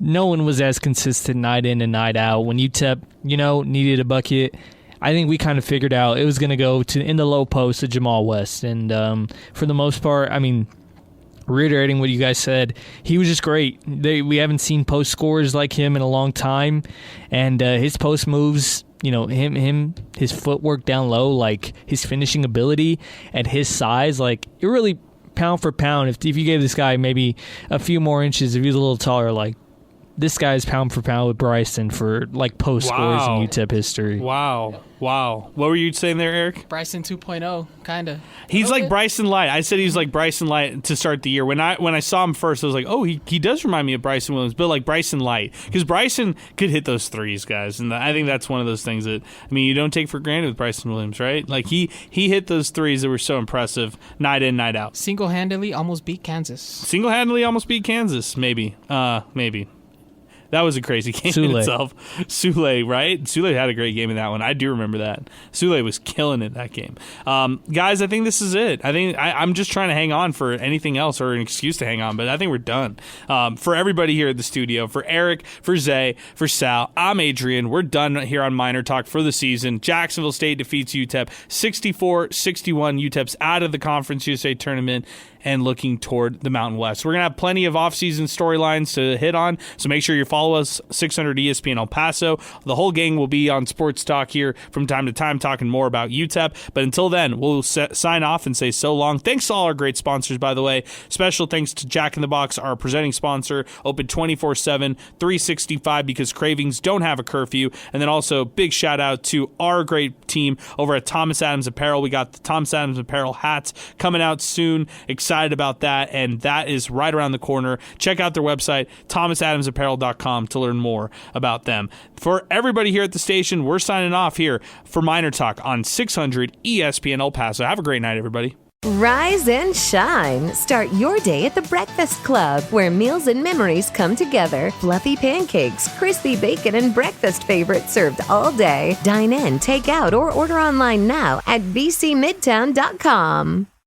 no one was as consistent night in and night out. When UTEP, needed a bucket, I think we kind of figured out it was going to go in the low post to Jamal West. And for the most part, I mean, reiterating what you guys said, he was just great. We haven't seen post scorers like him in a long time, and his post moves, his footwork down low, like his finishing ability at his size, like it really pound for pound. If you gave this guy maybe a few more inches, if he was a little taller, like this guy's pound for pound with Bryson for like post scores in UTEP history. Wow. What were you saying there, Eric? Bryson 2.0, kind of. He's like Bryson Light. I said he's like Bryson Light to start the year. When I saw him first, I was like, oh, he does remind me of Bryson Williams, but like Bryson Light. Because Bryson could hit those threes, guys. And I think that's one of those things that, you don't take for granted with Bryson Williams, right? Like he hit those threes that were so impressive night in, night out. Single-handedly almost beat Kansas. Maybe. That was a crazy game in itself. Sule, right? Sule had a great game in that one. I do remember that. Sule was killing it that game. Guys, I think this is it. I think I'm just trying to hang on for anything else or an excuse to hang on, but I think we're done. For everybody here at the studio, for Eric, for Zay, for Sal, I'm Adrian. We're done here on Miner Talk for the season. Jacksonville State defeats UTEP 64-61. UTEP's out of the Conference USA tournament and looking toward the Mountain West. We're going to have plenty of off-season storylines to hit on, so make sure you follow us, 600 ESPN El Paso. The whole gang will be on Sports Talk here from time to time talking more about UTEP, but until then, we'll sign off and say so long. Thanks to all our great sponsors, by the way. Special thanks to Jack in the Box, our presenting sponsor, open 24/7, 365 because cravings don't have a curfew, and then also big shout-out to our great team over at Thomas Adams Apparel. We got the Thomas Adams Apparel hats coming out soon. Excited about that, and that is right around the corner. Check out their website, thomasadamsapparel.com, to learn more about them. For everybody here at the station, we're signing off here for Miner Talk on 600 ESPN El Paso. Have a great night, everybody. Rise and shine. Start your day at the Breakfast Club, where meals and memories come together. Fluffy pancakes, crispy bacon, and breakfast favorites served all day. Dine in, take out, or order online now at bcmidtown.com.